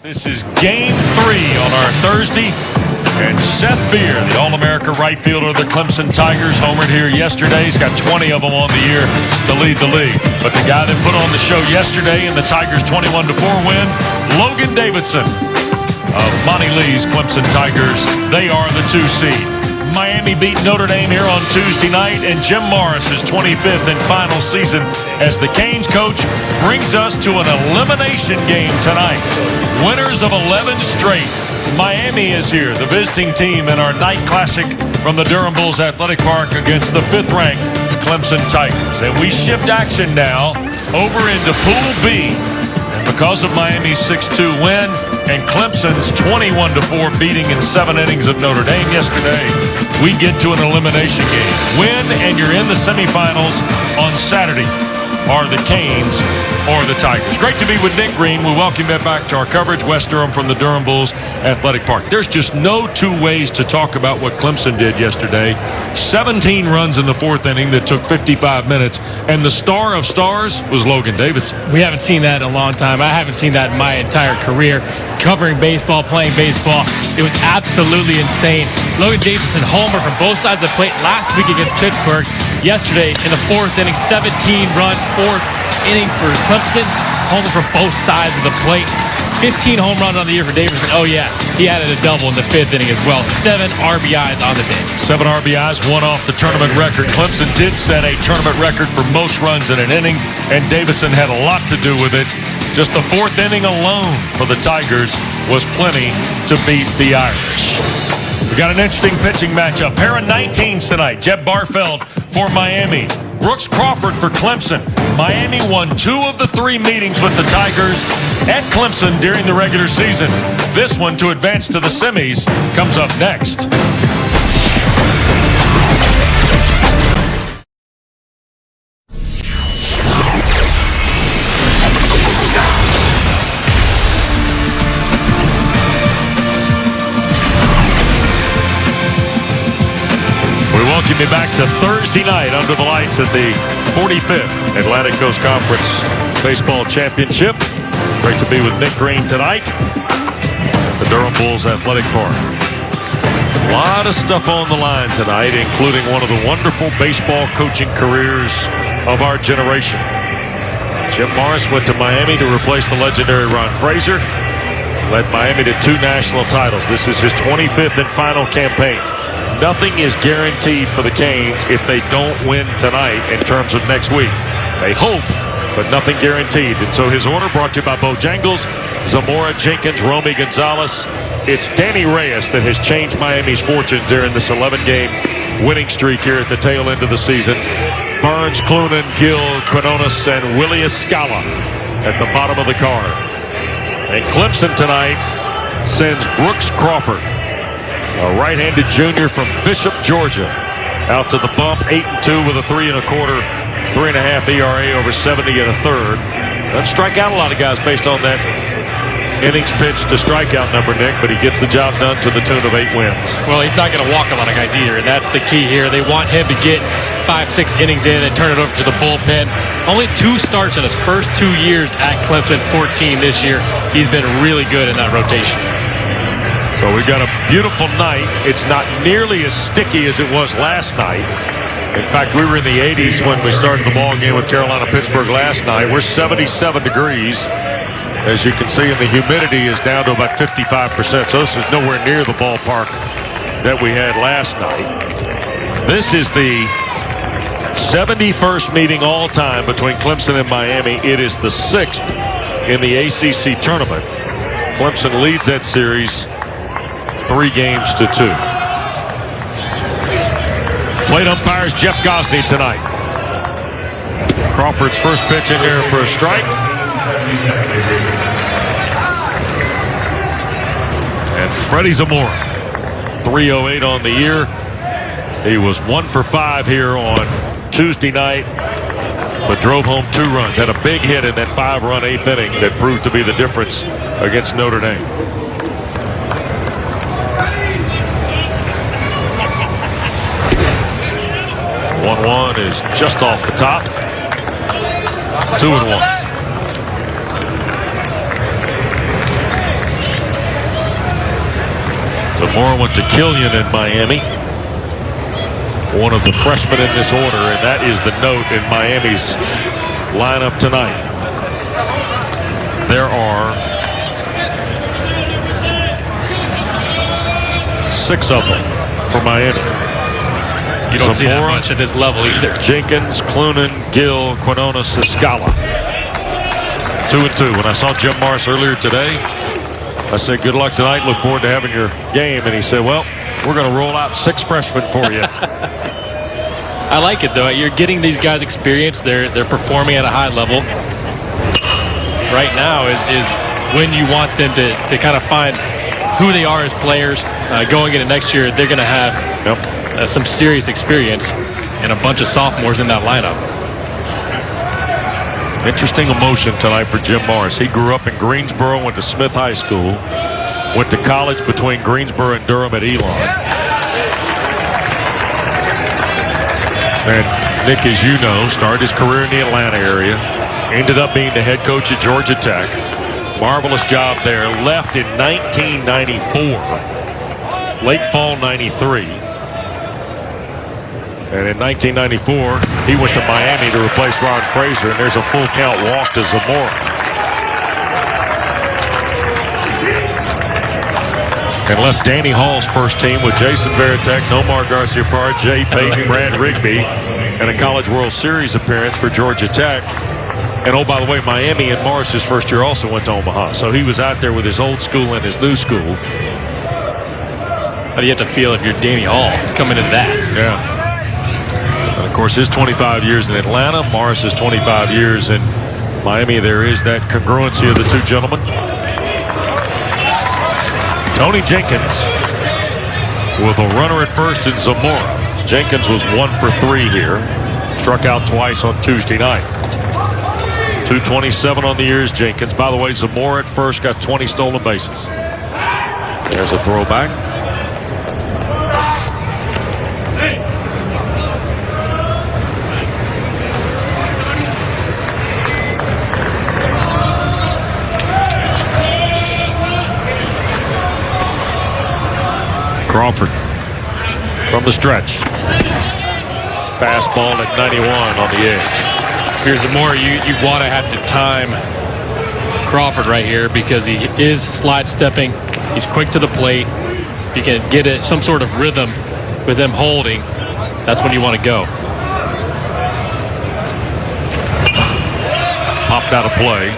This is game 3 on our Thursday, and Seth Beer, the All-America right fielder of the Clemson Tigers, homered here yesterday. He's got 20 of them on the year to lead the league. But the guy that put on the show yesterday in the Tigers' 21-4 win, Logan Davidson of Monty Lee's Clemson Tigers. They are the 2 seed. Miami beat Notre Dame here on Tuesday night, and Jim Morris's 25th and final season as the Canes coach brings us to an elimination game tonight. Winners of 11 straight. Miami is here, the visiting team in our night classic from the Durham Bulls Athletic Park against the 5th-ranked Clemson Tigers. And we shift action now over into Pool B. And because of Miami's 6-2 win and Clemson's 21-4 beating in 7 innings of Notre Dame yesterday, we get to an elimination game. Win and you're in the semifinals on Saturday. Are the Canes or the Tigers? Great to be with Nick Green. We welcome you back to our coverage. West Durham from the Durham Bulls Athletic Park. There's just no 2 ways to talk about what Clemson did yesterday. 17 runs in the 4th inning that took 55 minutes, and the star of stars was Logan Davidson. We haven't seen that in a long time. I haven't seen that in my entire career. Covering baseball, playing baseball, it was absolutely insane. Logan Davidson homer from both sides of the plate last week against Pittsburgh. Yesterday in the 4th inning, 17-run 4th inning for Clemson. Homer from both sides of the plate. 15 home runs on the year for Davidson. Oh, yeah, he added a double in the 5th inning as well. 7 RBIs on the day. 7 RBIs, 1 off the tournament record. Clemson did set a tournament record for most runs in an inning, and Davidson had a lot to do with it. Just the 4th inning alone for the Tigers was plenty to beat the Irish. We got an interesting pitching matchup. Pair of 19s tonight. Jeb Barfeld for Miami. Brooks Crawford for Clemson. Miami won 2 of the 3 meetings with the Tigers at Clemson during the regular season. This one to advance to the semis comes up next. Welcome you back to Thursday night under the lights at the 45th Atlantic Coast Conference Baseball Championship. Great to be with Nick Green tonight at the Durham Bulls Athletic Park. A lot of stuff on the line tonight, including one of the wonderful baseball coaching careers of our generation. Jim Morris went to Miami to replace the legendary Ron Fraser. Led Miami to 2 national titles. This is his 25th and final campaign. Nothing is guaranteed for the Canes if they don't win tonight in terms of next week. They hope, but nothing guaranteed. And so his order brought to you by Bojangles, Zamora Jenkins, Romy Gonzalez. It's Danny Reyes that has changed Miami's fortune during this 11-game winning streak here at the tail end of the season. Burns, Clunan, Gill, Quinones, and Willie Escala at the bottom of the card. And Clemson tonight sends Brooks Crawford, a right-handed junior from Bishop, Georgia, out to the bump, 8-2 with a 3 1/4 ERA over 70 1/3. Doesn't strike out a lot of guys based on that innings pitched to strikeout number, Nick, but he gets the job done to the tune of 8 wins. Well, he's not going to walk a lot of guys either, and that's the key here. They want him to get 5-6 innings in and turn it over to the bullpen. Only 2 starts in his first 2 years at Clemson, 14 this year. He's been really good in that rotation. So we've got a beautiful night. It's not nearly as sticky as it was last night. In fact, we were in the 80s when we started the ball game with Carolina-Pittsburgh last night. We're 77 degrees. As you can see, and the humidity is down to about 55%. So this is nowhere near the ballpark that we had last night. This is the 71st meeting all time between Clemson and Miami. It is the 6th in the ACC tournament. Clemson leads that series 3-2. Plate umpires Jeff Gosney tonight. Crawford's first pitch in there for a strike. And Freddie Zamora, 308 on the year. He was 1 for 5 here on Tuesday night, but drove home 2 runs. Had a big hit in that 5-run 8th inning that proved to be the difference against Notre Dame. 1-1 is just off the top. 2-1. Zamora went to Killian in Miami. One of the freshmen in this order, and that is the note in Miami's lineup tonight. There are 6 of them for Miami. You don't see that much at this level either. Jenkins, Clunan, Gill, Quinones, Escala. 2-2. When I saw Jim Morris earlier today, I said, good luck tonight. Look forward to having your game. And he said, well, we're going to roll out 6 freshmen for you. I like it, though. You're getting these guys experience. They're performing at a high level. Right now is when you want them to kind of find who they are as players. Going into next year, they're going to have some serious experience and a bunch of sophomores in that lineup. Interesting emotion tonight for Jim Morris. He grew up in Greensboro, went to Smith High School, went to college between Greensboro and Durham at Elon. And Nick, as you know, started his career in the Atlanta area, ended up being the head coach at Georgia Tech. Marvelous job there. Left in 1994, late fall 93. And in 1994, he went to Miami to replace Ron Fraser, and there's a full count walk to Zamora. And left Danny Hall's first team with Jason Veritek, Nomar Garcia-Parra, Jay Payton, Brad Rigby, and a College World Series appearance for Georgia Tech. And oh, by the way, Miami in Morris's first year also went to Omaha. So he was out there with his old school and his new school. How do you have to feel if you're Danny Hall coming into that? Yeah. And of course, his 25 years in Atlanta, Morris's 25 years in Miami. There is that congruency of the two gentlemen. Tony Jenkins with a runner at first in Zamora. Jenkins was 1 for 3 here. Struck out twice on Tuesday night. 227 on the year is Jenkins. By the way, Zamora at first got 20 stolen bases. There's a throwback. Crawford from the stretch. Fastball at 91 on the edge. Here's Zamora. You want to have to time Crawford right here because he is slide stepping. He's quick to the plate. You can get some sort of rhythm with him holding. That's when you want to go. Popped out of play.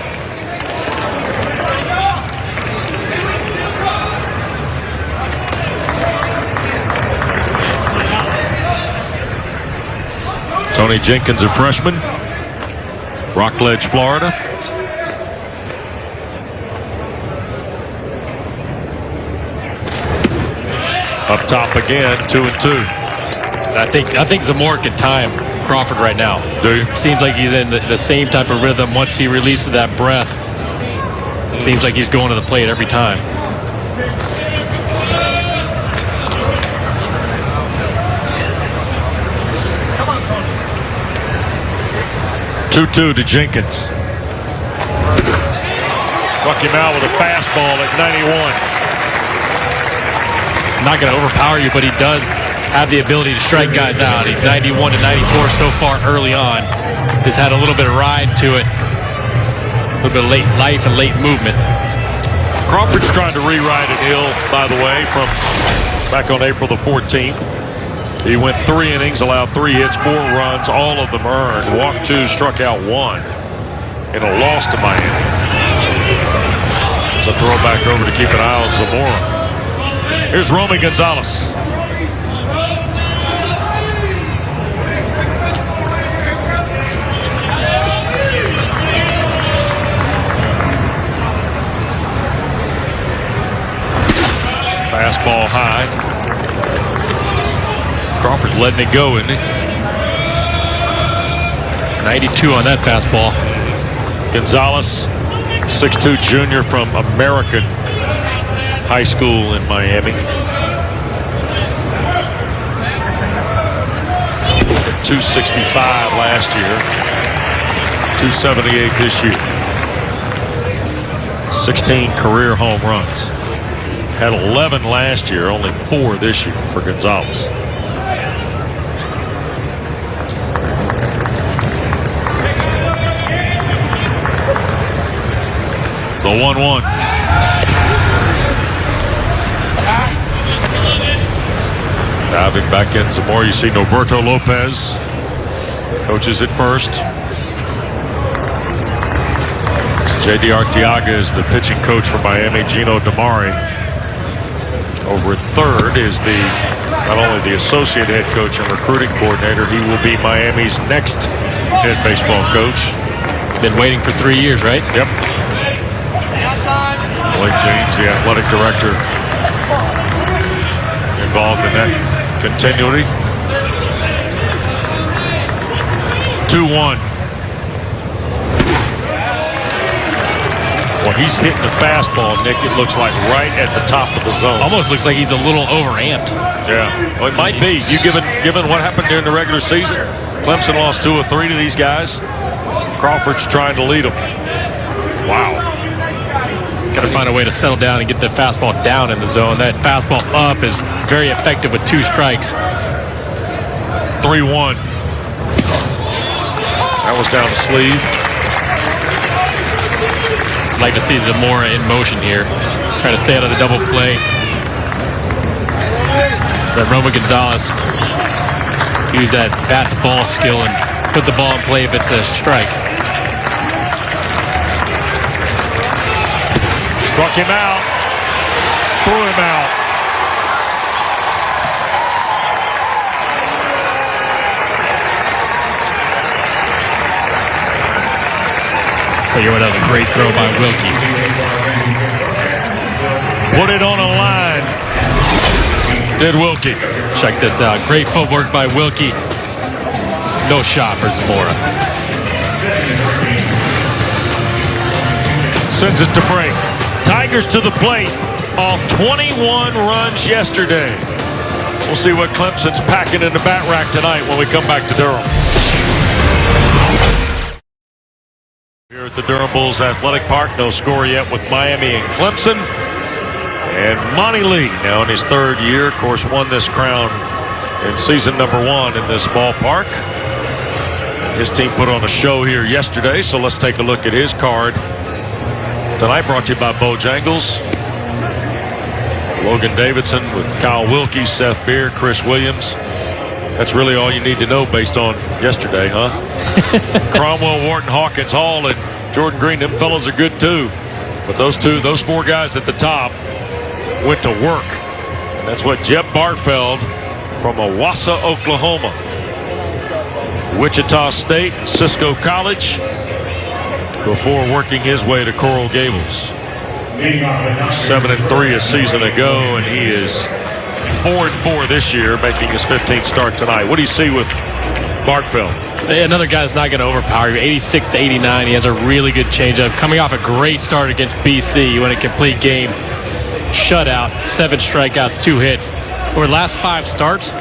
Tony Jenkins, a freshman. Rockledge, Florida. Up top again, 2-2. I think Zamora can time Crawford right now. Do you? Seems like he's in the same type of rhythm. Once he releases that breath, it seems like he's going to the plate every time. Two to Jenkins. Struck him out with a fastball at 91. It's not going to overpower you, but he does have the ability to strike guys out. He's 91 to 94 so far early on. He's had a little bit of ride to it. A little bit of late life and late movement. Crawford's trying to rewrite an ill, by the way, from back on April the 14th. He went 3 innings, allowed 3 hits, 4 runs, all of them earned. Walked 2, struck out 1 in a loss to Miami. It's a throwback over to keep an eye on Zamora. Here's Romy Gonzalez. Fastball high. Crawford's letting it go, isn't he? 92 on that fastball. Gonzalez, 6'2" junior from American High School in Miami. 265 last year. 278 this year. 16 career home runs. Had 11 last year, only 4 this year for Gonzalez. The 1-1. Diving back in some more. You see Norberto Lopez. Coaches at first. J.D. Arteaga is the pitching coach for Miami. Gino DeMari over at third is not only the associate head coach and recruiting coordinator, he will be Miami's next head baseball coach. Been waiting for 3 years, right? Yep. Blake James, the athletic director, involved in that continuity. 2-1. When he's hitting the fastball, Nick, it looks like right at the top of the zone. Almost looks like he's a little overamped. Yeah, well, it might be. Given what happened during the regular season, Clemson lost 2 or 3 to these guys. Crawford's trying to lead them. Wow. Got to find a way to settle down and get the fastball down in the zone. That fastball up is very effective with 2 strikes. 3-1. That was down the sleeve. I'd like to see Zamora in motion here. Try to stay out of the double play. That Roman Gonzalez use that bat to ball skill and put the ball in play if it's a strike. Struck him out. Threw him out. So you that was a great throw by Wilkie. Put it on a line. Did Wilkie. Check this out. Great footwork by Wilkie. No shot for Zamora. Sends it to break. Tigers to the plate off 21 runs yesterday. We'll see what Clemson's packing in the bat rack tonight when we come back to Durham. Here at the Durham Bulls Athletic Park, no score yet with Miami and Clemson. And Monty Lee, now in his 3rd year, of course, won this crown in season number 1 in this ballpark. His team put on a show here yesterday, so let's take a look at his card. Tonight brought to you by Bojangles. Logan Davidson with Kyle Wilkie, Seth Beer, Chris Williams. That's really all you need to know based on yesterday, huh? Cromwell, Wharton, Hawkins, Hall, and Jordan Green, them fellows are good too. But those 4 guys at the top went to work. And that's what Jeb Bartfeld from Owasso, Oklahoma, Wichita State, Cisco College, before working his way to Coral Gables. 7-3 a season ago, and he is 4-4 this year, making his 15th start tonight. What do you see with Bartfeld? Another guy that's not going to overpower you. 86 to 89. He has a really good changeup. Coming off a great start against BC, won a complete game shutout, 7 strikeouts, 2 hits. Over the last 5 starts,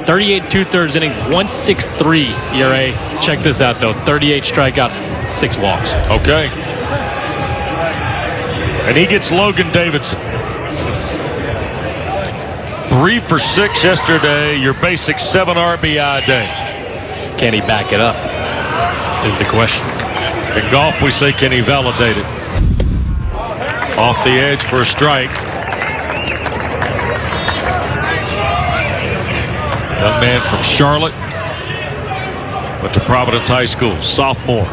38 2/3 inning, 1.63 ERA. Check this out though: 38 strikeouts, 6 walks. Okay. And he gets Logan Davidson. 3 for 6 yesterday. Your basic 7 RBI day. Can he back it up? Is the question. In golf, we say, can he validate it? Off the edge for a strike. Young man from Charlotte. Went to Providence High School. Sophomore.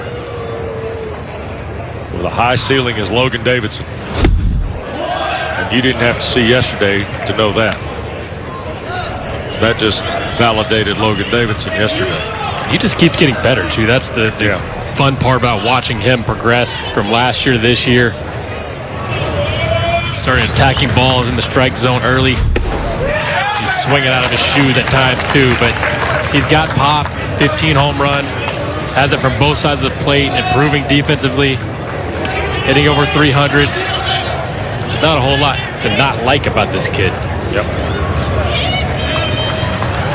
With a high ceiling is Logan Davidson. And you didn't have to see yesterday to know that. That just validated Logan Davidson yesterday. He just keeps getting better, too. That's the fun part about watching him progress from last year to this year. Started attacking balls in the strike zone early. He's swinging out of his shoes at times, too. But he's got pop, 15 home runs. Has it from both sides of the plate, improving defensively. Hitting over 300. Not a whole lot to not like about this kid. Yep.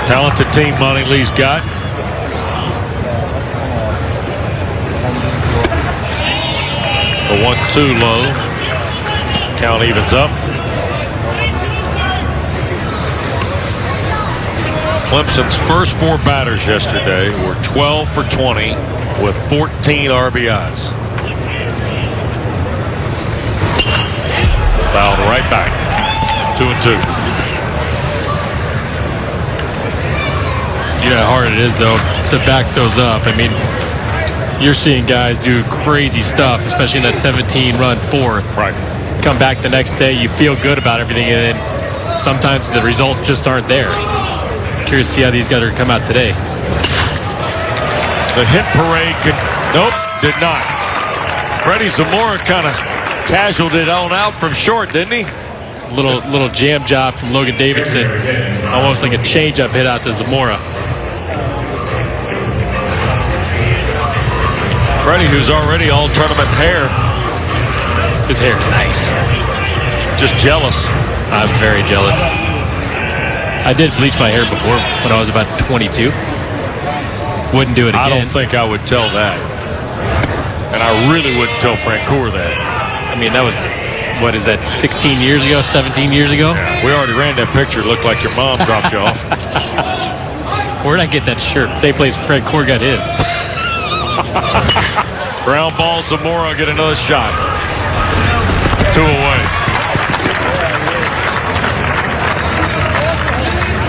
Talented team Monty Lee's got. The 1-2 low. Count evens up. Clemson's first 4 batters yesterday were 12 for 20 with 14 RBIs. Fouled right back. 2-2. You know how hard it is, though, to back those up. I mean, you're seeing guys do crazy stuff, especially in that 17-run fourth. Right. Come back the next day, you feel good about everything, and then sometimes the results just aren't there. Curious to see how these guys are going to come out today. The hit parade could... Nope, did not. Freddie Zamora kind of casualed it on out from short, didn't he? Little jam job from Logan Davidson. Almost like a changeup hit out to Zamora. Freddie, who's already all tournament hair. His hair is nice. Just jealous. I'm very jealous. I did bleach my hair before when I was about 22. Wouldn't do it again. I don't think I would tell that. And I really wouldn't tell Francoeur that. I mean, that was, what is that, 16 years ago, 17 years ago? Yeah, we already ran that picture. It looked like your mom dropped you off. Where'd I get that shirt? Same place Francoeur got his. Ground ball, Zamora get another shot. 2 away.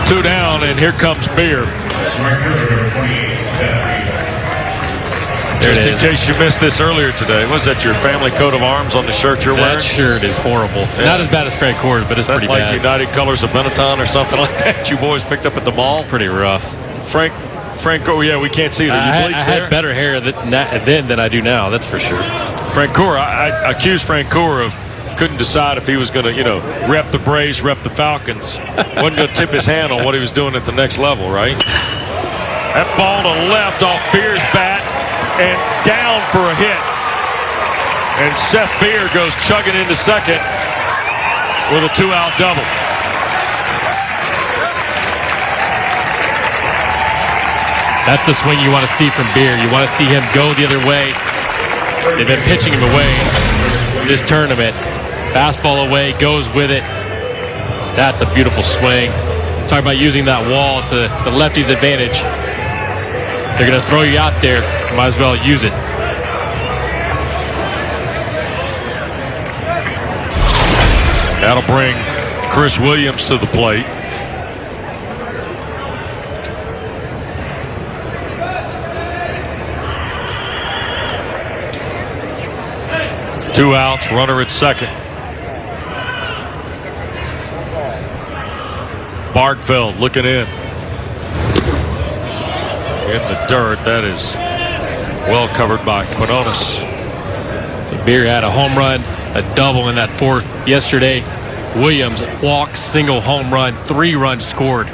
2 down, and here comes Beer. There Just it in is. case you missed this earlier today, was that your family coat of arms on the shirt you're wearing? That shirt is horrible. Yeah. Not as bad as Francoeur, but it's pretty like bad. United Colors of Benetton or something like that you boys picked up at the mall? Pretty rough. Francoeur, yeah, we can't see that. You bleach I there? had better hair then than I do now, that's for sure. Francoeur, I accused Francoeur of couldn't decide if he was going to, rep the Braves, rep the Falcons. Wasn't going to tip his hand on what he was doing at the next level, right? That ball to left off Beer's bat and down for a hit. And Seth Beer goes chugging into second with a 2-out double. That's the swing you want to see from Beer. You want to see him go the other way. They've been pitching him away this tournament. Fastball away, goes with it. That's a beautiful swing. Talk about using that wall to the lefty's advantage. They're going to throw you out there. You might as well use it. That'll bring Chris Williams to the plate. Two outs, runner at second. Bargfeld looking in the dirt. That is well covered by Quinones. Beer had a home run, a double in that fourth yesterday. Williams walk, single home run, 3 runs scored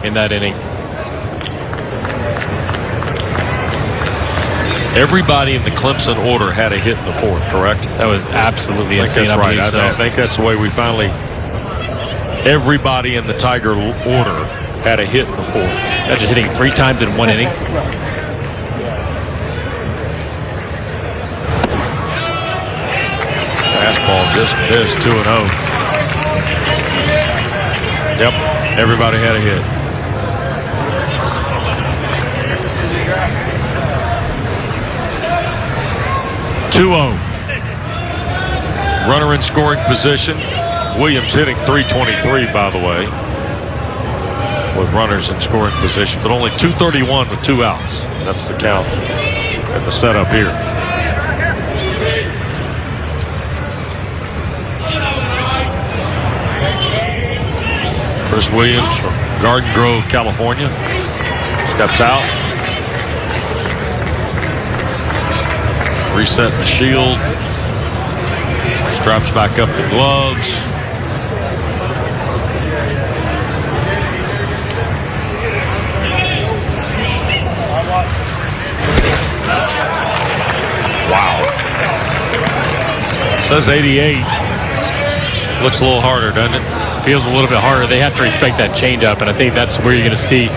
in that inning. Everybody in the Clemson order had a hit in the fourth, correct? That was absolutely I think insane. that's right. I believe so. I think that's the way we finally. Everybody in the Tiger order had a hit in the fourth. Imagine hitting 3 times in 1 inning. Fastball just missed, 2-0. Yep, everybody had a hit. Runner in scoring position. Williams hitting .323, by the way, with runners in scoring position, but only .231 with 2 outs. That's the count and the setup here. Chris Williams from Garden Grove, California, steps out. Resetting the shield. Straps back up the gloves. Wow. Says 88. Looks a little harder, doesn't it? Feels a little bit harder. They have to respect that changeup, and I think that's where you're going to see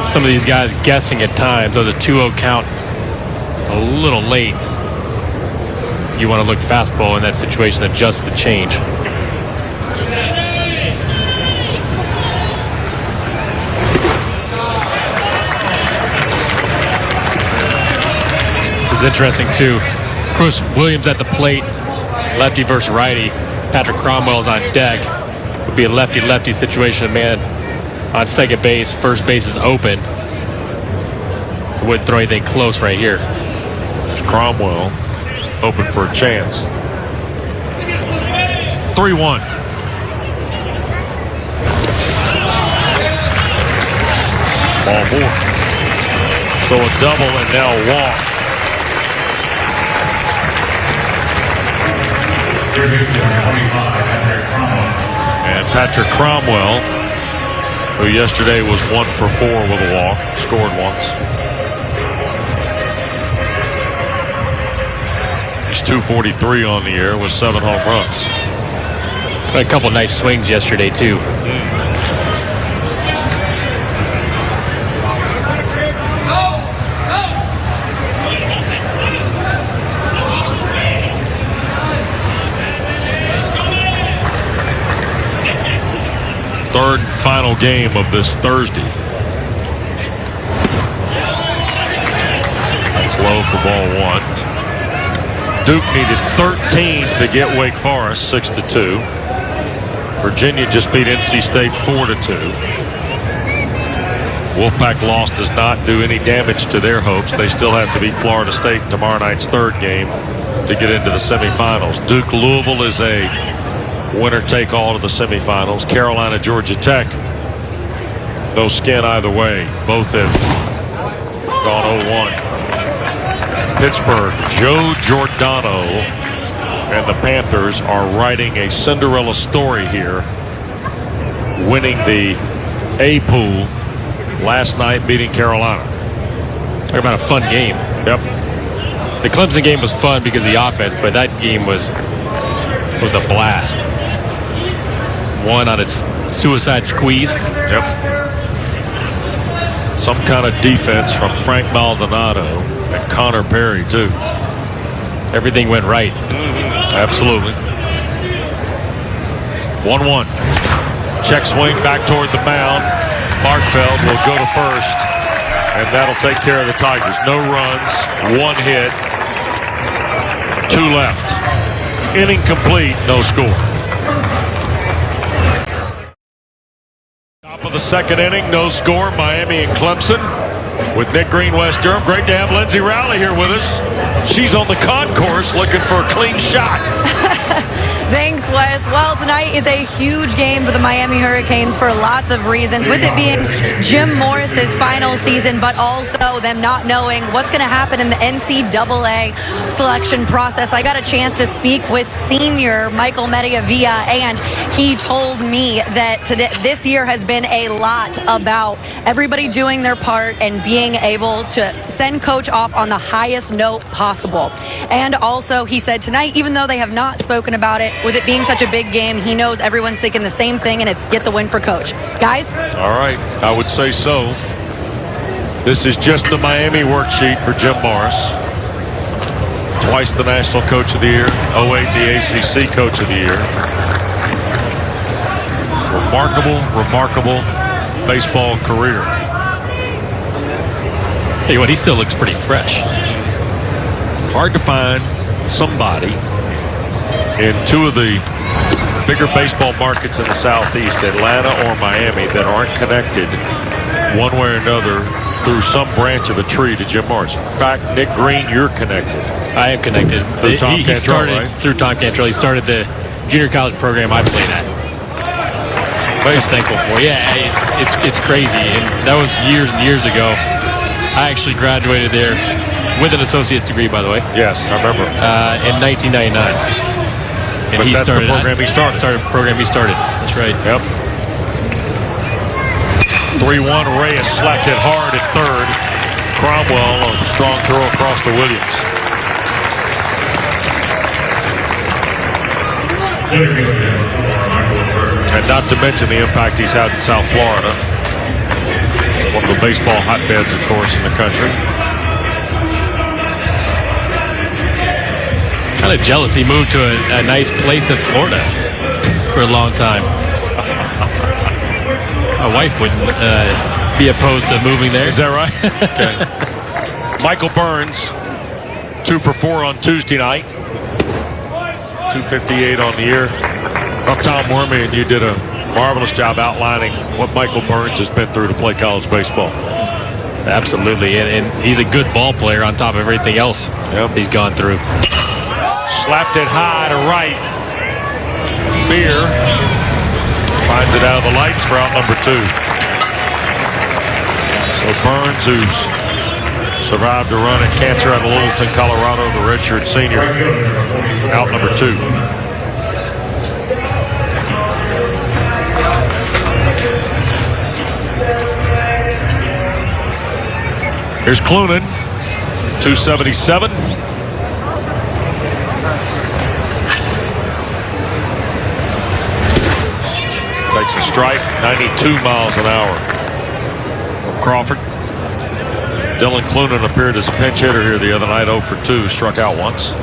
some of these guys guessing at times. Those a 2-0 count a little late. You want to look fastball in that situation, adjust the change. interesting, too. Chris Williams at the plate, lefty versus righty. Patrick Cromwell's on deck. Would be a lefty-lefty situation. Man on second base, first base is open. Wouldn't throw anything close right here. There's Cromwell open for a chance. 3-1. Ball 4. So a double and now a walk. And Patrick Cromwell, who yesterday was 1 for 4 with a walk, scored once. He's 243 on the year with 7 home runs. A couple nice swings yesterday, too. Third and final game of this Thursday. That's low for ball 1. Duke needed 13 to get Wake Forest 6-2. Virginia just beat NC State 4-2. Wolfpack loss does not do any damage to their hopes. They still have to beat Florida State in tomorrow night's third game to get into the semifinals. Duke Louisville is a winner take all to the semifinals. Carolina Georgia Tech, no skin either way. Both have gone 0-1. Pittsburgh, Joe Giordano and the Panthers are writing a Cinderella story here, winning the A pool last night, beating Carolina. Talk about a fun game. Yep. The Clemson game was fun because of the offense, but that game was a blast. One on its suicide squeeze. Yep. Some kind of defense from Frank Maldonado and Connor Perry, too. Everything went right. Absolutely. 1-1. Check swing back toward the mound. Barkfeld will go to first, and that'll take care of the Tigers. No runs, 1 hit, 2 left. Inning complete, no score. Top of the second inning, no score. Miami and Clemson with Nick Green, West Durham. Great to have Lindsay Rowley here with us. She's on the concourse looking for a clean shot. Thanks, Wes. Well, tonight is a huge game for the Miami Hurricanes for lots of reasons, with it being Jim Morris's final season, but also them not knowing what's going to happen in the NCAA selection process. I got a chance to speak with senior Michael Mediavilla, and he told me that this year has been a lot about everybody doing their part and being able to send coach off on the highest note possible. And also, he said tonight, even though they have not spoken about it, with it being such a big game, he knows everyone's thinking the same thing, and it's get the win for coach. Guys? All right, I would say so. This is just the Miami worksheet for Jim Morris. Twice the National Coach of the Year, 08 the ACC Coach of the Year. Remarkable baseball career. Hey, what, he still looks pretty fresh. Hard to find somebody in 2 of the bigger baseball markets in the Southeast, Atlanta or Miami, that aren't connected one way or another through some branch of a tree to Jim Morris. In fact, Nick Green, you're connected. I am connected. Through Tom Cantrell, started right? Through Tom Cantrell. He started the junior college program I played at. I'm thankful for. Yeah, it's crazy. And that was years and years ago. I actually graduated there with an associate's degree, by the way. Yes, I remember. In 1999. And but that's the program he started. Program he started. That's right. Yep. 3-1. Reyes slapped it hard at third. Cromwell on a strong throw across to Williams. And not to mention the impact he's had in South Florida. One of the baseball hotbeds, of course, in the country. Kind of jealous he moved to a nice place in Florida for a long time. My wife wouldn't be opposed to moving there. Is that right? Okay. Michael Burns 2 for 4 on Tuesday night. 258 on the year. Well, Tom Wormy and you did a marvelous job outlining what Michael Burns has been through to play college baseball. Absolutely, and he's a good ball player on top of everything else he's gone through. Slapped it high to right. Beer finds it out of the lights for out number 2. So Burns, who's survived a run at cancer out of Littleton, Colorado, the redshirt senior, out number 2. Here's Clunan, 277. Takes a strike, 92 miles an hour from Crawford. Dylan Clunan appeared as a pinch hitter here the other night, 0 for 2, struck out once.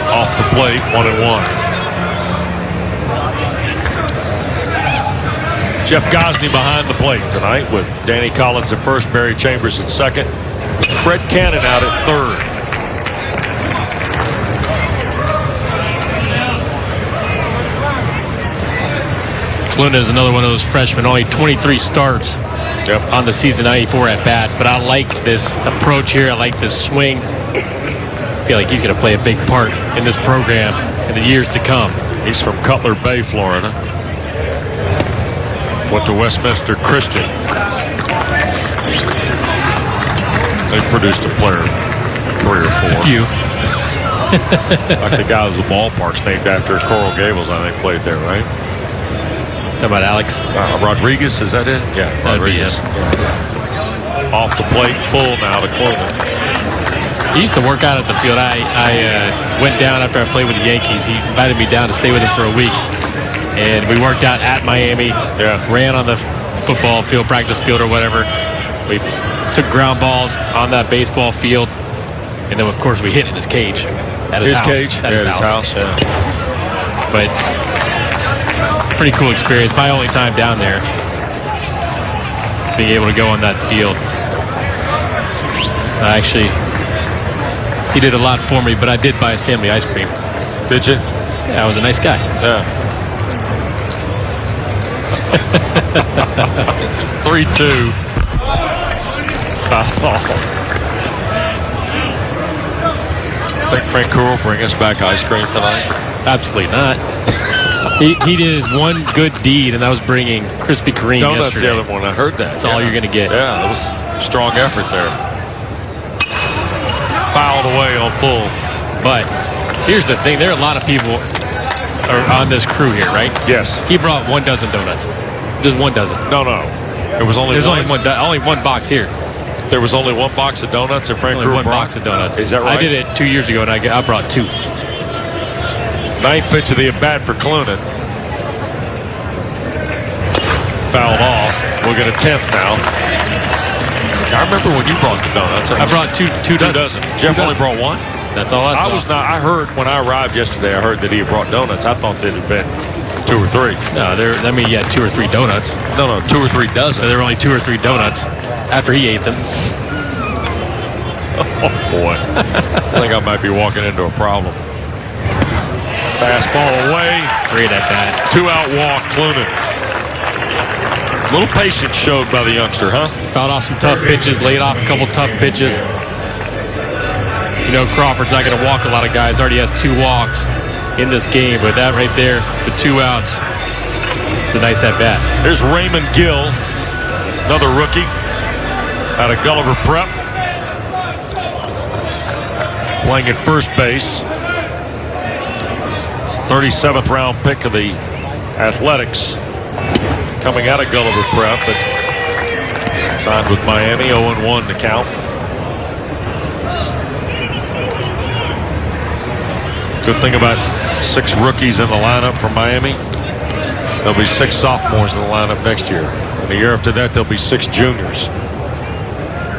Off the plate, 1-1. Jeff Gosney behind the plate tonight with Danny Collins at first, Barry Chambers at second, Fred Cannon out at third. Clunan is another one of those freshmen, only 23 starts on the season, 94 at-bats, but I like this approach here. I like this swing. I feel like he's going to play a big part in this program in the years to come. He's from Cutler Bay, Florida. Went to Westminster Christian. They produced a player 3 or 4. A few. Like the guy whose ballpark's named after Coral Gables, I think, played there, right? Talking about Alex? Rodriguez, is that it? Yeah, Rodriguez. Off the plate, full now to Clunan. He used to work out at the field. I went down after I played with the Yankees. He invited me down to stay with him for a week. And we worked out at Miami, ran on the football field, practice field or whatever. We took ground balls on that baseball field. And then, of course, we hit in his cage. At his house. Cage? At his house. Yeah. But pretty cool experience. My only time down there, being able to go on that field. Actually, he did a lot for me, but I did buy his family ice cream. Did you? Yeah, I was a nice guy. Yeah. 3-2. Think Frank Krull will bring us back ice cream tonight? Absolutely not. He did his one good deed, and that was bringing Krispy Kreme Donuts yesterday. the other one. I heard that. That's all you're going to get. Yeah, that was a strong effort there. Fouled away on full. But here's the thing. There are a lot of people on this crew here, right? Yes. He brought 1 dozen donuts. Just 1 dozen. No. It was only only one box here. There was only 1 box of donuts and Frank Krull one box of donuts. Is that right? I did it 2 years ago, and I brought 2. 9th pitch of the at-bat for Clunan. Fouled off. We'll get a 10th now. I remember when you brought the donuts. I brought two dozen. Jeff only brought 1? That's all I saw. I heard when I arrived yesterday, I heard that he had brought donuts. I thought that it had been 2 or 3. No, he had 2 or 3 donuts. No, 2 or 3 dozen. So there were only 2 or 3 donuts after he ate them. Oh, boy. I think I might be walking into a problem. Fastball away. Great at that. 2-out walk, Clunan. A little patience showed by the youngster, huh? Fouled off some tough pitches, laid off a couple tough pitches. You know, Crawford's not going to walk a lot of guys. Already has 2 walks in this game, but that right there, the 2 outs, it's a nice at-bat. There's Raymond Gill, another rookie out of Gulliver Prep, playing at first base. 37th round pick of the Athletics, coming out of Gulliver Prep, but signed with Miami. 0-1 to count. Good thing about 6 rookies in the lineup from Miami, there'll be 6 sophomores in the lineup next year. And the year after that, there'll be 6 juniors.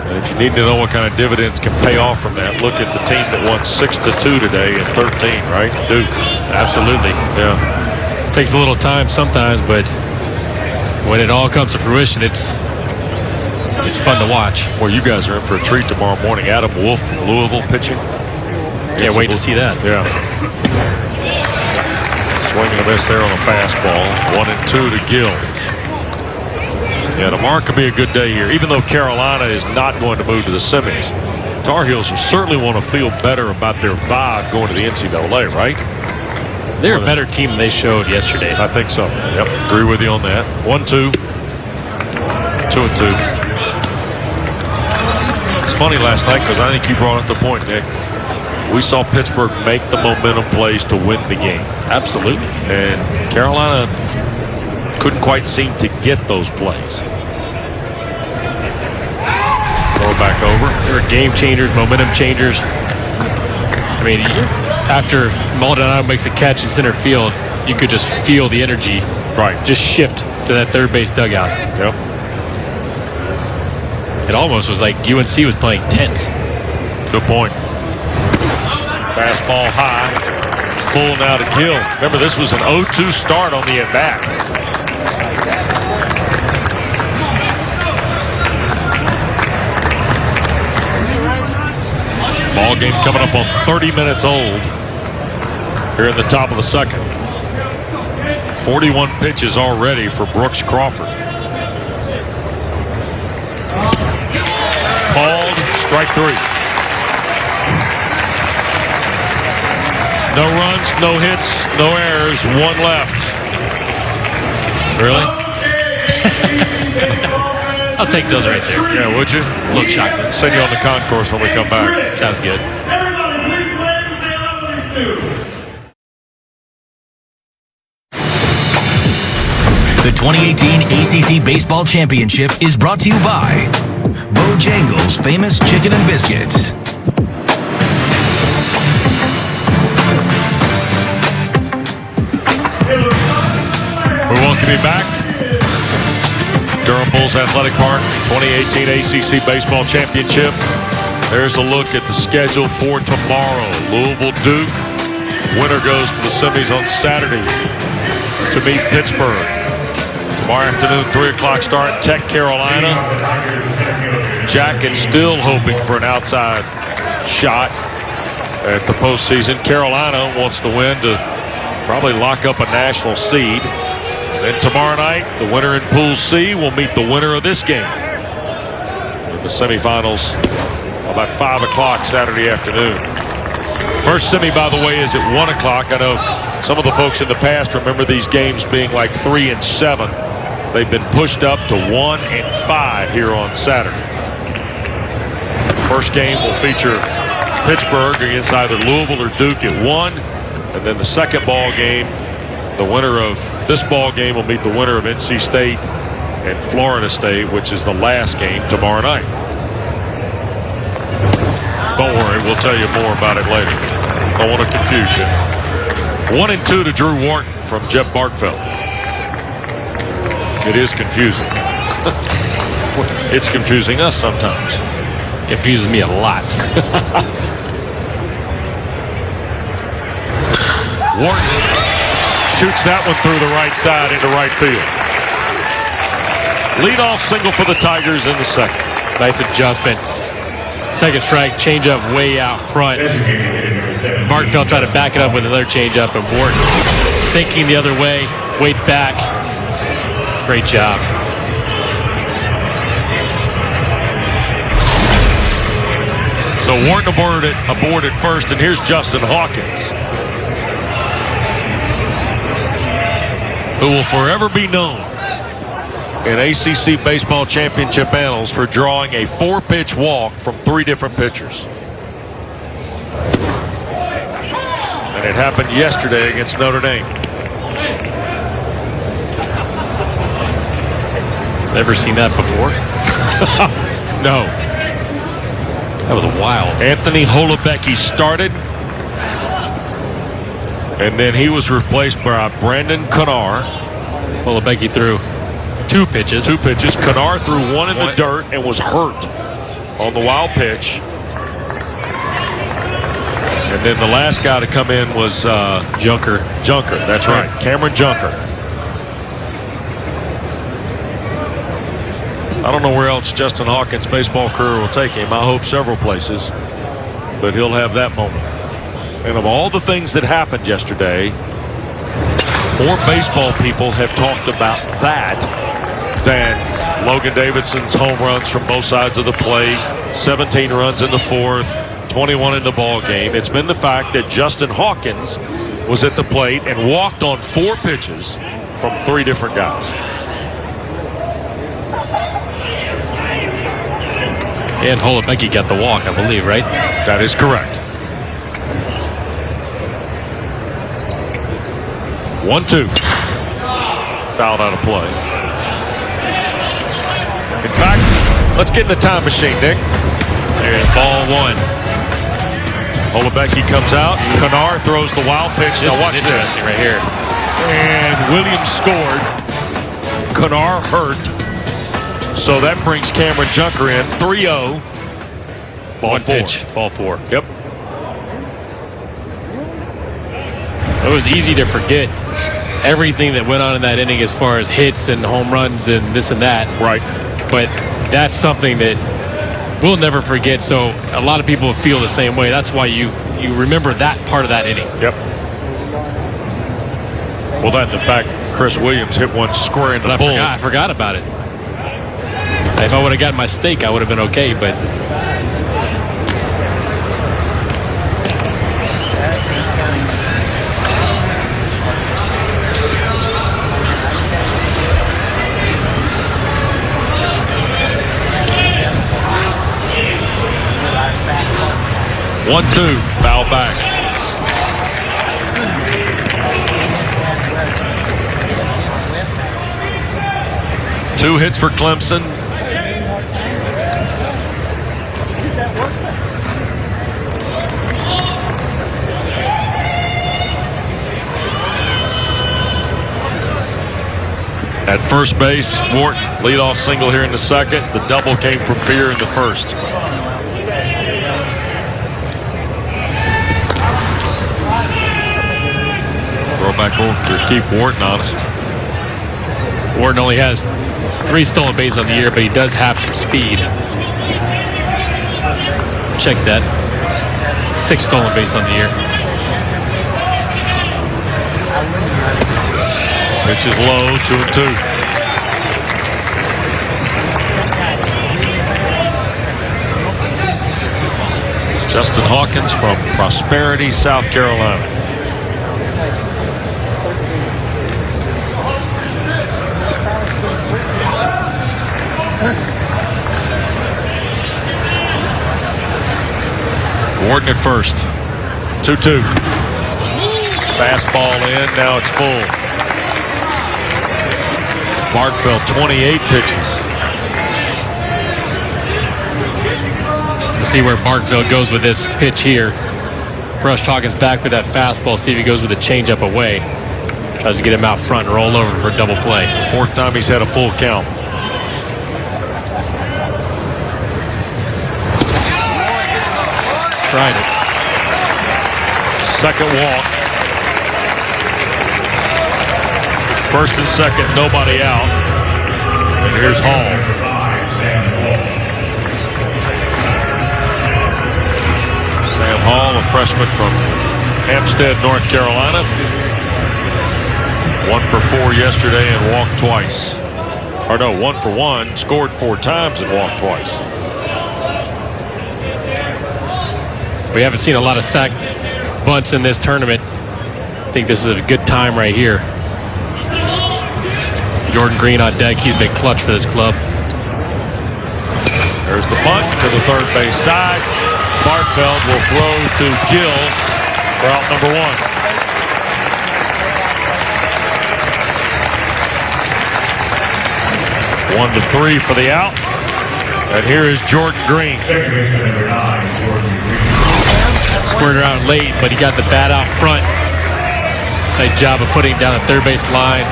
And if you need to know what kind of dividends can pay off from that, look at the team that won 6-2 today in 13, right? Duke. Absolutely. Yeah. Takes a little time sometimes, but when it all comes to fruition, it's fun to watch. Well, you guys are in for a treat tomorrow morning. Adam Wolf from Louisville pitching. Can't wait to see that. Yeah. Swinging a miss there on a fastball. 1-2 to Gill. Yeah, tomorrow could be a good day here. Even though Carolina is not going to move to the semis, Tar Heels will certainly want to feel better about their vibe going to the NCAA, right? They're a better team than they showed yesterday. I think so. Yep, agree with you on that. 1-2. 2-2. It's funny last night because I think you brought up the point, Nick. We saw Pittsburgh make the momentum plays to win the game. Absolutely. And Carolina couldn't quite seem to get those plays. Throw it back over. They were game changers, momentum changers. I mean, after Maldonado makes a catch in center field, you could just feel the energy just shift to that third base dugout. Yep. It almost was like UNC was playing tense. Good point. Fastball high. It's full now to Gill. Remember, this was an 0-2 start on the at-bat. Ball game coming up on 30 minutes old here in the top of the second. 41 pitches already for Brooks Crawford. Called, strike 3. No runs, no hits, no errors, 1 left. Really? I'll take those right there. Yeah, would you? Look shocked. Send you on the concourse when we come back. Sounds good. The 2018 ACC Baseball Championship is brought to you by Bojangles' famous chicken and biscuits. We welcome you back. Durham Bulls Athletic Park, 2018 ACC Baseball Championship. There's a look at the schedule for tomorrow. Louisville, Duke. Winner goes to the semis on Saturday to meet Pittsburgh. Tomorrow afternoon, 3 o'clock start, Tech, Carolina. Jackets still hoping for an outside shot at the postseason. Carolina wants to win to probably lock up a national seed. And then tomorrow night, the winner in Pool C will meet the winner of this game in the semifinals about 5 o'clock Saturday afternoon. First semi, by the way, is at 1 o'clock. I know some of the folks in the past remember these games being like 3 and 7. They've been pushed up to 1 and 5 here on Saturday. First game will feature Pittsburgh against either Louisville or Duke at 1. And then the second ball game, the winner of this ball game will meet the winner of NC State and Florida State, which is the last game tomorrow night. Don't worry, we'll tell you more about it later. Don't want to confuse you. 1-2 to Drew Wharton from Jeb Barkfeld. It is confusing. It's confusing us sometimes. Confuses me a lot. Wharton shoots that one through the right side into right field. Leadoff single for the Tigers in the second. Nice adjustment. Second strike, changeup way out front. Barkfeld tried to back it up with another changeup, and Wharton thinking the other way, waits back. Great job. So Wharton aboard at first, and here's Justin Hawkins, who will forever be known in ACC Baseball Championship annals for drawing a 4-pitch walk from 3 different pitchers. And it happened yesterday against Notre Dame. Never seen that before. No. That was wild. Anthony Holubecki started, and then he was replaced by Brandon Kennard. Holubecki threw 2 pitches. 2 pitches. Kennard threw 1 in the dirt and was hurt on the wild pitch. And then the last guy to come in was Junker. That's right. Cameron Junker. I don't know where else Justin Hawkins' baseball career will take him. I hope several places, but he'll have that moment. And of all the things that happened yesterday, more baseball people have talked about that than Logan Davidson's home runs from both sides of the plate, 17 runs in the fourth, 21 in the ball game. It's been the fact that Justin Hawkins was at the plate and walked on 4 pitches from 3 different guys. And Holubecki got the walk, I believe, right? That is correct. 1-2. Fouled out of play. In fact, let's get in the time machine, Nick. There's ball 1. Holubecki comes out. Kennard throws the wild pitch. This now watch this right here. And Williams scored. Kennard hurt. So that brings Cameron Junker in. 3-0. Ball 4. Pitch. Ball 4. Yep. It was easy to forget everything that went on in that inning as far as hits and home runs and this and that. Right. But that's something that we'll never forget. So a lot of people feel the same way. That's why you remember that part of that inning. Yep. Well, that and the fact Chris Williams hit one square in the bull. I forgot about it. If I would have gotten my steak, I would have been okay, but... One, 2, foul back. Two hits for Clemson. At first base, Wharton leadoff single here in the second. The double came from Beer in the first. Back over to keep Wharton honest. Wharton only has 3 stolen bases on the year, but he does have some speed. Check that. 6 stolen bases on the year. Pitch is low, 2-2. Justin Hawkins from Prosperity, South Carolina. Wharton at first. 2-2. Fastball in. Now it's full. Barkfeld 28 pitches. Let's see where Barkville goes with this pitch here. Brush Hawkins back with that fastball. See if he goes with a changeup away. Tries to get him out front and roll over for a double play. 4th time he's had a full count. Tried it. Second walk. First and second, nobody out. And here's Hall. Sam Hall, a freshman from Hampstead, North Carolina. 1 for 4 yesterday and walked twice. Or no, 1 for 1, scored 4 times and walked twice. We haven't seen a lot of sack bunts in this tournament. I think this is a good time right here. Jordan Green on deck. He's been clutch for this club. There's the bunt to the third base side. Barkfeld will throw to Gill for out number 1. 1-3 for the out. And here is Jordan Green. Squared around late, but he got the bat out front. Nice job of putting down the third base line,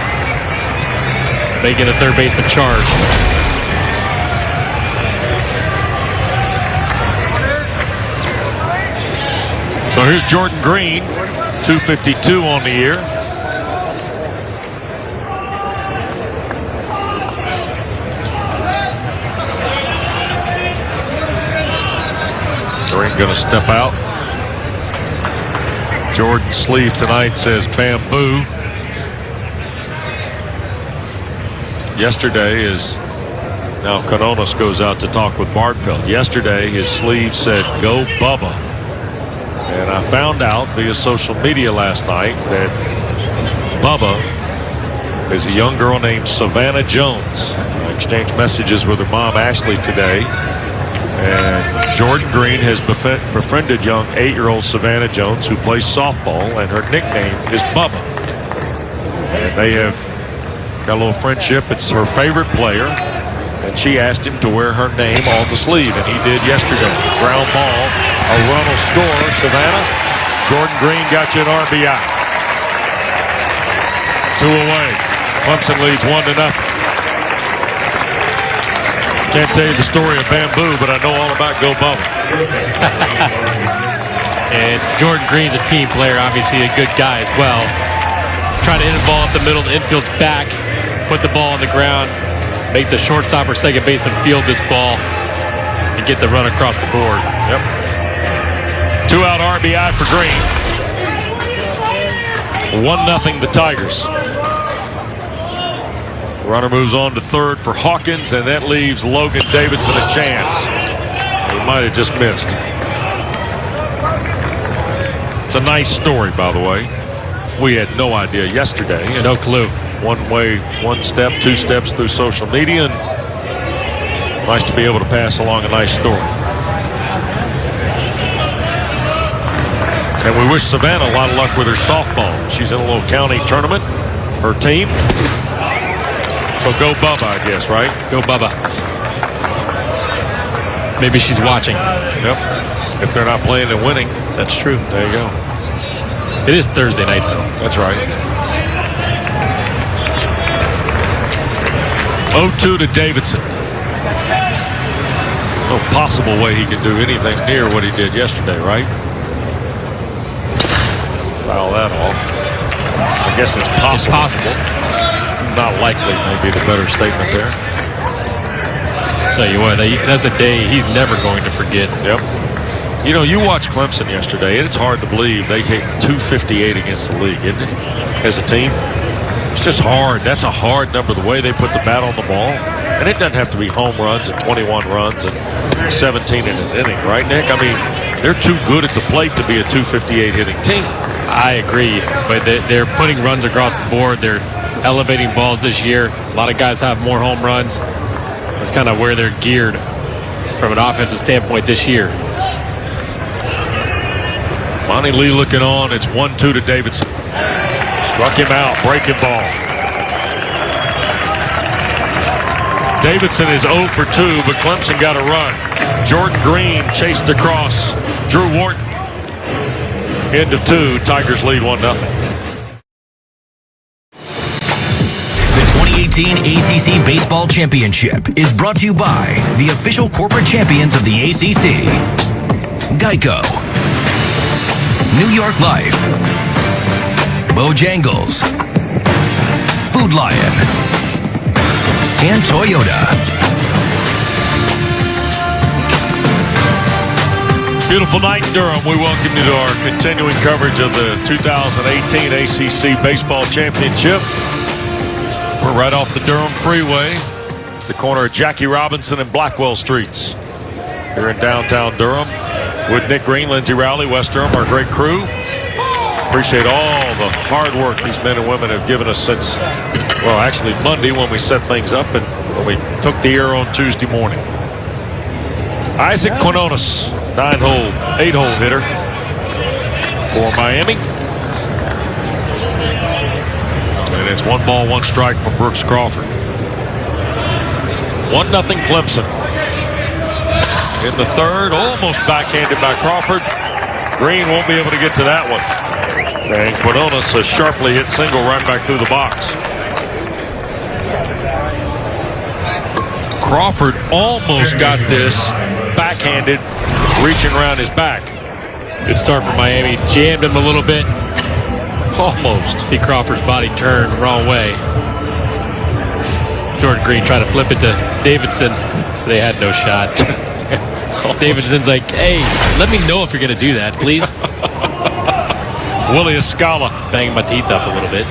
making the third baseman charge. So here's Jordan Green, 252 on the year. Green going to step out. Jordan's sleeve tonight says bamboo. Yesterday is now Canonis goes out to talk with Bartfeld. Yesterday his sleeve said go Bubba. And I found out via social media last night that Bubba is a young girl named Savannah Jones. I exchanged messages with her mom Ashley today. And Jordan Green has befriended young 8-year-old Savannah Jones, who plays softball, and her nickname is Bubba. And they have got a little friendship. It's her favorite player, and she asked him to wear her name on the sleeve, and he did yesterday. Ground ball, a run will score. Savannah, Jordan Green got you an RBI. 2 away. Clemson leads 1-0. Can't tell you the story of bamboo, but I know all about Go Bubba. And Jordan Green's a team player, obviously a good guy as well. Trying to hit the ball up the middle, the infield's back, put the ball on the ground, make the shortstop or second baseman field this ball, and get the run across the board. Yep. 2-out RBI for Green. 1-0 the Tigers. Runner moves on to third for Hawkins, and that leaves Logan Davidson a chance. He might have just missed. It's a nice story, by the way. We had no idea yesterday. No clue. One way, 1 step, 2 steps through social media, and nice to be able to pass along a nice story. And we wish Savannah a lot of luck with her softball. She's in a little county tournament, her team. So go Bubba, I guess, right? Go Bubba. Maybe she's watching. Yep. If they're not playing and winning. That's true. There you go. It is Thursday night, though. That's right. 0-2 to Davidson. No possible way he can do anything near what he did yesterday, right? Foul that off. I guess it's possible. It's possible. Not likely, maybe the better statement there. Tell you what, that's a day he's never going to forget. Yep. You know, you watched Clemson yesterday, and it's hard to believe they hit 258 against the league, isn't it? As a team. It's just hard. That's a hard number, the way they put the bat on the ball. And it doesn't have to be home runs and 21 runs and 17 in an inning, right, Nick? I mean, they're too good at the plate to be a 258 hitting team. I agree, but they're putting runs across the board. They're elevating balls this year. A lot of guys have more home runs. That's kind of where they're geared from an offensive standpoint this year. Monty Lee looking on. It's 1-2 to Davidson. Struck him out. Breaking ball. Davidson is 0 for 2, but Clemson got a run. Jordan Green chased across Drew Wharton. End of 2. Tigers lead 1-0. The 2018 ACC Baseball Championship is brought to you by the official corporate champions of the ACC, Geico, New York Life, Bojangles, Food Lion, and Toyota. Beautiful night in Durham. We welcome you to our continuing coverage of the 2018 ACC Baseball Championship. We're right off the Durham Freeway, the corner of Jackie Robinson and Blackwell Streets. Here in downtown Durham with Nick Green, Lindsey Rowley, West Durham, our great crew. Appreciate all the hard work these men and women have given us since, well, actually Monday when we set things up and when we took the air on Tuesday morning. Isaac Quinones, 8-hole hitter for Miami. And it's 1 ball, 1 strike from Brooks Crawford. 1-0 Clemson. In the third, almost backhanded by Crawford. Green won't be able to get to that one. And Quinones a sharply hit single right back through the box. Crawford almost got this backhanded, reaching around his back. Good start for Miami. Jammed him a little bit. Almost. See Crawford's body turn the wrong way. Jordan Green tried to flip it to Davidson. They had no shot. Davidson's like, hey, let me know if you're going to do that, please. Willie Escala. Banging my teeth up a little bit.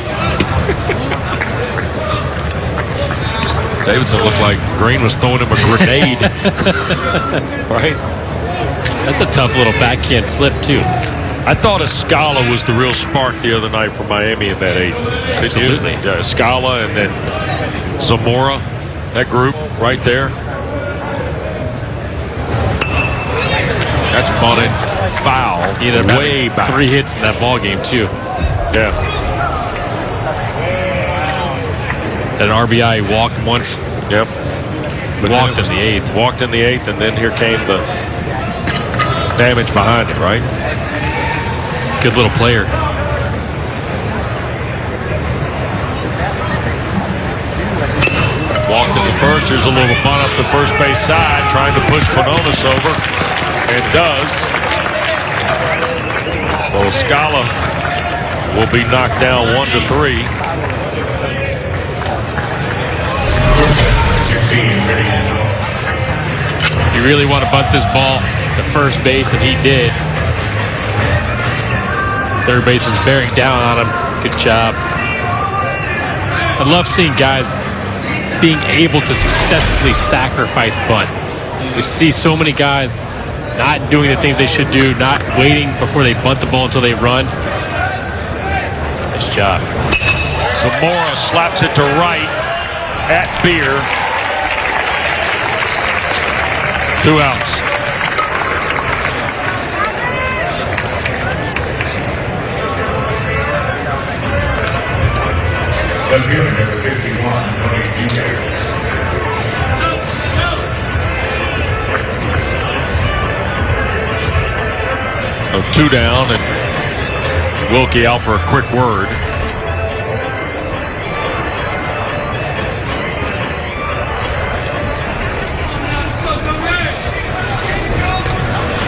Davidson looked like Green was throwing him a grenade. Right? That's a tough little backhand flip, too. I thought Escala was the real spark the other night for Miami in that 8th. Absolutely. Yeah, Escala and then Zamora, that group right there. That's bunted foul. He ended up way back. 3 hits in that ball game, too. Yeah. That RBI walked once. Yep. But walked in the 8th. Walked in the 8th, and then here came the damage behind it, right? Good little player. Walked in the first. Here's a little bunt up the first base side, trying to push Quinones over, and does. So Scala will be knocked down 1-3. You really want to bunt this ball to first base, and he did. Third base was bearing down on him. Good job. I love seeing guys being able to successfully sacrifice bunt. We see so many guys not doing the things they should do, not waiting before they bunt the ball until they run. Nice job. Zamora slaps it to right at Beer. 2 outs. Number 51, So 2 down, and Wilkie out for a quick word.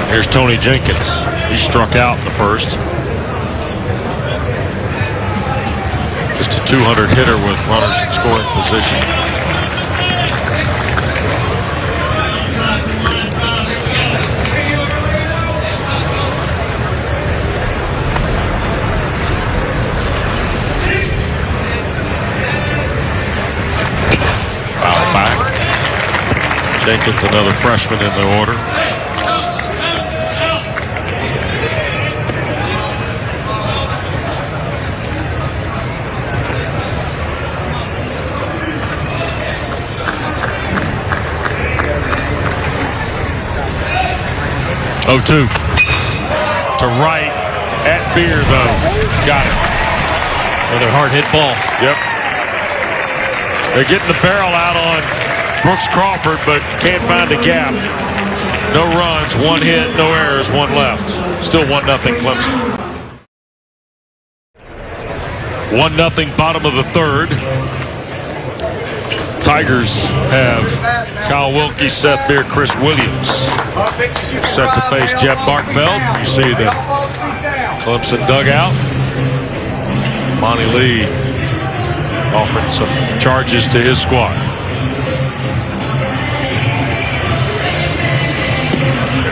Here's Tony Jenkins. He struck out in the first. Just a 200 hitter with runners in scoring position. Foul back. Jenkins, another freshman in the order. Oh, 2 to right at Beer, though. Got it. Another hard hit ball. Yep. They're getting the barrel out on Brooks Crawford, but can't find a gap. No runs, 1 hit, no errors, 1 left. Still 1-0 Clemson. 1-0 bottom of the 3rd. Tigers have Kyle Wilkie, Seth Beer, Chris Williams set to face Jeff Barkfeld. You see the Clemson dugout. Monty Lee offering some charges to his squad.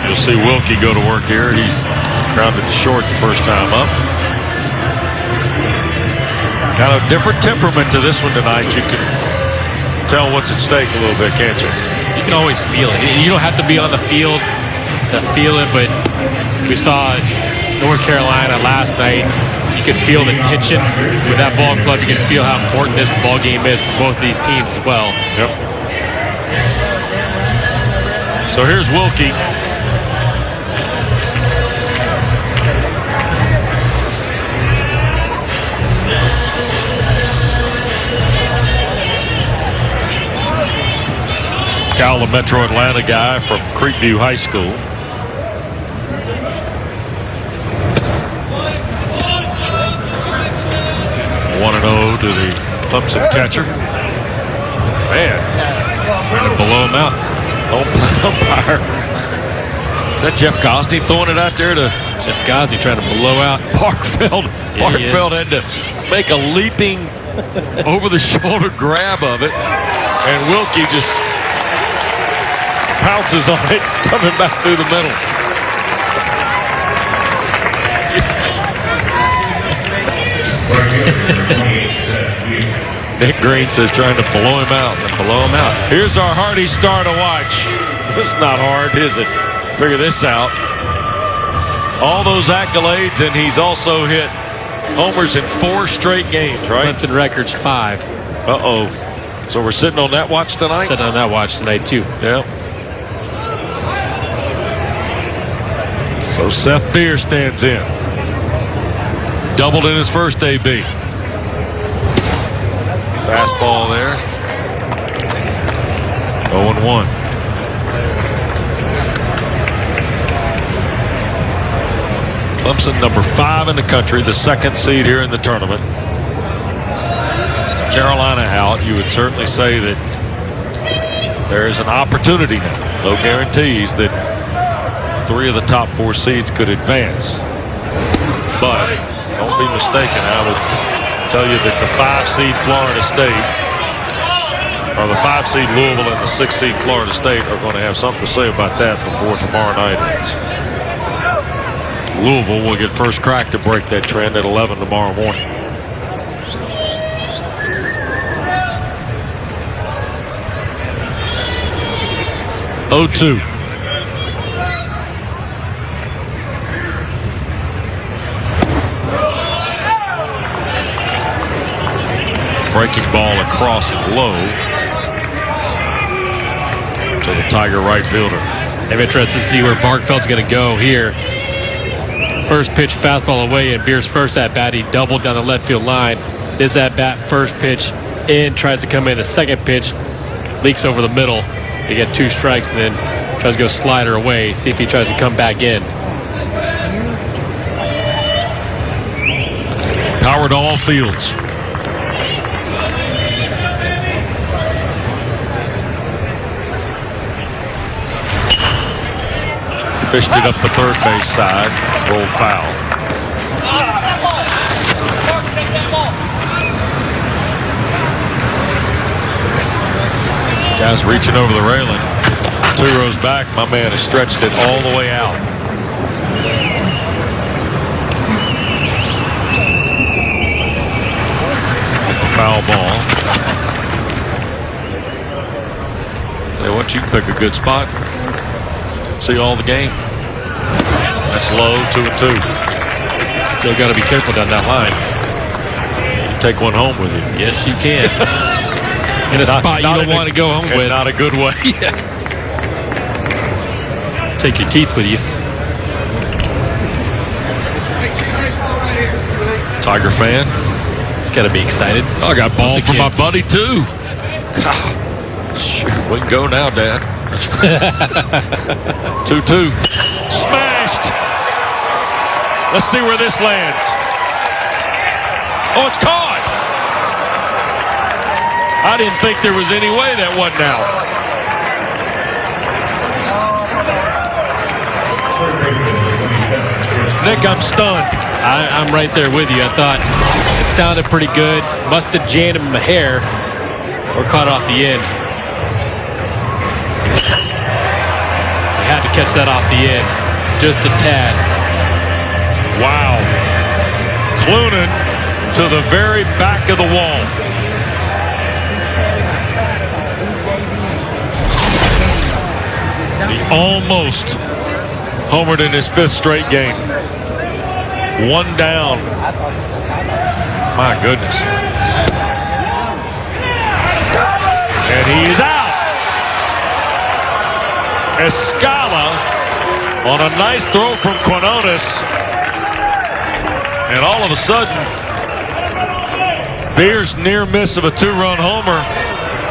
You'll see Wilkie go to work here. He's grounded to short the first time up. Kind of different temperament to this one tonight. You can tell what's at stake a little bit, can't you? You can always feel it. You don't have to be on the field to feel it, but we saw North Carolina last night. You could feel the tension with that ball club. You can feel how important this ball game is for both of these teams as well. Yep. So here's Wilkie. Cal, the Metro Atlanta guy from Creekview High School. One and 0 to the Clemson catcher. Man, trying to blow him out. Umpire. Is that Jeff Gosney throwing it out there to Jeff Gosney trying to blow out Barkfeld? Yeah, Barkfeld had to make a leaping over the shoulder grab of it, and Wilkie just pounces on it, coming back through the middle. Nick Green says trying to blow him out. Here's our Hardy star to watch. This is not hard, is it? Figure this out. All those accolades, and he's also hit homers in 4 straight games, right? Clemson record's 5. Uh-oh. So we're sitting on that watch tonight? Sitting on that watch tonight, too. Yeah. So Seth Beer stands in. Doubled in his first AB. Fastball there. 0-1. Clemson, number 5 in the country, the 2nd seed here in the tournament. Carolina out. You would certainly say that there's an opportunity now. No guarantees that 3 of the top 4 seeds could advance. But don't be mistaken. I would tell you that the 5 seed Florida State, or the 5 seed Louisville and the 6 seed Florida State are going to have something to say about that before tomorrow night ends. Louisville will get first crack to break that trend at 11 tomorrow morning. Oh, 2. Breaking ball across and low to the Tiger right fielder. I'm interested to see where Barkfeld's going to go here. First pitch fastball away, and Beer's first at bat, he doubled down the left field line. This at bat, first pitch in, tries to come in. The second pitch leaks over the middle. They get 2 strikes, and then tries to go slider away. See if he tries to come back in. Power to all fields. Fished it up the third base side. Rolled foul. Guys reaching over the railing. 2 rows back. My man has stretched it all the way out. With the foul ball. Say, once you pick a good spot, see all the game. That's low, 2-2. Still got to be careful down that line. You take one home with you. Yes, you can. In a spot you don't want to go home with. Not a good way. Yeah. Take your teeth with you. Tiger fan. It's got to be excited. Oh, I got ball for my buddy, too. God. Shoot, we can go now, Dad. 2-2. Smashed. Let's see where this lands. Oh, it's caught. I didn't think there was any way that wasn't out. Nick, I'm stunned. I'm right there with you. I thought it sounded pretty good. Must have jammed him in the hair or caught off the end. They had to catch that off the end. Just a tad. Wow. Clunan to the very back of the wall. He almost homered in his 5th straight game. 1 down. My goodness. And he's out. Escala on a nice throw from Quinones. And all of a sudden, Beer's near miss of a 2-run homer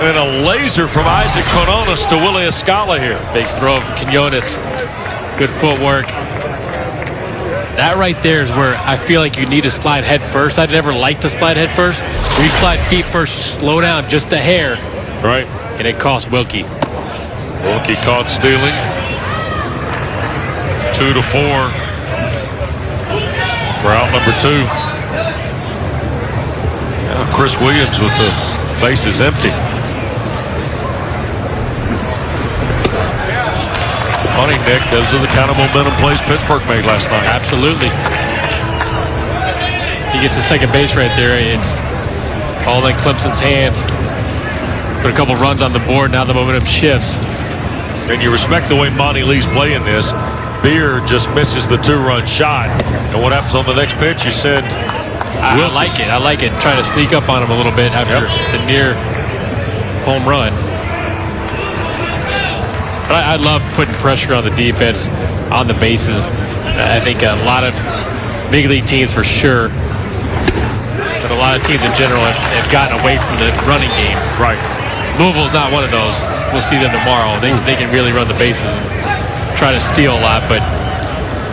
and a laser from Isaac Quinones to Willie Escala here. Big throw from Quinones. Good footwork. That right there is where I feel like you need to slide head first. I never liked to slide head first. When you slide feet first, you slow down just a hair. Right. And it cost Wilkie. Wilkie caught stealing. 2-4 for out number 2. Now Chris Williams with the bases empty. Funny, Nick, those are the kind of momentum plays Pittsburgh made last night. Absolutely. He gets the second base right there. It's all in Clemson's hands. Put a couple runs on the board. Now the momentum shifts. And you respect the way Monty Lee's playing this. Beard just misses the 2-run shot. And what happens on the next pitch? You send I like it. I like it. Trying to sneak up on him a little bit after the near home run. But I love putting pressure on the defense on the bases. I think a lot of big league teams for sure, but a lot of teams in general have gotten away from the running game. Right. Louisville's not one of those. We'll see them tomorrow. They can really run the bases and try to steal a lot, but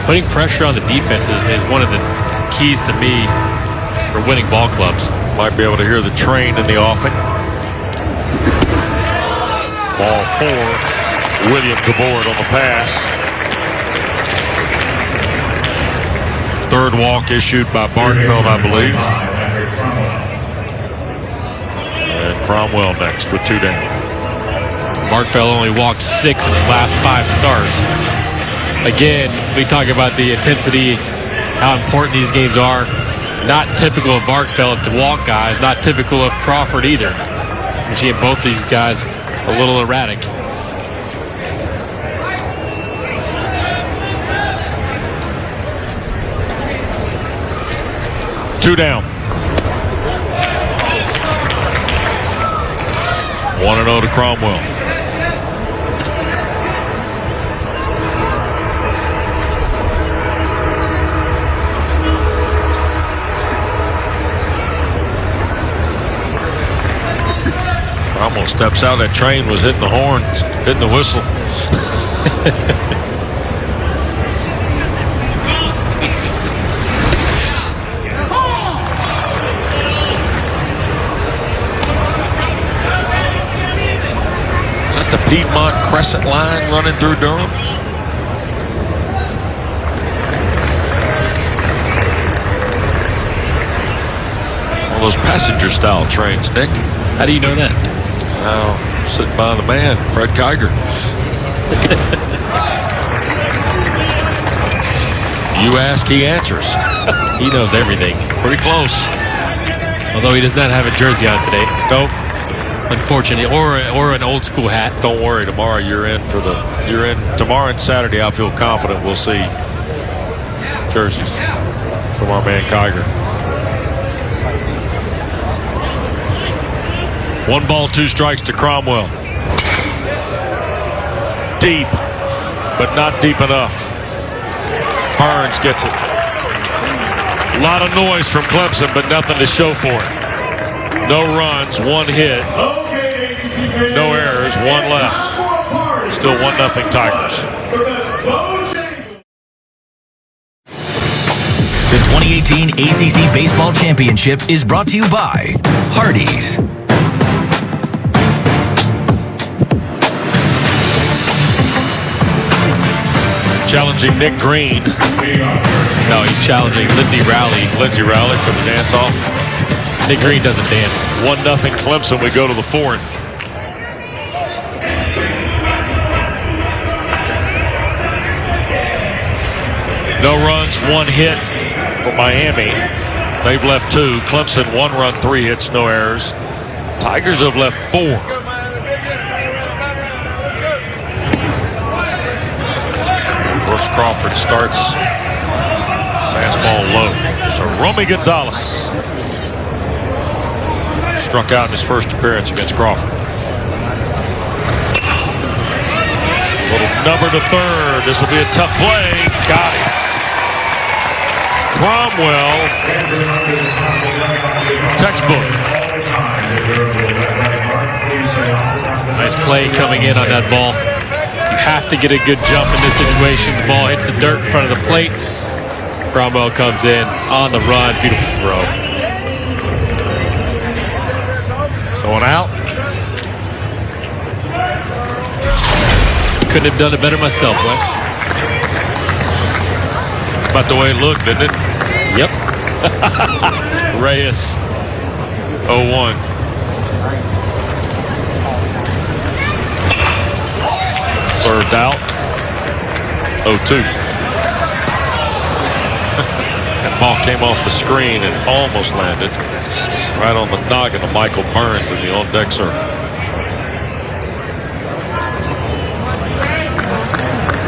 putting pressure on the defense is one of the keys to me for winning ball clubs. Might be able to hear the train in the offing. Ball 4. Williams aboard on the pass. Third walk issued by Barnfeld, I believe. And Cromwell next with 2 down. Barkfeld only walked 6 in his last 5 starts. Again, we talk about the intensity, how important these games are. Not typical of Barkfeld to walk guys, not typical of Crawford either. You see both these guys a little erratic. Two down. 1-0 to Cromwell. Cromwell steps out. That train was hitting the horns, hitting the whistle. Is that the Piedmont Crescent Line running through Durham? One of those passenger style trains, Nick. How do you know that? Oh, sitting by the man, Fred Kiger. You ask, he answers. He knows everything. Pretty close. Although he does not have a jersey on today. Nope. Unfortunately, or an old school hat. Don't worry, tomorrow you're in tomorrow and Saturday. I feel confident we'll see jerseys from our man Kiger. 1 ball, 2 strikes to Cromwell. Deep, but not deep enough. Burns gets it. A lot of noise from Clemson, but nothing to show for it. No runs, 1 hit. No errors, 1 left. Still 1-0 Tigers. The 2018 ACC Baseball Championship is brought to you by Hardee's. Challenging Nick Green. No, he's challenging Lindsey Rowley. Lindsey Rowley for the dance-off. Nick Green doesn't dance. 1-0 Clemson. We go to the 4th. No runs, 1 hit for Miami. They've left 2. Clemson 1 run, 3 hits, no errors. Tigers have left 4. Brooks Crawford starts. Fastball low to Romy Gonzalez. Struck out in his first appearance against Crawford. Little number to third. This will be a tough play. Got it. Cromwell. Textbook. Nice play coming in on that ball. You have to get a good jump in this situation. The ball hits the dirt in front of the plate. Cromwell comes in on the run. Beautiful throw. So an out. Couldn't have done it better myself, Wes. That's about the way it looked, didn't it? Yep. Reyes, 0-1. Served out. 0-2. That ball came off the screen and almost landed right on the noggin of Michael Burns in the on-deck circle.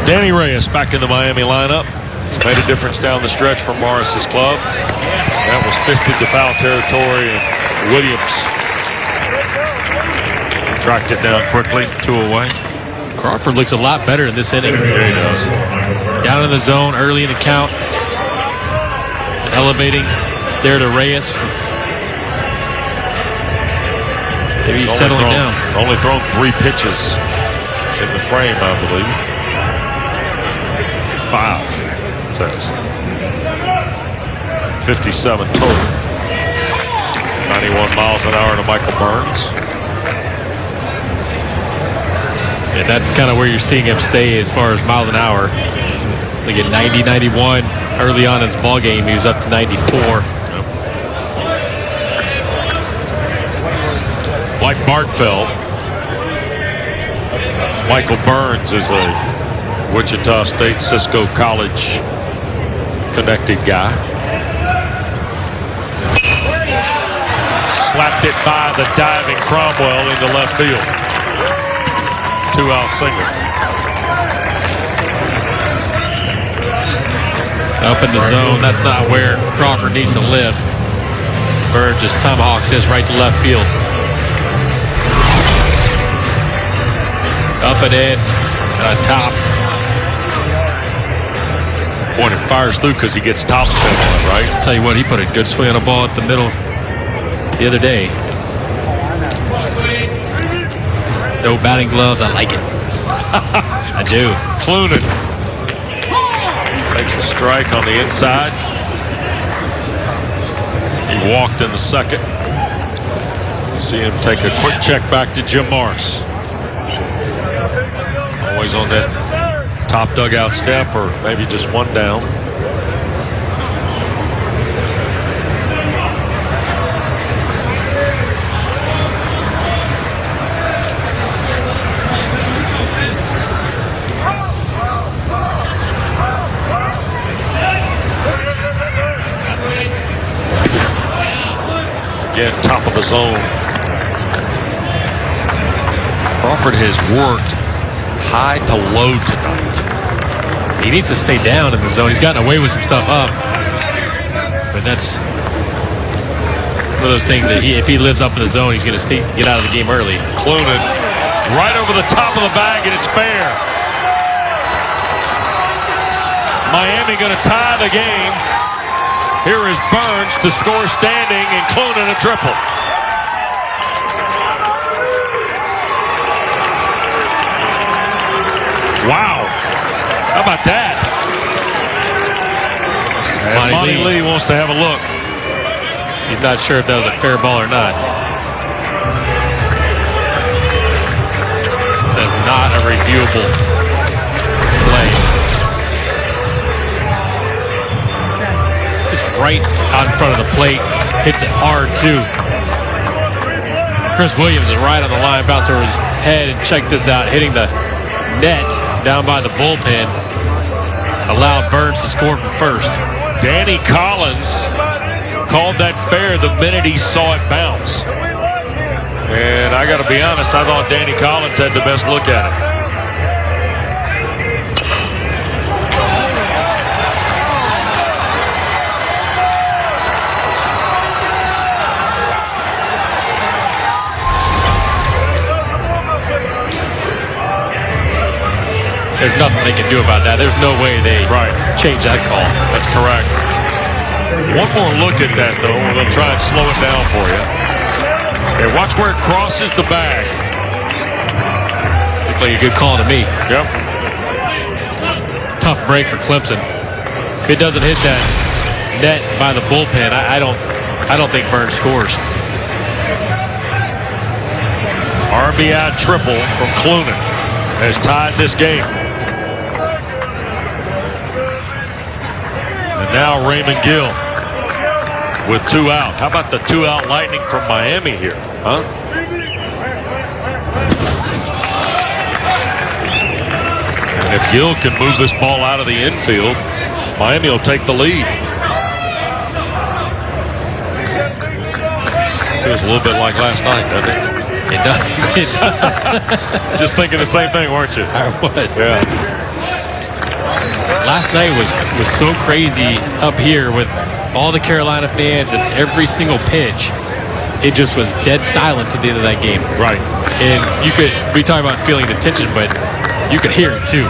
Danny Reyes back in the Miami lineup. He's made a difference down the stretch for Morris's club. That was fisted to foul territory, and Williams tracked it down quickly, 2 away. Crawford looks a lot better in this inning. Yeah, he does. Down in the zone early in the count. Elevating there to Reyes. Maybe he's settling down. Only thrown 3 pitches in the frame, I believe. 5, it says. 57 total. 91 miles an hour to Michael Burns. And that's kind of where you're seeing him stay as far as miles an hour. Look at 90, 91 early on in his ball game. He was up to 94. Like Bartfeld, Michael Burns is a Wichita State Cisco College connected guy. Slapped it by the diving Cromwell into left field. 2-out single. Up in the zone, that's not where Crawford needs to live. Burns just tomahawks this right to left field. Up and in, top. Boy, it fires through because he gets top spin on it, right? Tell you what, he put a good swing on a ball at the middle the other day. No batting gloves, I like it. I do. Cloonan takes a strike on the inside. He walked in the second. You see him take a quick check back to Jim Morris. Always on that top dugout step, or maybe just one down. Again, top of the zone. Crawford has worked high to low tonight. He needs to stay down in the zone. He's gotten away with some stuff up. But that's one of those things that if he lives up in the zone, he's going to get out of the game early. Cloonan right over the top of the bag, and it's fair. Miami going to tie the game. Here is Burns to score standing, and Cloonan a triple. Wow. How about that? And Monty Lee wants to have a look. He's not sure if that was a fair ball or not. That's not a reviewable play. It's right out in front of the plate. Hits it hard, too. Chris Williams is right on the line, bounce over his head, and check this out, hitting the net down by the bullpen. Allowed Burns to score from first. Danny Collins called that fair the minute he saw it bounce. And I got to be honest, I thought Danny Collins had the best look at it. There's nothing they can do about that. There's no way they change that call. That's correct. One more look at that, though. We're going to try and slow it down for you. Okay, watch where it crosses the bag. Looked like a good call to me. Yep. Tough break for Clemson. If it doesn't hit that net by the bullpen, I don't think Burns scores. RBI triple from Cloonan has tied this game. Now Raymond Gill with 2 out. How about the 2-out lightning from Miami here, huh? And And if Gill can move this ball out of the infield, Miami will take the lead. Feels a little bit like last night, doesn't it? It does. It does. Just thinking the same thing, weren't you? I was. Yeah. Last night was so crazy up here with all the Carolina fans and every single pitch. It just was dead silent to the end of that game. Right. And you could be talking about feeling the tension, but you could hear it too.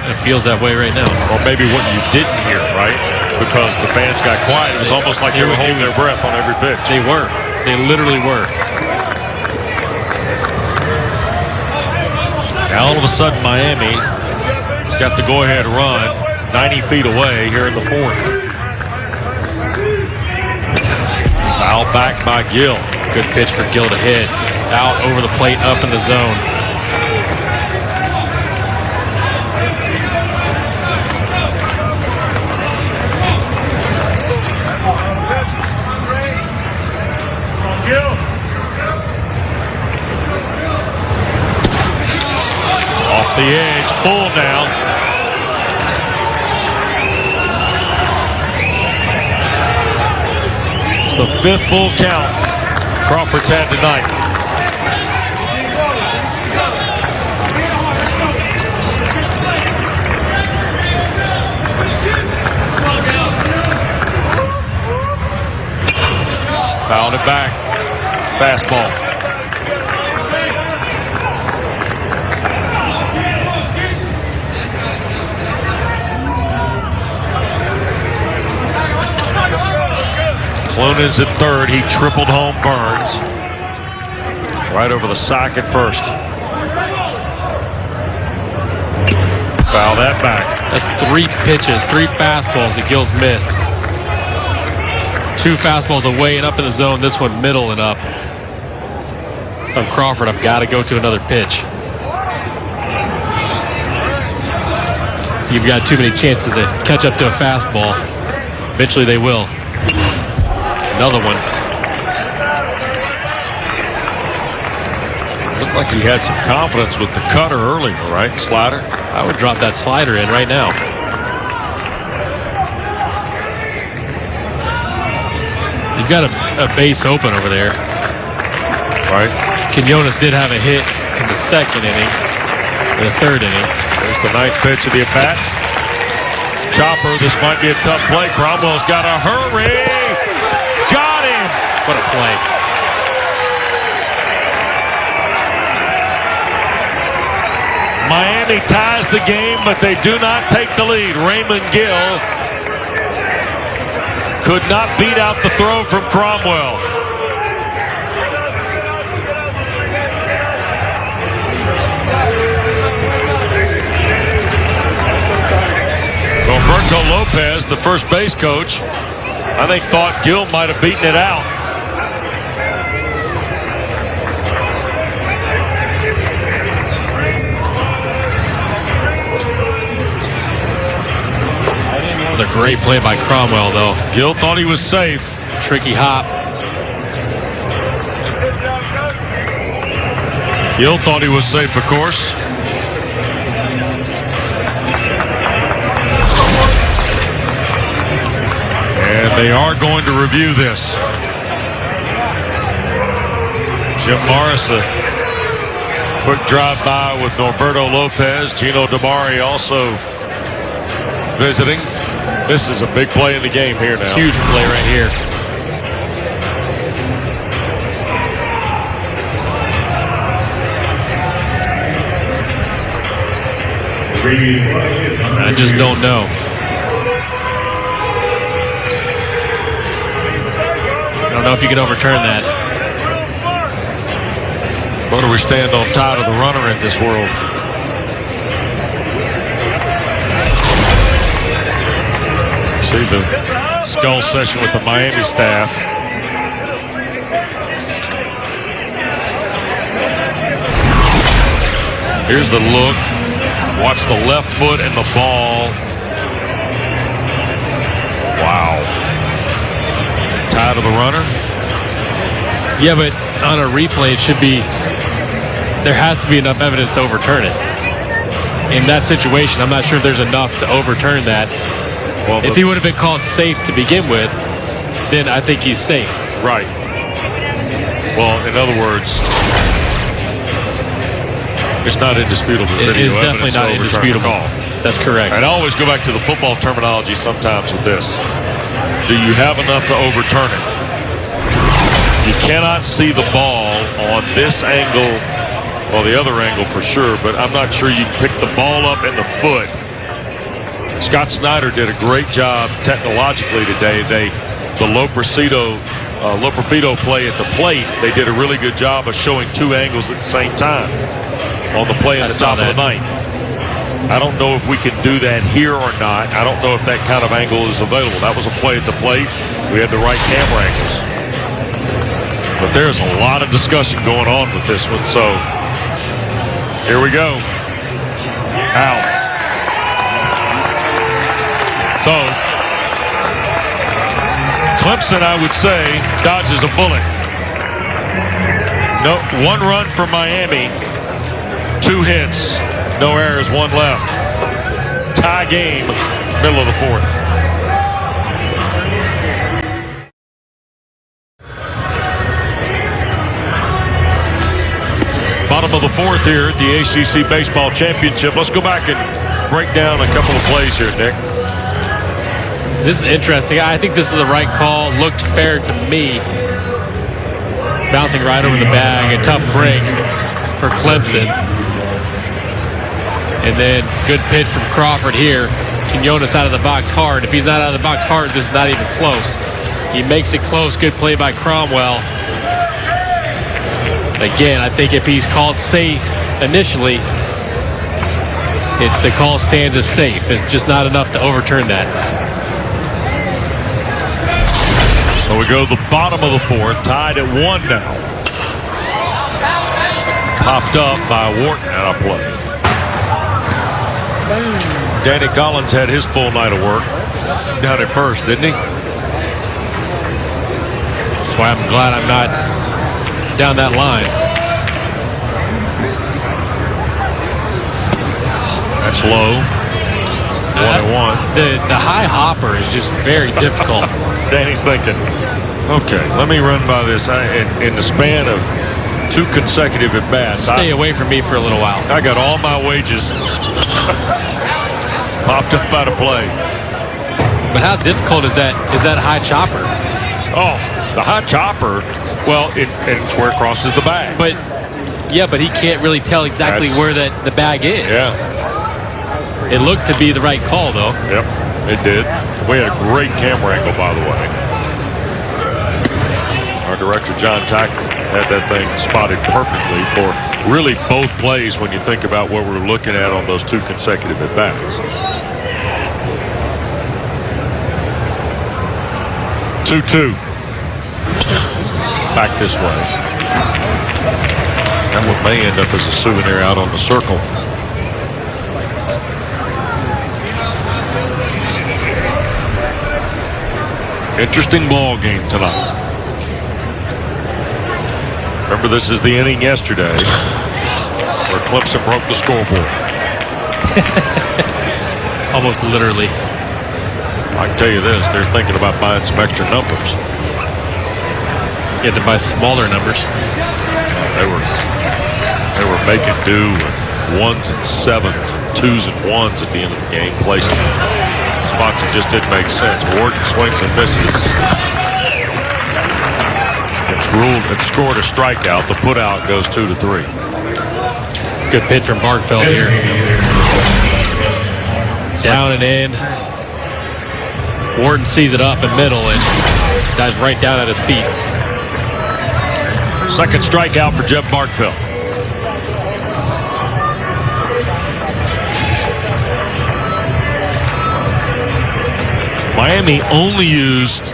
And it feels that way right now. Or maybe what you didn't hear, right? Because the fans got quiet. It was almost like they were holding their breath on every pitch. They were. They literally were. Now all of a sudden Miami has got the go-ahead run 90 feet away here in the fourth. Foul back by Gill. Good pitch for Gill to hit. Out over the plate, up in the zone. Off the edge, full now. It's the fifth full count Crawford's had tonight. Fouled it back. Fastball. Clonan's at third. He tripled home Burns. Right over the sack at first. Foul that back. That's 3 pitches, 3 fastballs that Gill's missed. 2 fastballs away and up in the zone. This one middle and up. If I'm Crawford, I've got to go to another pitch. You've got too many chances to catch up to a fastball. Eventually they will. Another one. Looked like he had some confidence with the cutter earlier, right? Slider. I would drop that slider in right now. You've got a base open over there. Right. Quinones did have a hit in the second inning, in the third inning. There's the ninth pitch of the at-bat. Chopper, this might be a tough play. Cromwell's got to hurry. Got him. What a play. Miami ties the game, but they do not take the lead. Raymond Gill could not beat out the throw from Cromwell. Roberto Lopez, the first base coach, I think thought Gill might have beaten it out. That was a great play by Cromwell, though. Gill thought he was safe. Tricky hop. Gill thought he was safe, of course. And they are going to review this. Jim Morris, a quick drive-by with Norberto Lopez. Gino DeMari also visiting. This is a big play in the game here now. Huge play right here. I just don't know. I don't know if you can overturn that. Where do we stand on tied of the runner in this world? See the skull session with the Miami staff. Here's the look. Watch the left foot and the ball. Wow. Tied of the runner. Yeah, but on a replay, it should be, there has to be enough evidence to overturn it. in that situation, I'm not sure if there's enough to overturn that. Well, if he would have been called safe to begin with, then I think he's safe. Right. Well, in other words, it's not indisputable. It is definitely not indisputable. That's correct. And I always go back to the football terminology sometimes with this. Do you have enough to overturn it? You cannot see the ball on this angle, well, the other angle for sure, but I'm not sure you can pick the ball up in the foot. Scott Snyder did a great job technologically today. The Loperfido play at the plate, they did a really good job of showing two angles at the same time on the play at the top of the ninth. I don't know if we can do that here or not. I don't know if that kind of angle is available. That was a play at the plate. We had the right camera angles. But there's a lot of discussion going on with this one. So here we go. Out. So Clemson, I would say, dodges a bullet. No, one run for Miami, 2 hits, no errors, 1 left. Tie game, middle of the 4th. Bottom of the 4th here at the ACC Baseball Championship. Let's go back and break down a couple of plays here, Nick. This is interesting. I think this is the right call. Looked fair to me. Bouncing right over the bag. A tough break for Clemson. And then good pitch from Crawford here. Quinones out of the box hard. If he's not out of the box hard, this is not even close. He makes it close. Good play by Cromwell. Again, I think if he's called safe initially, the call stands as safe. It's just not enough to overturn that. So we go to the bottom of the 4th, tied at 1 now. Popped up by Wharton out of play. Danny Collins had his full night of work down at first, didn't he? That's why I'm glad I'm not down that line. That's low. 1-1. The high hopper is just very difficult. Danny's thinking, okay, let me run by this. In the span of 2 consecutive at-bats. Stay away from me for a little while. I got all my wages popped up out of play. But how difficult is that high chopper? Oh, the high chopper, well, it's where it crosses the bag. But he can't really tell exactly where the bag is. Yeah. It looked to be the right call, though. Yep, it did. We had a great camera angle, by the way. Our director, John Tackler, had that thing spotted perfectly for really both plays when you think about what we're looking at on those 2 consecutive at-bats. 2-2. Back this way. That one may end up as a souvenir out on the circle. Interesting ball game tonight. Remember, this is the inning yesterday where Clemson broke the scoreboard. Almost literally. I can tell you this, they're thinking about buying some extra numbers. You had to buy smaller numbers. They were making do with 1s and 7s, 2s and 1s at the end of the game, placing spots that just didn't make sense. Wharton swings and misses. It's scored a strikeout. The putout goes 2-3. Good pitch from Barkfeld here. Down and in. Wharton sees it up in middle and dives right down at his feet. Second strikeout for Jeff Barkfeld. Miami only used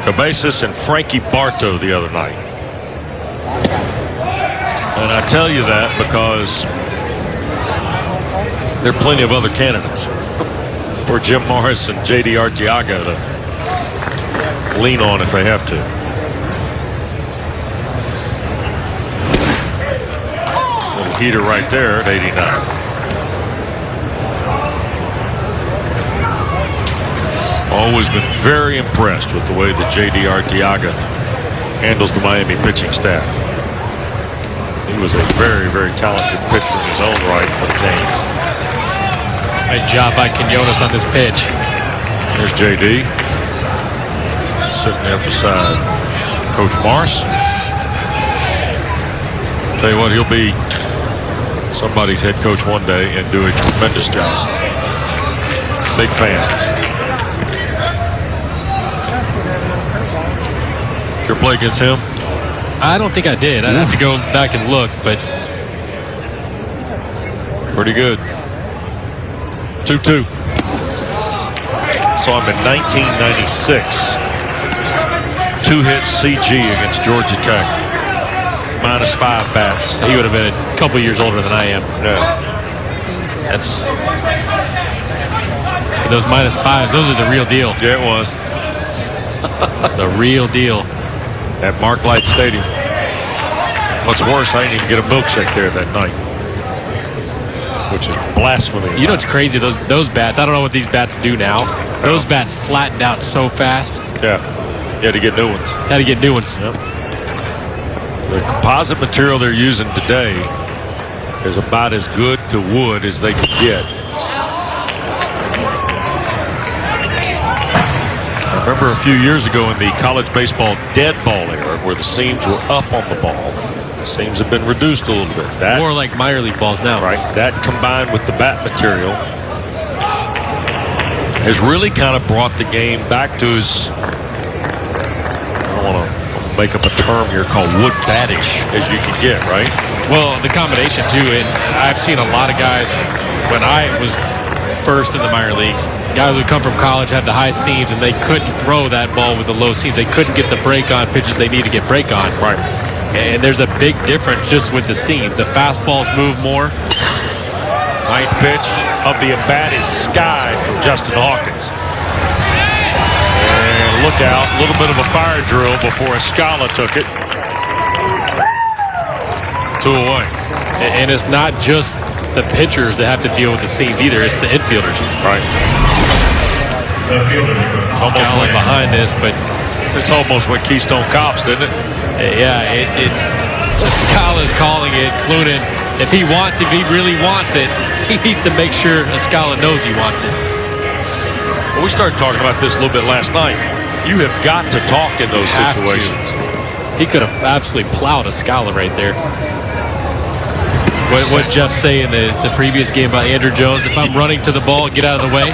Cabezas and Frankie Bartow the other night. And I tell you that because there are plenty of other candidates for Jim Morris and J.D. Arteaga to lean on if they have to. Little heater right there at 89. Always been very impressed with the way that J.D. Arteaga handles the Miami pitching staff. He was a very, very talented pitcher in his own right for the Canes. Nice job by Quinones on this pitch. There's J.D. sitting there beside Coach Morris. Tell you what, he'll be somebody's head coach one day and do a tremendous job. Big fan. Did you play against him? I don't think I did. I'd have to go back and look, but pretty good. 2-2. Saw him in 1996. 2-hit CG against Georgia Tech. -5 bats. He would have been a couple years older than I am. Yeah. That's those -5s. Those are the real deal. Yeah, it was. The real deal. At Marklight Stadium. What's worse, I didn't even get a milkshake there that night, which is blasphemy. You know what's crazy? Those bats. I don't know what these bats do now. Those bats flattened out so fast. Yeah. You had to get new ones. Had to get new ones. Yep. The composite material they're using today is about as good to wood as they can get. I remember a few years ago in the college baseball dead ball era where the seams were up on the ball. Seams have been reduced a little bit. That, more like minor league balls now. Right. That combined with the bat material has really kind of brought the game back to his, I don't want to make up a term here called wood battish as you can get, right? Well, the combination too, and I've seen a lot of guys when I was first in the minor leagues, guys who come from college had the high seams and they couldn't throw that ball with the low seams. They couldn't get the break on pitches they need to get break on. Right. And there's a big difference just with the seams. The fastballs move more. Ninth pitch of the at-bat is skied from Justin Hawkins. And look out, a little bit of a fire drill before Escala took it. 2 away. And it's not just the pitchers that have to deal with the seams either. It's the infielders. Right. Almost like behind this, but it's almost what Keystone Cops, didn't it? Yeah, it's Escala's calling it. Clunan, if he really wants it, he needs to make sure Escala knows he wants it. Well, we started talking about this a little bit last night. You have got to talk in those situations. He could have absolutely plowed Escala right there. What did Jeff say in the previous game about Andrew Jones? If I'm running to the ball, get out of the way.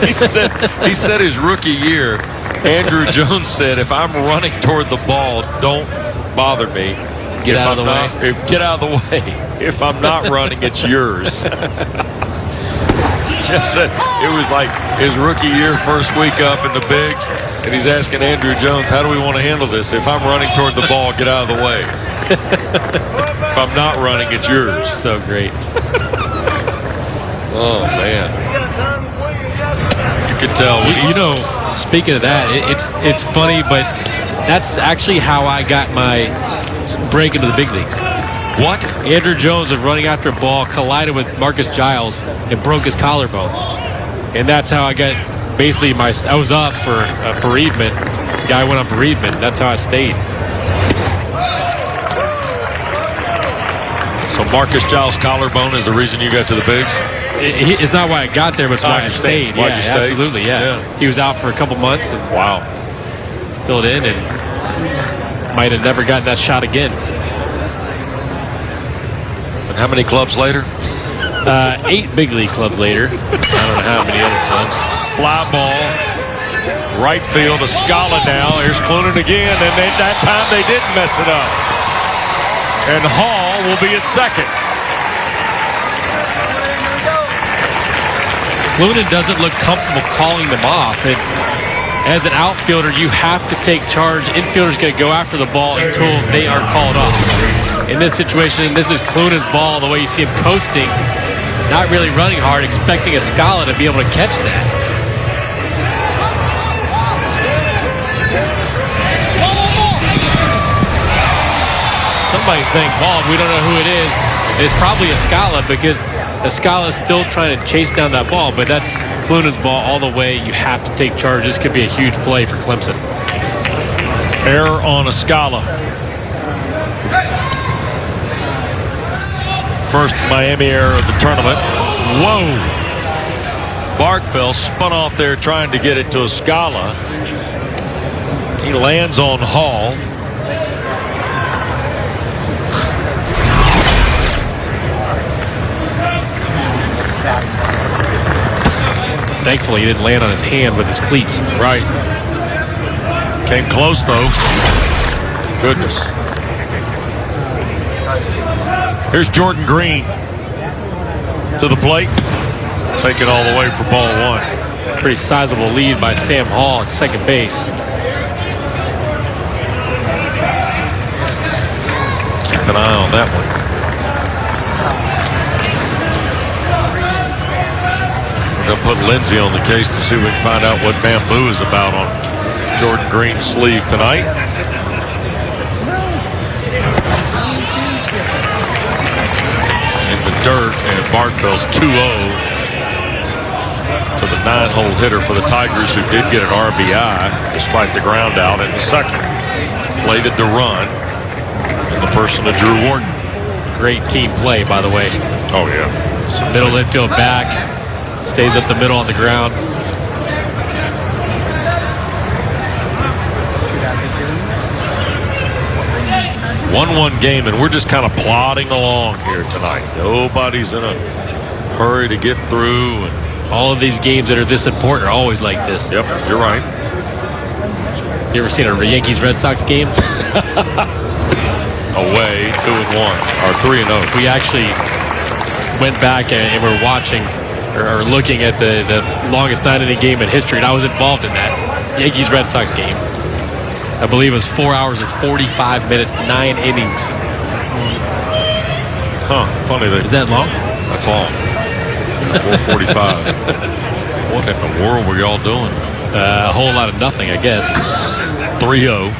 He said his rookie year, Andrew Jones said, if I'm running toward the ball, don't bother me. Get out of the way. Get out of the way. If I'm not running, it's yours. Jeff said it was like his rookie year, first week up in the bigs, and he's asking Andrew Jones, how do we want to handle this? If I'm running toward the ball, get out of the way. If I'm not running, it's yours. So great. Oh, man. You could tell. You know, speaking of that, it's funny, but that's actually how I got my break into the big leagues. What? Andrew Jones was running after a ball, collided with Marcus Giles, and broke his collarbone. And that's how I got basically I was up for a bereavement. The guy went on bereavement. That's how I stayed. So Marcus Giles' collarbone is the reason you got to the bigs? It's not why I got there, but it's why I stayed. Why'd you stay? Absolutely, yeah. He was out for a couple months. And wow. Filled in and might have never gotten that shot again. And how many clubs later? 8 big league clubs later. I don't know how many other clubs. Fly ball. Right field, Escala now. Here's Clunan again, and that time they didn't mess it up. And Hall will be at second. Clunan doesn't look comfortable calling them off. And as an outfielder, you have to take charge. Infielders going to go after the ball until they are called off. In this situation, this is Clunan's ball, the way you see him coasting, not really running hard, expecting Escala to be able to catch that. Somebody's saying ball. We don't know who it is. It's probably Escala because Escala's still trying to chase down that ball, but that's Clunen's ball all the way. You have to take charge. This could be a huge play for Clemson. Error on Escala. First Miami error of the tournament. Whoa! Barkfeld spun off there trying to get it to Escala. He lands on Hall. Thankfully, he didn't land on his hand with his cleats. Right. Came close, though. Goodness. Here's Jordan Green to the plate. Take it all the way for ball one. Pretty sizable lead by Sam Hall at second base. Keep an eye on that one. We're going to put Lindsay on the case to see if we can find out what bamboo is about on Jordan Green's sleeve tonight. In the dirt, and Barkfeld's 2-0 to the 9-hole hitter for the Tigers, who did get an RBI despite the ground out in the second. Plated the run in the person of Drew Wharton. Great team play, by the way. Oh, yeah. Middle infield back. Stays up the middle on the ground. 1-1 game, and we're just kind of plodding along here tonight. Nobody's in a hurry to get through. And all of these games that are this important are always like this. Yep, you're right. You ever seen a Yankees-Red Sox game? Away, 2-1, or 3-0. We actually went back and we're watching or looking at the longest 9-inning game in history, and I was involved in that Yankees-Red Sox game. I believe it was 4 hours and 45 minutes, 9 innings. Huh, funny that. Is that long? That's long. 4:45. What in the world were y'all doing? A whole lot of nothing, I guess. 3-0.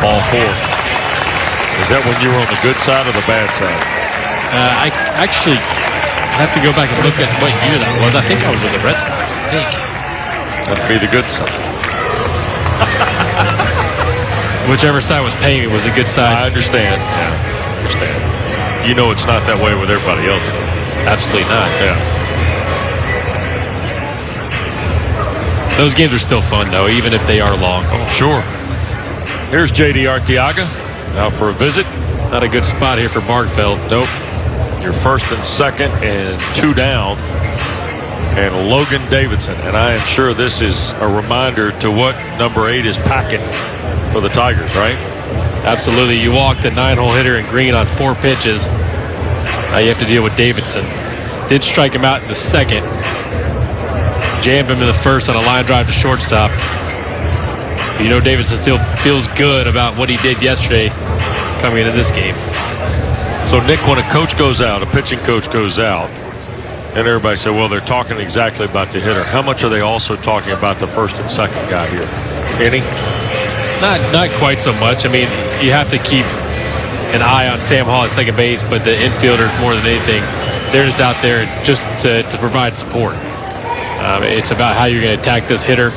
Ball 4. Is that when you were on the good side or the bad side? I actually have to go back and look at what year that was. I think I was with the Red Sox, I think. That'd be the good side. Whichever side was paying me was a good side. I understand. Yeah, I understand. You know it's not that way with everybody else. Absolutely not. Yeah. Those games are still fun, though, even if they are long. Oh, sure. Here's J.D. Arteaga out for a visit. Not a good spot here for Barkfeld. Nope. You're first and second and 2 down. And Logan Davidson. And I am sure this is a reminder to what number 8 is packing for the Tigers, right? Absolutely. You walk the 9-hole hitter in Green on 4 pitches. Now you have to deal with Davidson. Did strike him out in the second. Jammed him in the first on a line drive to shortstop. You know Davidson still feels good about what he did yesterday coming into this game. So, Nick, when a coach goes out, a pitching coach goes out, and everybody said, well, they're talking exactly about the hitter. How much are they also talking about the first and second guy here? Any? Not quite so much. I mean, you have to keep an eye on Sam Hall at second base, but the infielders, more than anything, they're just out there just to provide support. It's about how you're going to attack this hitter,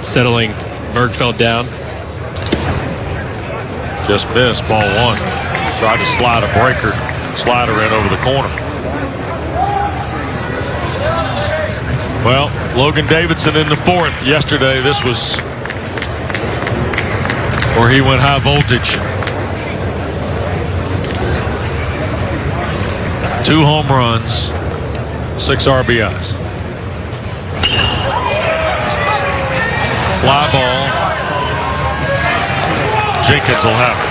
settling Bergfeld down. Just missed, ball 1. Tried to slide a breaker, slider in over the corner. Well, Logan Davidson in the 4th. Yesterday, this was where he went high voltage. 2 home runs, 6 RBIs. Fly ball. Jenkins will have it.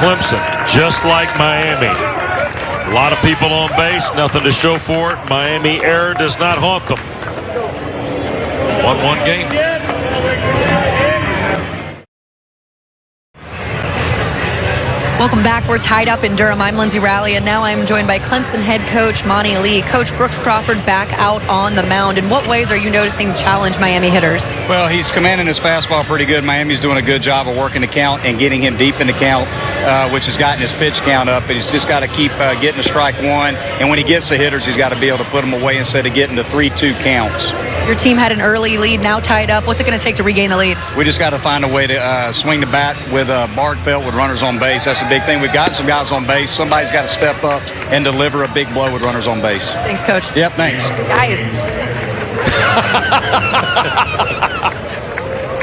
Clemson, just like Miami. A lot of people on base, nothing to show for it. Miami error does not haunt them. 1-1 game. Welcome back. We're tied up in Durham. I'm Lindsay Rowley, and now I'm joined by Clemson head coach Monty Lee. Coach, Brooks Crawford back out on the mound. In what ways are you noticing challenge Miami hitters? Well, he's commanding his fastball pretty good. Miami's doing a good job of working the count and getting him deep in the count, which has gotten his pitch count up. But he's just got to keep getting to strike one. And when he gets the hitters, he's got to be able to put them away instead of getting to 3-2 counts. Your team had an early lead, now tied up. What's it going to take to regain the lead? We just got to find a way to swing the bat with Bardfeld with runners on base. That's the big thing. We've got some guys on base. Somebody's got to step up and deliver a big blow with runners on base. Thanks, Coach. Yep, thanks. Guys.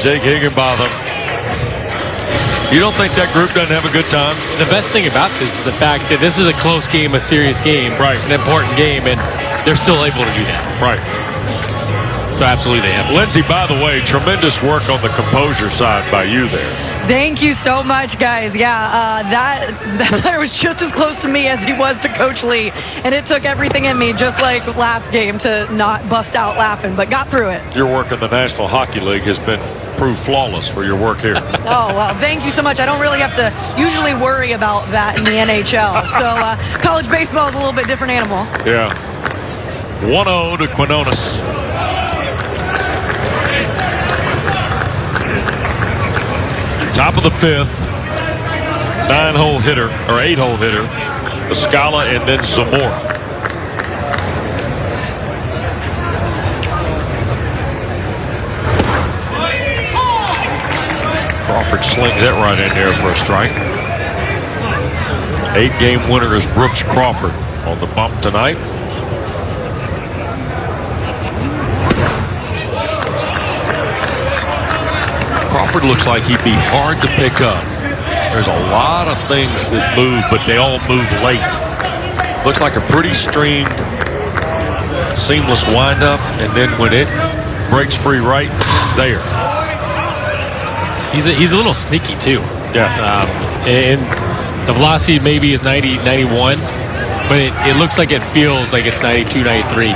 Jake Higginbotham. You don't think that group doesn't have a good time? The best thing about this is the fact that this is a close game, a serious game, right? An important game, and they're still able to do that. Right. So absolutely they have. Lindsay, by the way, tremendous work on the composure side by you there. Thank you so much, guys. Yeah, that player was just as close to me as he was to Coach Lee, and it took everything in me, just like last game, to not bust out laughing, but got through it. Your work in the National Hockey League has been proved flawless for your work here. Oh, well, thank you so much. I don't really have to usually worry about that in the NHL. So college baseball is a little bit different animal. Yeah. 1-0 to Quinones. Top of the fifth, 9-hole hitter, or 8-hole hitter, Escala and then Zamora. Crawford slings that right in there for a strike. 8-game winner is Brooks Crawford on the bump tonight. Crawford looks like he'd be hard to pick up. There's a lot of things that move, but they all move late. Looks like a pretty streamed, seamless windup, and then when it breaks free right there. He's a little sneaky too. Yeah. And the velocity maybe is 90, 91, but it looks like it feels like it's 92, 93.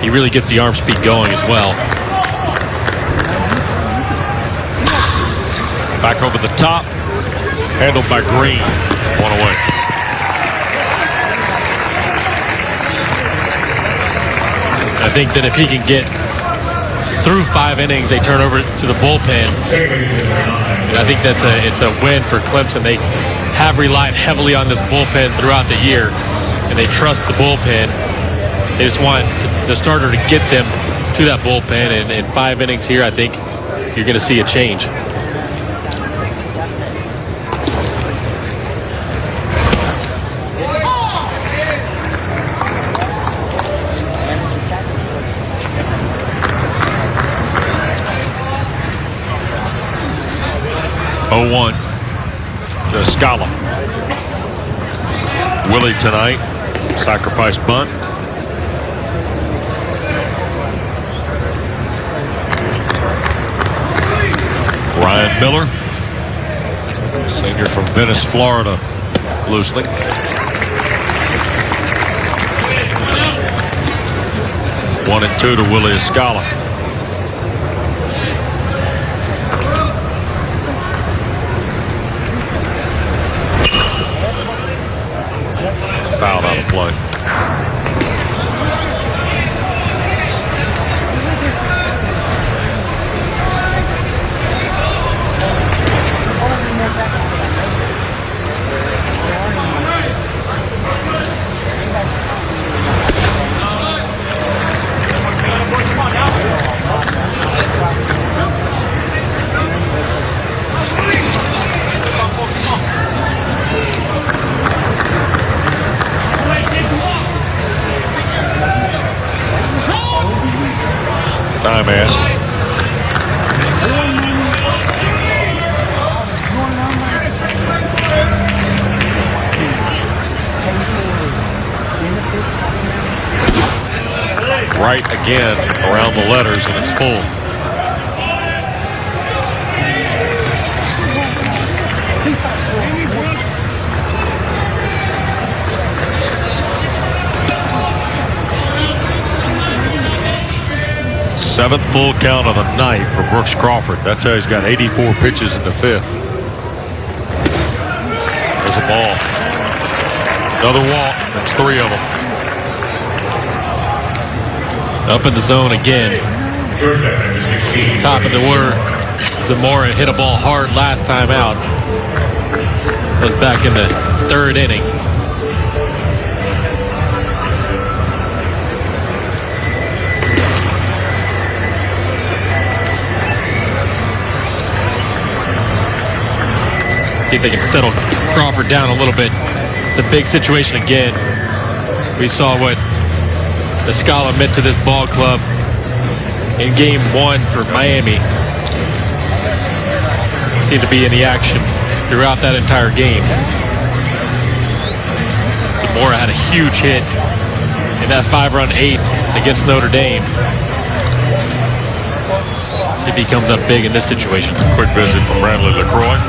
He really gets the arm speed going as well. Back over the top. Handled by Green. One away. I think that if he can get through 5 innings, they turn over to the bullpen. And I think it's a win for Clemson. They have relied heavily on this bullpen throughout the year, and they trust the bullpen. They just want the starter to get them to that bullpen, and in 5 innings here, I think you're going to see a change. Oh-1 to Scala. Willie tonight, sacrifice bunt. Ryan Miller, senior from Venice, Florida, loosely. One and two to Willie Escala. Foul out of play. Time asked. Right again around the letters, and it's full. Seventh full count of the night for Brooks Crawford. That's how he's got 84 pitches in the fifth. There's a ball. Another walk. That's 3 of them. Up in the zone again. Top of the order. Zamora hit a ball hard last time out. Was back in the 3rd inning. See if they can settle Crawford down a little bit. It's a big situation again. We saw what the Scala meant to this ball club in game 1 for Miami. Seemed to be in the action throughout that entire game. Zamora had a huge hit in that 5-run 8th against Notre Dame. See if he comes up big in this situation. Quick visit from Bradley LaCroix.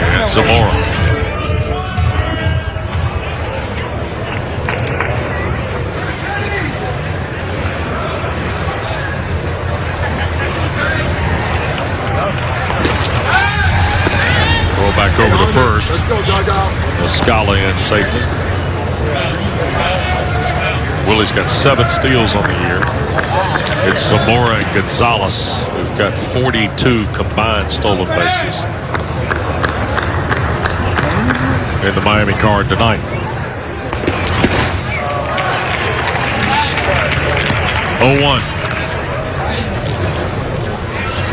And Zamora. Throw back over to first. Scala in safety. Willie's got 7 steals on the year. It's Zamora and Gonzalez who've got 42 combined stolen bases in the Miami card tonight. Oh, 1.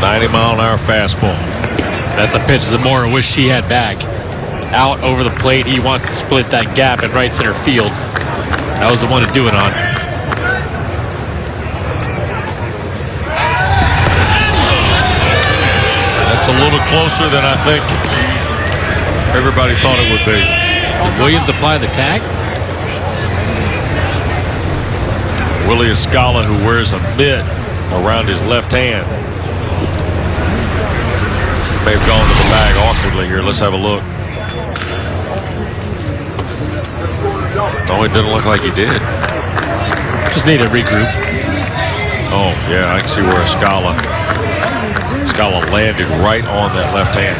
90-mile-an-hour fastball. That's a pitch Zamora wished he had back. Out over the plate. He wants to split that gap in right center field. That was the one to do it on. That's a little closer than I think everybody thought it would be. Did Williams apply the tag? Willie Scala, who wears a mitt around his left hand. May have gone to the bag awkwardly here. Let's have a look. Oh, it didn't look like he did. Just need to regroup. Oh, yeah, I can see where Scala landed right on that left hand.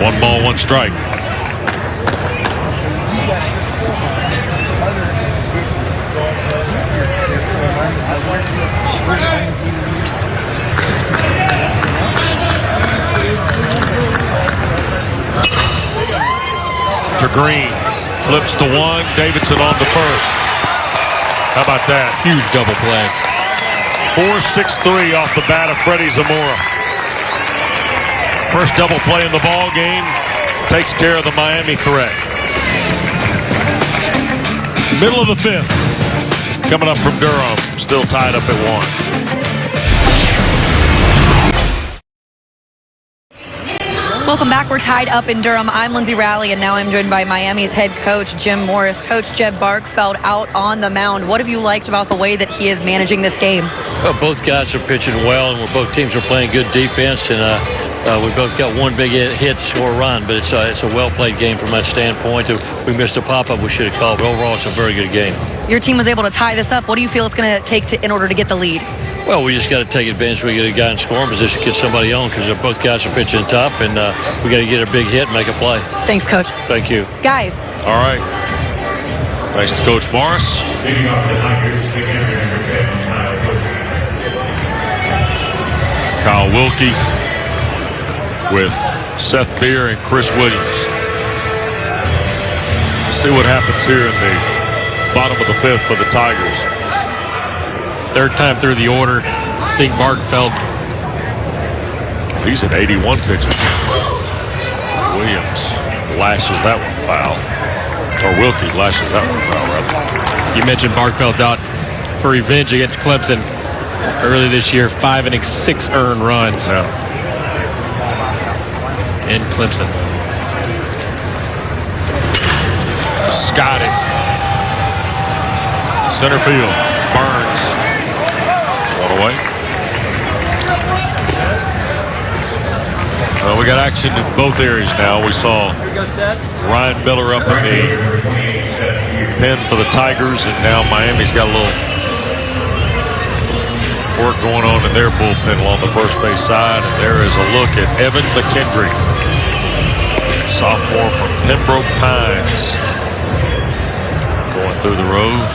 One ball, 1 strike. To Green, flips to 1. Davidson on to first. How about that? Huge double play. 4-6-3 off the bat of Freddie Zamora. First double play in the ball game takes care of the Miami threat. Middle of the 5th, coming up from Durham, still tied up at 1. Welcome back. We're tied up in Durham. I'm Lindsay Rowley, and now I'm joined by Miami's head coach, Jim Morris. Coach Jeb Barkfeld out on the mound. What have you liked about the way that he is managing this game? Well, both guys are pitching well, and both teams are playing good defense, and we both got one big hit to score a run, but it's a well-played game from that standpoint. We missed a pop-up we should have called, but overall it's a very good game. Your team was able to tie this up. What do you feel it's going to take in order to get the lead? Well, we just got to take advantage. We get a guy in scoring position, get somebody on, because both guys are pitching tough, and we got to get a big hit and make a play. Thanks, Coach. Thank you. Guys. All right. Thanks to Coach Morris. Kyle Wilkie with Seth Beer and Chris Williams. Let's see what happens here in the bottom of the 5th for the Tigers. 3rd time through the order, seeing Barkfeld. He's at 81 pitches. Williams lashes that one foul. Or Wilkie lashes that one foul, rather. You mentioned Barkfeld's out for revenge against Clemson early this year. 5 innings, 6 earned runs. Yeah. In Clemson. Scotty. Center field. Burns. One away. Well, we got action in both areas now. We saw Ryan Miller up in the pen for the Tigers, and now Miami's got a little work going on in their bullpen along the first base side. And there is a look at Evan McKendry, sophomore from Pembroke Pines, going through the rows.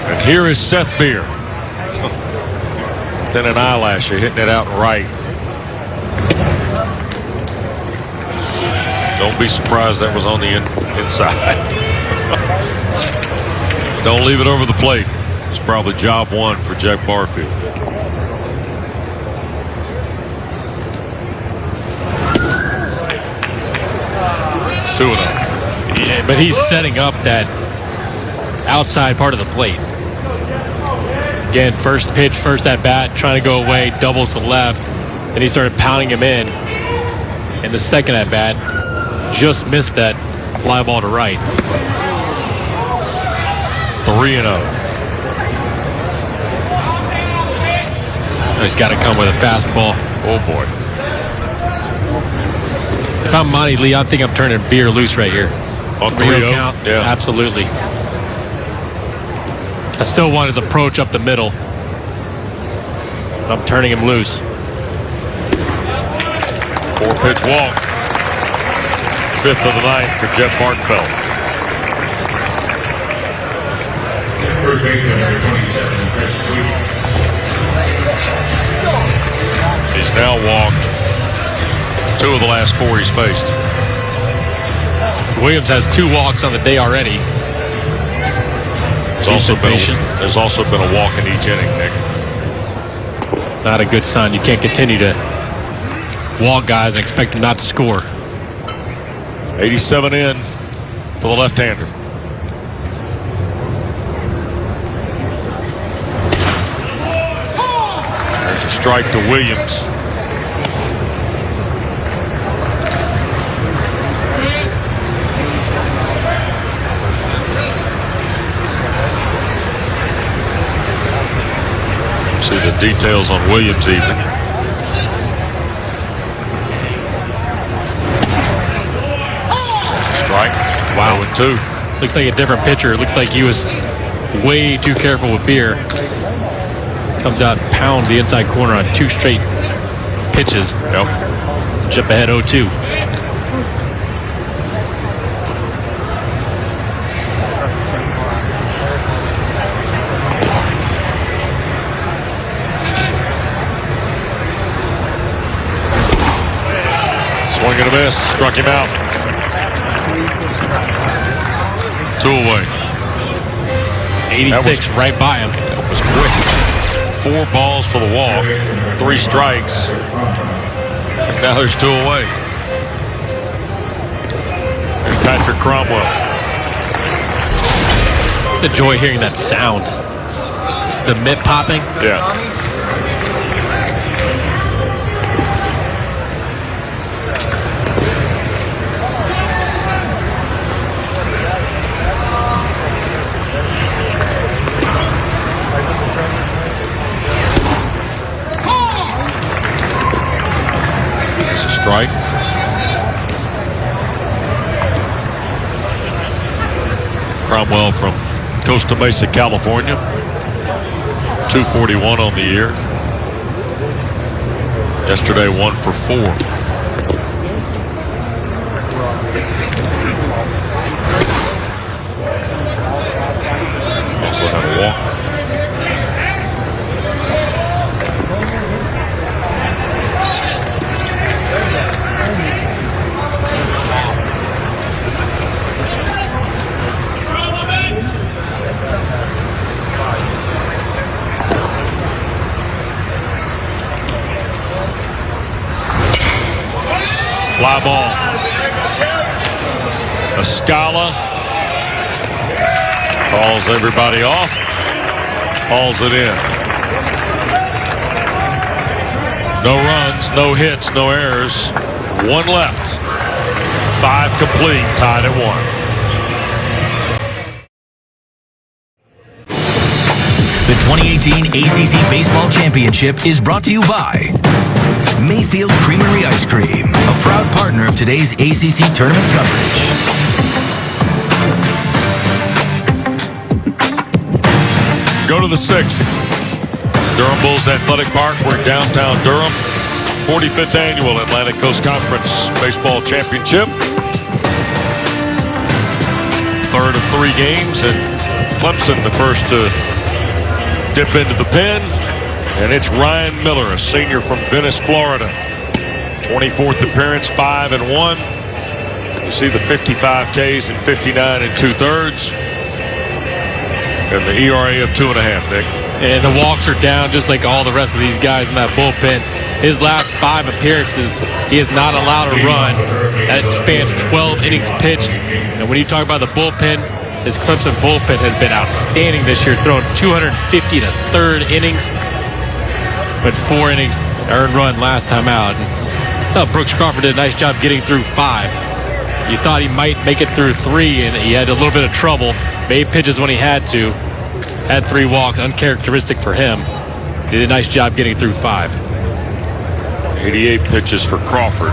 And here is Seth Beer. Within an eyelash, hitting it out right. Don't be surprised that was on the inside. Don't leave it over the plate. It's probably job one for Jack Barfield. 2-0. Yeah, but he's setting up that outside part of the plate. Again, first pitch, first at bat, trying to go away, doubles to left. Then he started pounding him in. And the second at bat, just missed that fly ball to right. 3-0. He's got to come with a fastball. Oh boy. If I'm Monty Lee, I think I'm turning Beer loose right here. On 3-0 count? Yeah. Absolutely. I still want his approach up the middle. I'm turning him loose. 4-pitch walk. 5th of the night for Jeff Barnfeld. First baseman number 27, Chris Williams. He's now walked 2 of the last 4 he's faced. Williams has 2 walks on the day already. There's also been a walk in each inning, Nick. Not a good sign. You can't continue to walk guys and expect them not to score. 87 in for the left-hander. There's a strike to Williams. See the details on Williams even. Strike. Wow, and 2. Looks like a different pitcher. It looked like he was way too careful with Beer. Comes out and pounds the inside corner on 2 straight pitches. Yep. Jump ahead 0-2. Swing and a miss. Struck him out. 2 away. 86 right by him. That was quick. 4 balls for the walk. 3 strikes. And now there's 2 away. There's Patrick Cromwell. It's a joy hearing that sound. The mitt popping. Yeah. Strike. Cromwell from Costa Mesa, California. 241 on the year. Yesterday, 1 for 4. Also had a walk. Fly ball. Escala calls everybody off. Hauls it in. No runs, no hits, no errors. 1 left. 5 complete, tied at 1. 2018 ACC Baseball Championship is brought to you by Mayfield Creamery Ice Cream, a proud partner of today's ACC tournament coverage. Go to the 6th. Durham Bulls Athletic Park. We're in downtown Durham. 45th Annual Atlantic Coast Conference Baseball Championship. Third of 3 games, and Clemson the first to dip into the pen. And it's Ryan Miller, a senior from Venice, Florida. 24th appearance, 5-1. You see the 55 Ks and 59 2/3. And the ERA of 2.5, Nick. And the walks are down just like all the rest of these guys in that bullpen. His last 5 appearances, he is not allowed to run. That spans 12 innings pitched. And when you talk about the bullpen, this Clemson bullpen has been outstanding this year, throwing 250 to third innings. But 4 innings earned run last time out. I thought Brooks Crawford did a nice job getting through 5. You thought he might make it through 3, and he had a little bit of trouble. Made pitches when he had to. Had 3 walks, uncharacteristic for him. Did a nice job getting through 5. 88 pitches for Crawford.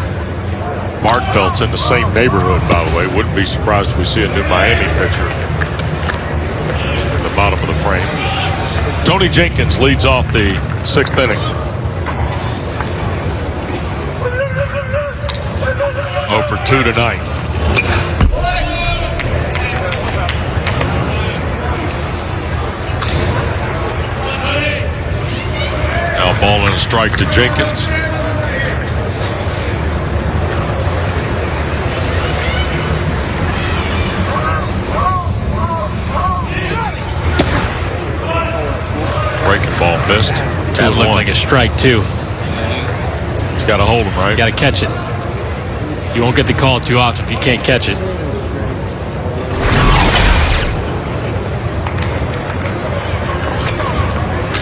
Bartfeld's in the same neighborhood, by the way. Wouldn't be surprised if we see a new Miami pitcher in the bottom of the frame. Tony Jenkins leads off the 6th inning. 0 for 2 tonight. Now ball and a strike to Jenkins. Breaking ball missed. That looked like a strike, too. He's got to hold him, right? You got to catch it. You won't get the call too often if you can't catch it.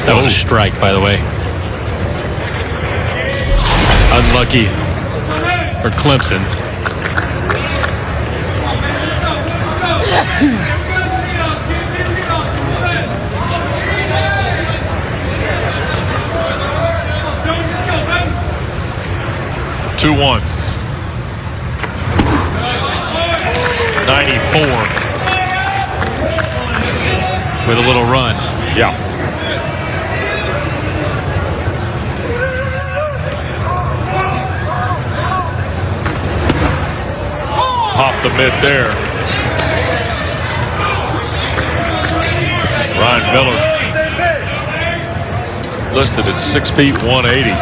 That was a strike, by the way. Unlucky for Clemson. Two 1. 94. With a little run. Yeah. Pop the mid there. Ryan Miller listed at 6 feet 180.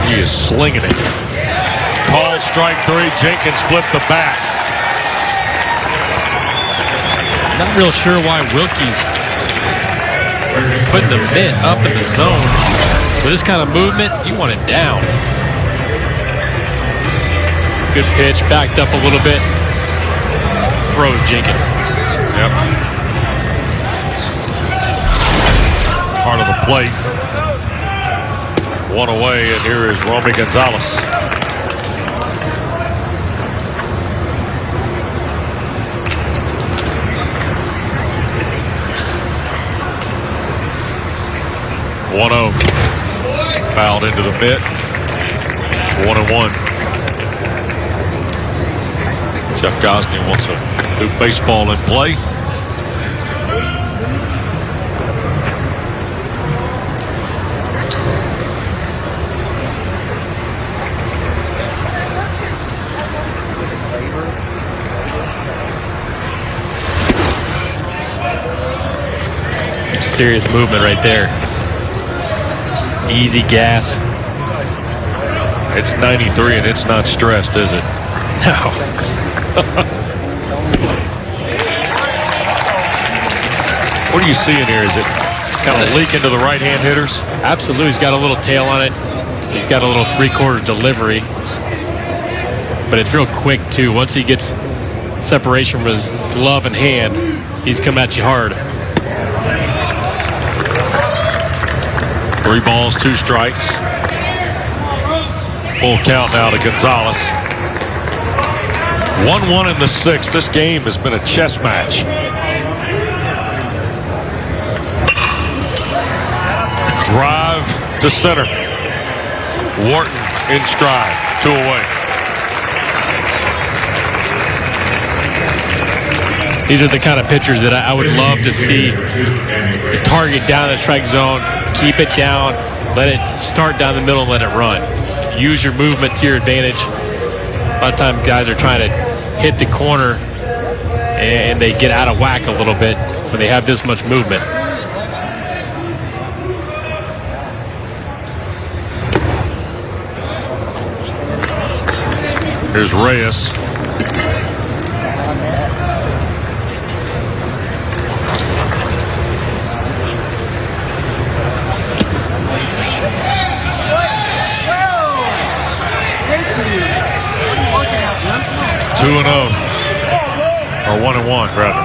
He is slinging it. Called strike 3. Jenkins flipped the bat. Not real sure why Wilkie's putting the mitt up in the zone. With this kind of movement, you want it down. Good pitch, backed up a little bit. Throws Jenkins. Yep. Part of the plate. 1 away, and here is Romy Gonzalez. One-0. Fouled into the mitt. 1-1. Jeff Gosney wants a new baseball in play. Some serious movement right there. Easy gas. It's 93 and it's not stressed, is it? No. What are you seeing here? Is it kind of leaking to the right-hand hitters? Absolutely. He's got a little tail on it. He's got a little 3/4 delivery. But it's real quick, too. Once he gets separation from his glove and hand, he's come at you hard. 3 balls, 2 strikes. Full count now to Gonzalez. 1-1 in the 6th. This game has been a chess match. to center. Wharton in stride. 2 away. These are the kind of pitchers that I would love to see the target down the strike zone, keep it down, let it start down the middle and let it run. Use your movement to your advantage. A lot of times guys are trying to hit the corner and they get out of whack a little bit when they have this much movement. Here's Reyes. Two and 0, or 1-1 rather.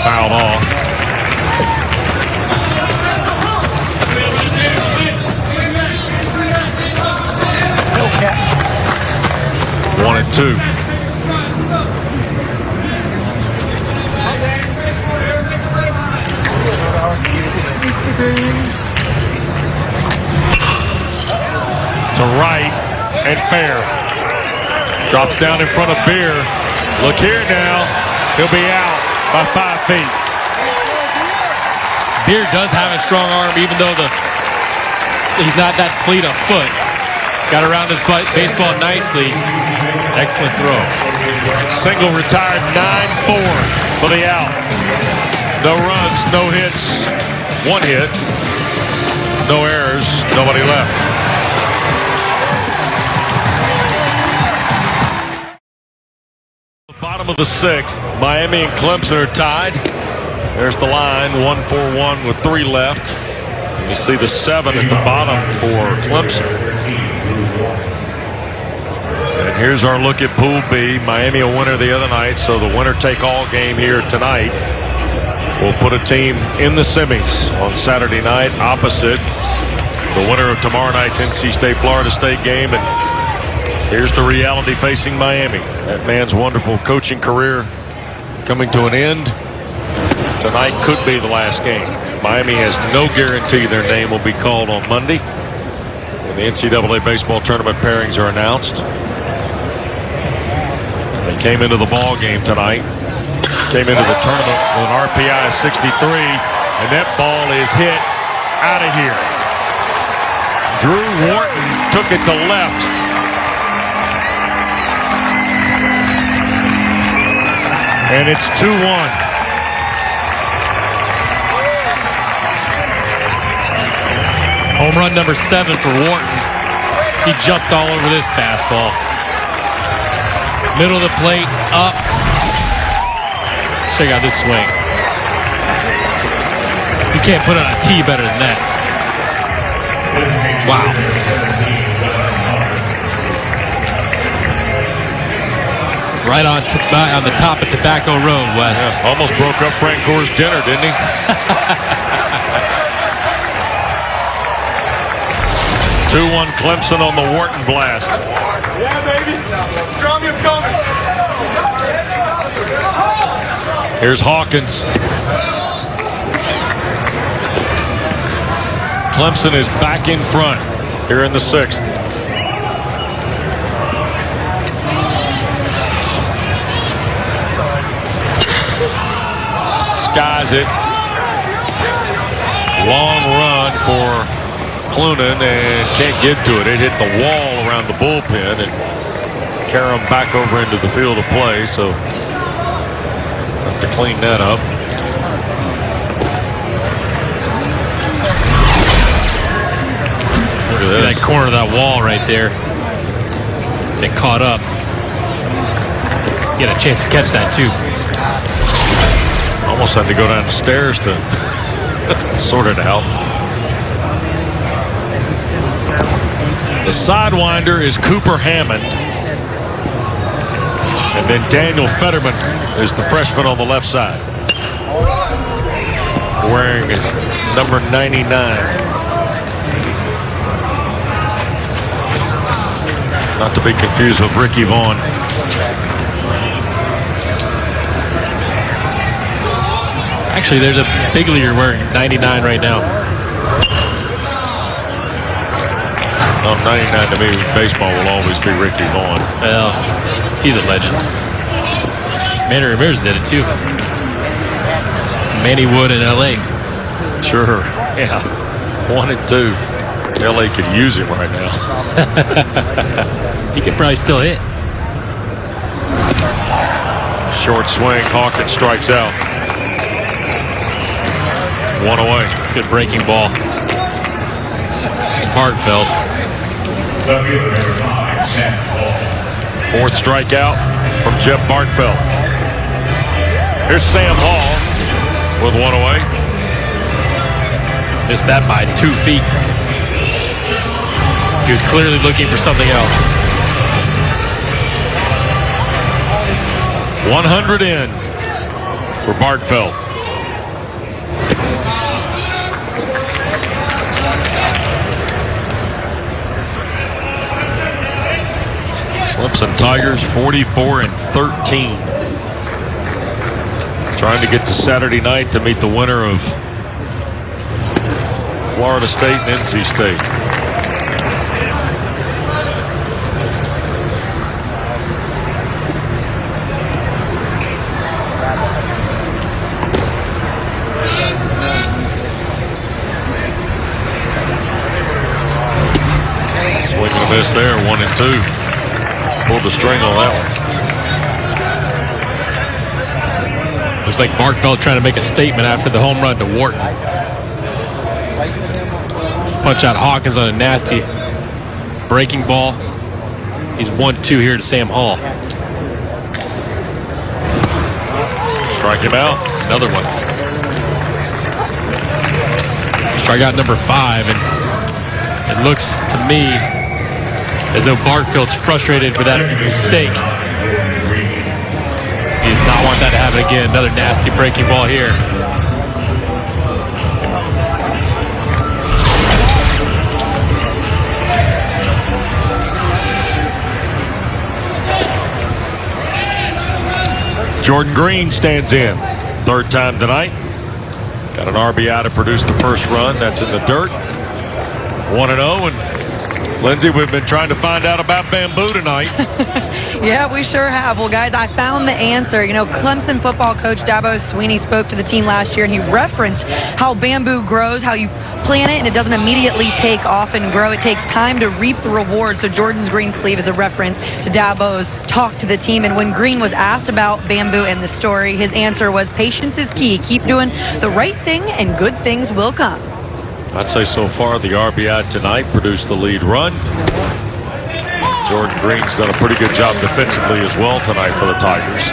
Fouled off. One and 2. To right and fair. Drops down in front of Beer. Look here now. He'll be out by 5 feet. Beer does have a strong arm, even though he's not that fleet of foot. Got around his baseball nicely. Excellent throw. Single retired, 9-4 for the out. No runs, no hits, 1 hit. No errors, nobody left. Bottom of the 6th, Miami and Clemson are tied. There's the line, 1-4-1 with 3 left. And you see the 7 at the bottom for Clemson. And here's our look at Pool B. Miami a winner the other night, so the winner-take-all game here tonight will put a team in the semis on Saturday night opposite the winner of tomorrow night's NC State-Florida State game. And here's the reality facing Miami. That man's wonderful coaching career coming to an end. Tonight could be the last game. Miami has no guarantee their name will be called on Monday when the NCAA baseball tournament pairings are announced. They came into the ball game tonight. Came into the tournament with an RPI of 63, and that ball is hit out of here. Drew Wharton took it to left. And it's 2-1. Home run number 7 for Wharton. He jumped all over this fastball. Middle of the plate, up. Check out this swing. You can't put on a tee better than that. Wow. Right on the top of Tobacco Road, Wes. Yeah, almost broke up Frank Gore's dinner, didn't he? 2-1 Clemson on the Wharton blast. Yeah, baby. Strong and coming. Here's Hawkins. Clemson is back in front here in the 6th. Skies it. Long run for Clunan and can't get to it. It hit the wall around the bullpen and carry him back over into the field of play. So have to clean that up. Look at See this. that corner of that wall right there. They caught up. Get a chance to catch that too. Almost had to go down the stairs to sort it out. The sidewinder is Cooper Hammond. And then Daniel Fetterman is the freshman on the left side, wearing number 99. Not to be confused with Ricky Vaughn. Actually, there's a big leaguer wearing 99 right now. 99 to me, baseball will always be Ricky Vaughn. Well, he's a legend. Manny Ramirez did it too. Manny Wood in LA. Sure, yeah. 1 and 2. LA could use him right now. He could probably still hit. Short swing, Hawkins strikes out. 1 away. Good breaking ball. Bartfeld. The fielder, number 5, Sam Hall. 4th strikeout from Jeff Bartfeld. Here's Sam Hall with 1 away. Missed that by 2 feet. He was clearly looking for something else. 100 in for Bartfeld. Clemson Tigers 44 and 13. Trying to get to Saturday night to meet the winner of Florida State and NC State. Swing and a miss there, 1 and 2. Pulled the string on that one. Looks like Bartfeld trying to make a statement after the home run to Wharton. Punch out Hawkins on a nasty breaking ball. He's 1-2 here to Sam Hall. Strike him out. Another one. Strikeout number 5, and it looks to me as though Bartfield's frustrated with that mistake. He does not want that to happen again. Another nasty breaking ball here. Jordan Green stands in. 3rd time tonight. Got an RBI to produce the first run. That's in the dirt. 1-0, and Lindsay, we've been trying to find out about bamboo tonight. Yeah, we sure have. Well, guys, I found the answer. You know, Clemson football coach Dabo Swinney spoke to the team last year, and he referenced how bamboo grows, how you plant it, and it doesn't immediately take off and grow. It takes time to reap the reward. So Jordan's green sleeve is a reference to Dabo's talk to the team. And when Green was asked about bamboo and the story, his answer was patience is key. Keep doing the right thing, and good things will come. I'd say so far the RBI tonight produced the lead run. Jordan Green's done a pretty good job defensively as well tonight for the Tigers.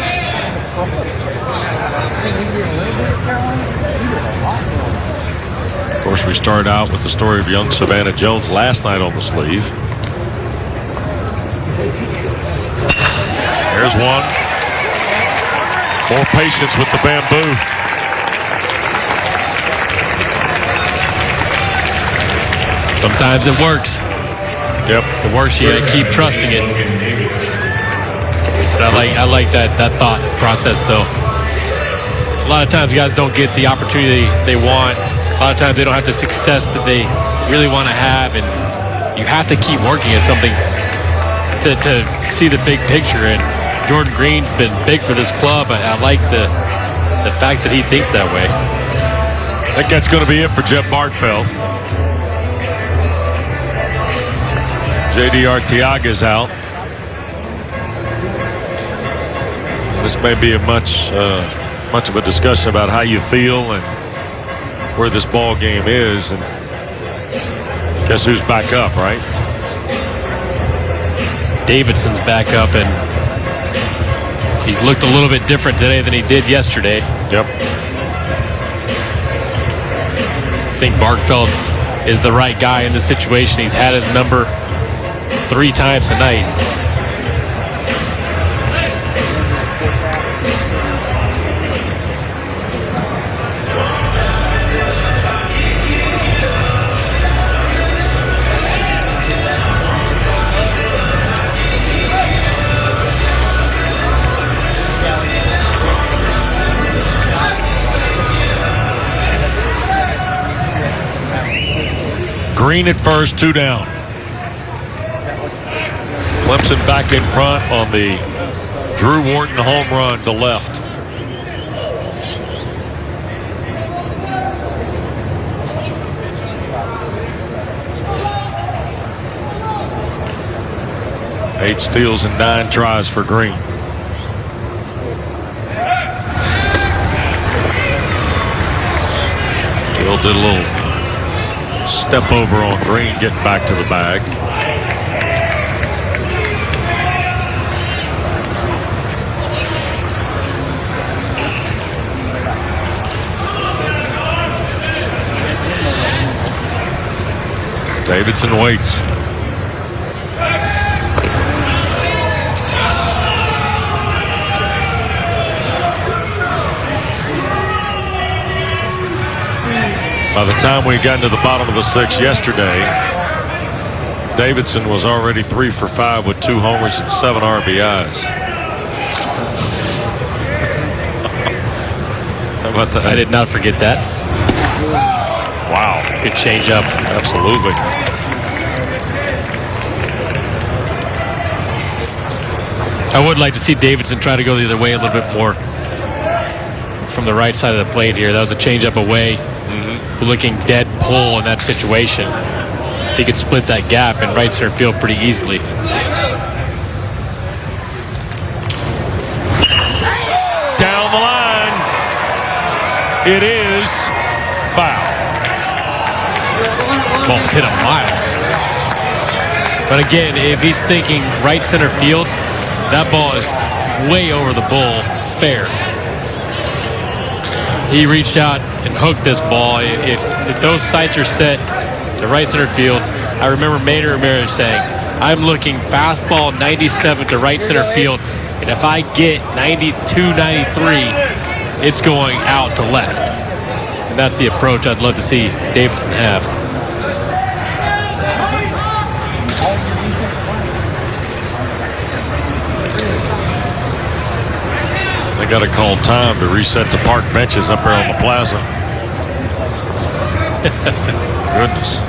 Of course, we started out with the story of young Savannah Jones last night on the sleeve. There's one. More patience with the bamboo. Sometimes it works. Yep. It works. You gotta keep trusting it. But I like that thought process, though. A lot of times guys don't get the opportunity they want. A lot of times they don't have the success that they really want to have, and you have to keep working at something to see the big picture. And Jordan Green's been big for this club. I like the fact that he thinks that way. I think that's going to be it for Jeff Bartfeld. J.D. Arteaga's out. This may be a much of a discussion about how you feel and where this ball game is, and guess who's back up, right? Davidson's back up, and he's looked a little bit different today than he did yesterday. Yep. I think Bartfeld is the right guy in this situation. He's had his number 3 times tonight. Green at first, 2 down. Clemson back in front on the Drew Wharton home run to left. Eight steals and 9 tries for Green. Bill did a little step over on Green, getting back to the bag. Davidson waits. By the time we got into the bottom of the 6th yesterday, Davidson was already 3 for 5 with 2 homers and 7 RBIs. How about that? I did not forget that. Wow. Good change up. Absolutely. I would like to see Davidson try to go the other way a little bit more from the right side of the plate here. That was a change up away. Looking dead pull in that situation. He could split that gap in right center field pretty easily. Down the line. It is foul. Ball's hit a mile. But again, if he's thinking right center field, that ball is way over the bull, fair. He reached out and hooked this ball. If those sights are set to right center field, I remember Maynard Ramirez saying, I'm looking fastball 97 to right center field, and if I get 92, 93, it's going out to left. And that's the approach I'd love to see Davidson have. They got to call time to reset the park benches up there on the plaza. Goodness.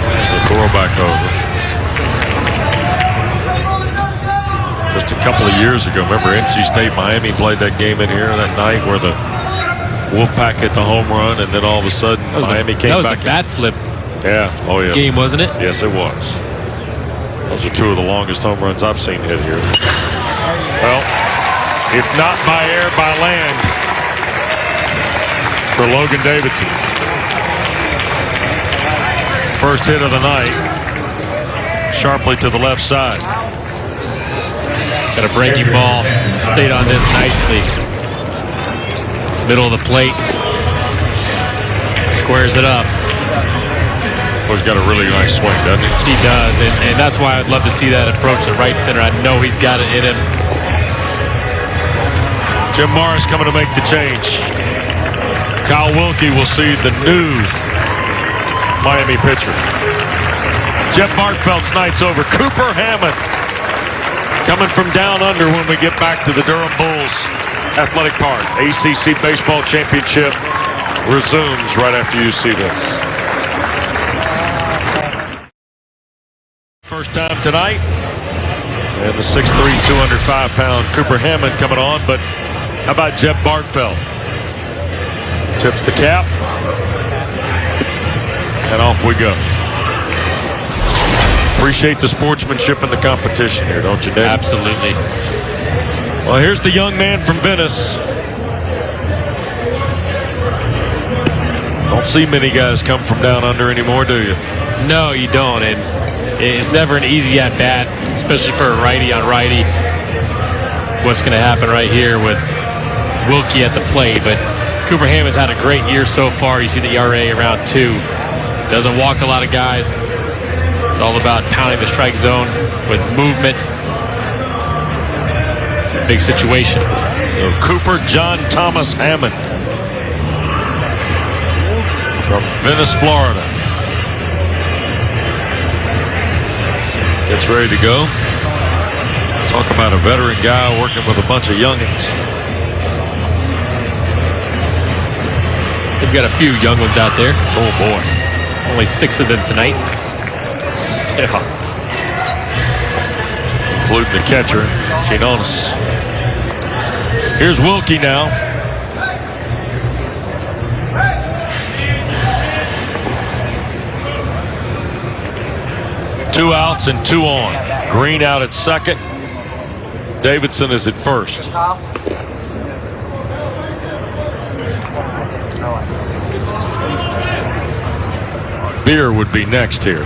There's a throwback over. Just a couple of years ago, remember NC State Miami played that game in here that night where the Wolfpack hit the home run, and then all of a sudden Miami came back. That was the bat flip game, wasn't it? Yes, it was. Those are 2 of the longest home runs I've seen hit here. Well, if not by air, by land for Logan Davidson. First hit of the night, sharply to the left side. Got a breaking ball, stayed on this nicely. Middle of the plate, squares it up. Well, he's got a really nice swing, doesn't he? He does, and that's why I'd love to see that approach to right center. I know he's got it in him. Jim Morris coming to make the change. Kyle Wilkie will see the new Miami pitcher. Jeff Bartfeld's night's over. Cooper Hammond coming from down under when we get back to the Durham Bulls Athletic Park. ACC Baseball Championship resumes right after you see this. First time tonight. And the 6'3", 205-pound Cooper Hammond coming on, but how about Jeff Bartfeld? Tips the cap. And off we go. Appreciate the sportsmanship and the competition here, don't you, Dave? Absolutely. Well, here's the young man from Venice. Don't see many guys come from down under anymore, do you? No, you don't, and it's never an easy at-bat, especially for a righty on righty. What's going to happen right here with Wilkie at the plate, but Cooper Hammond's had a great year so far. You see the ERA around 2. Doesn't walk a lot of guys. It's all about pounding the strike zone with movement. It's a big situation. So Cooper John Thomas Hammond from Venice, Florida. Gets ready to go. Talk about a veteran guy working with a bunch of youngins. They've got a few young ones out there. Oh, boy. Only 6 of them tonight. Yeah. Including the catcher, Quinones. Here's Wilkie now. Two outs and 2 on. Green out at second. Davidson is at first. Beer would be next here.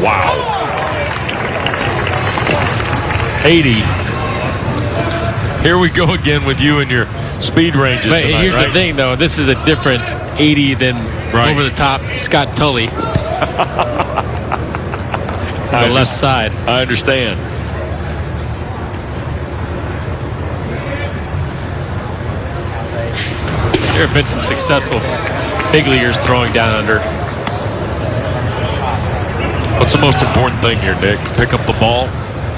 Wow. 80. Here we go again with you and your speed ranges But tonight, here's right? the thing, though. This is a different 80 than over the top Scott Tully. On the left side. I understand. There have been some successful big leaguers throwing down under. What's the most important thing here, Nick? Pick up the ball?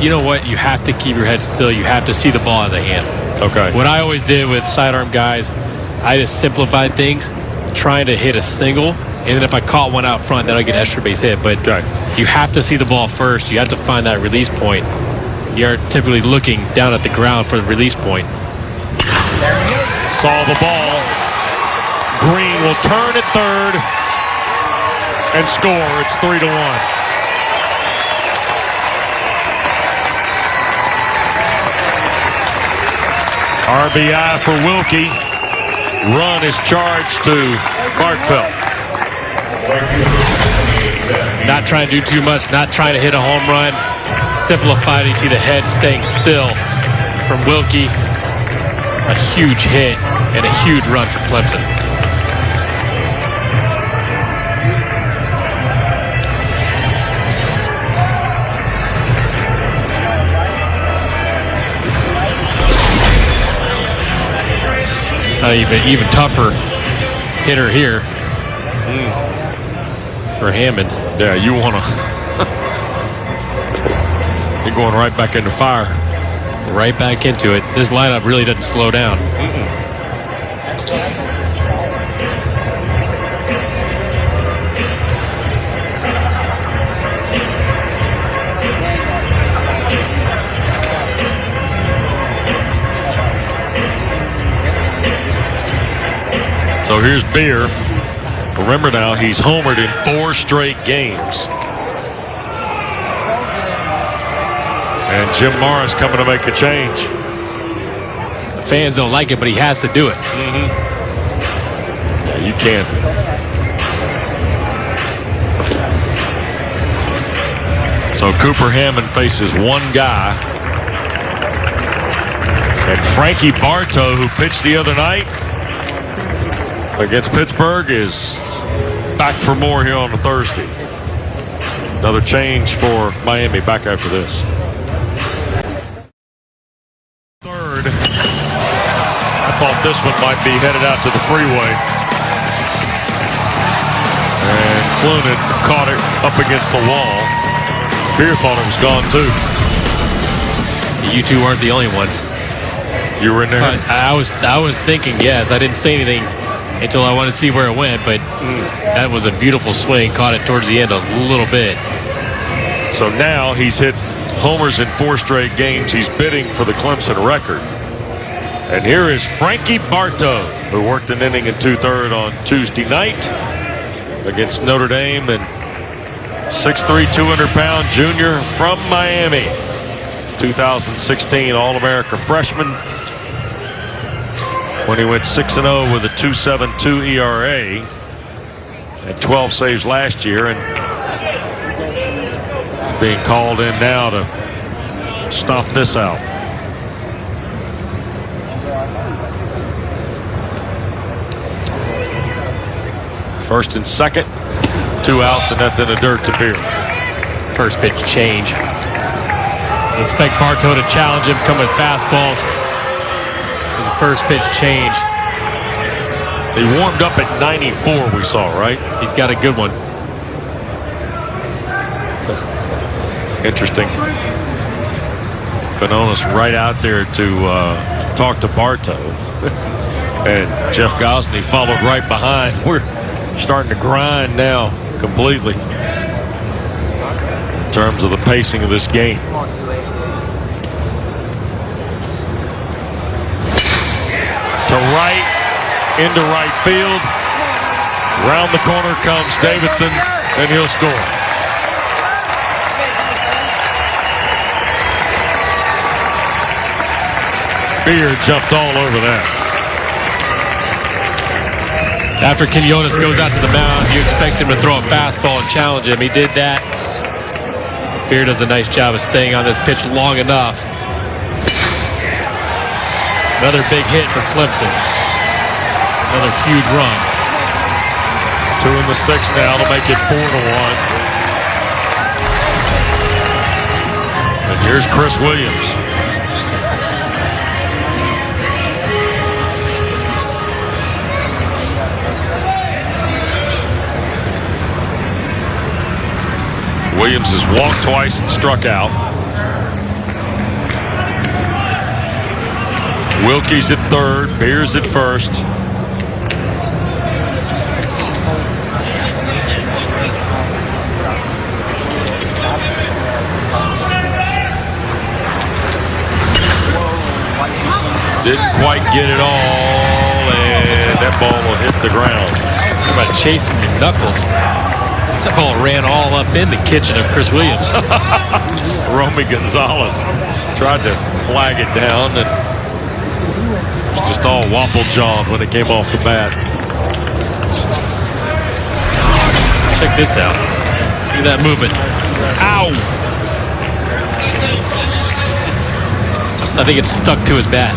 You know what? You have to keep your head still. You have to see the ball out of the hand. Okay. What I always did with sidearm guys, I just simplified things, trying to hit a single, and then if I caught one out front, then I get an extra base hit. But you have to see the ball first. You have to find that release point. You're typically looking down at the ground for the release point. Saw the ball. Green will turn at third and score. It's 3-1. RBI for Wilkie. Run is charged to Bartfeld. Not trying to do too much, not trying to hit a home run. Simplified. You see the head staying still from Wilkie. A huge hit and a huge run for Clemson. Even tougher hitter here for Hammond. Yeah, you want to. You're going right back into fire. Right back into it. This lineup really doesn't slow down. So here's Beer. Remember now, he's homered in 4 straight games. And Jim Morris coming to make a change. Fans don't like it, but he has to do it. Yeah, you can't. So Cooper Hammond faces one guy. And Frankie Bartow, who pitched the other night against Pittsburgh, is back for more here on a Thursday. Another change for Miami back after this. Third. I thought this one might be headed out to the freeway. And Clunan caught it up against the wall. Beer thought it was gone too. You two aren't the only ones. You were in there? I was thinking, yes. I didn't say anything until I wanted to see where it went, but that was a beautiful swing. Caught it towards the end a little bit. So now he's hit homers in 4 straight games. He's bidding for the Clemson record. And here is Frankie Bartow, who worked an inning and 2/3 on Tuesday night against Notre Dame, and 6'3", 200-pound junior from Miami. 2016 All-America freshman, when he went 6-0 with a 2.72 ERA and 12 saves last year, and is being called in now to stop this out. First and second, 2 outs, and that's in the dirt to Beer. First pitch change. Expect Bartow to challenge him, coming fastballs. His first pitch change. He warmed up at 94, we saw, right? He's got a good one. Interesting. Quinones right out there to talk to Bartow. And Jeff Gosney followed right behind. starting to grind now completely in terms of the pacing of this game. To right, into right field. Round the corner comes Davidson, and he'll score. Beard jumped all over that. After Quinones goes out to the mound, you expect him to throw a fastball and challenge him. He did that. Beard does a nice job of staying on this pitch long enough. Another big hit for Clemson. Another huge run. 2 in the 6th now to make it 4-1. And here's Chris Williams. Williams has walked twice and struck out. Wilkie's at third, Beers at first. Didn't quite get it all, and that ball will hit the ground. How about chasing your knuckles? That ball ran all up in the kitchen of Chris Williams. Romy Gonzalez tried to flag it down, and it was just all wobble-jawed when it came off the bat. Check this out. Look at that movement. Ow! I think it's stuck to his bat.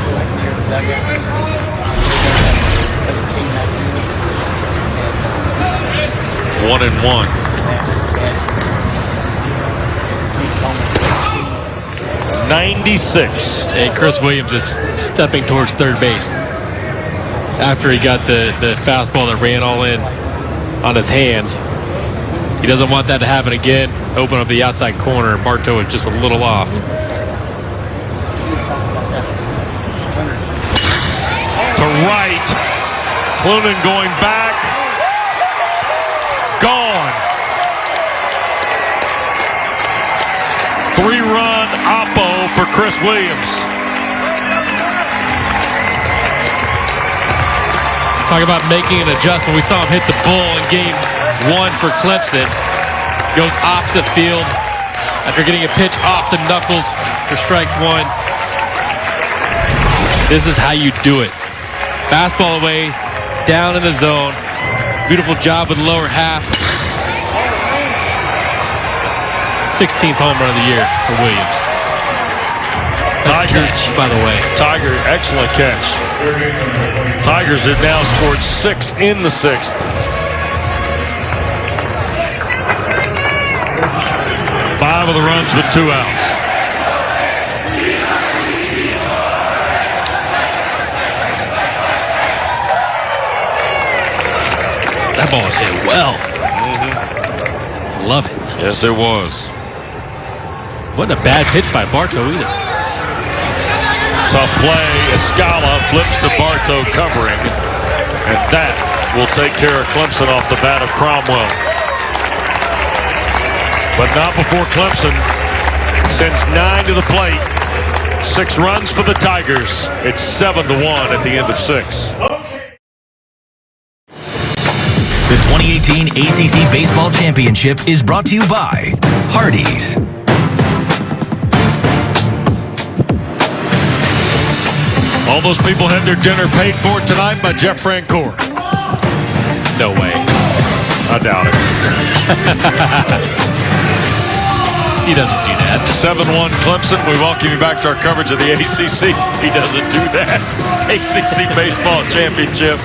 1-1. '96. And Chris Williams is stepping towards third base after he got the fastball that ran all in on his hands. He doesn't want that to happen again. Open up the outside corner. Bartow is just a little off. To right. Clunan going back. Gone. 3-run oppo for Chris Williams. Talk about making an adjustment. We saw him hit the bull in game 1 for Clemson. Goes opposite field after getting a pitch off the knuckles for strike 1. This is how you do it. Fastball away, down in the zone. Beautiful job with the lower half. 16th home run of the year for Williams. Tigers, catch, by the way. Tiger, excellent catch. Tigers have now scored 6 in the 6th. Five of the runs with 2 outs. That ball was hit well. Love it. Yes, it was. Wasn't a bad pitch by Bartow either. Tough play. Escala flips to Bartow covering. And that will take care of Clemson off the bat of Cromwell. But not before Clemson sends 9 to the plate. 6 runs for the Tigers. It's 7-1 at the end of 6. The 2018 ACC Baseball Championship is brought to you by Hardee's. All those people had their dinner paid for tonight by Jeff Francoeur. No way. I doubt it. He doesn't do that. 7-1 Clemson. We welcome you back to our coverage of the ACC. He doesn't do that. ACC Baseball Championship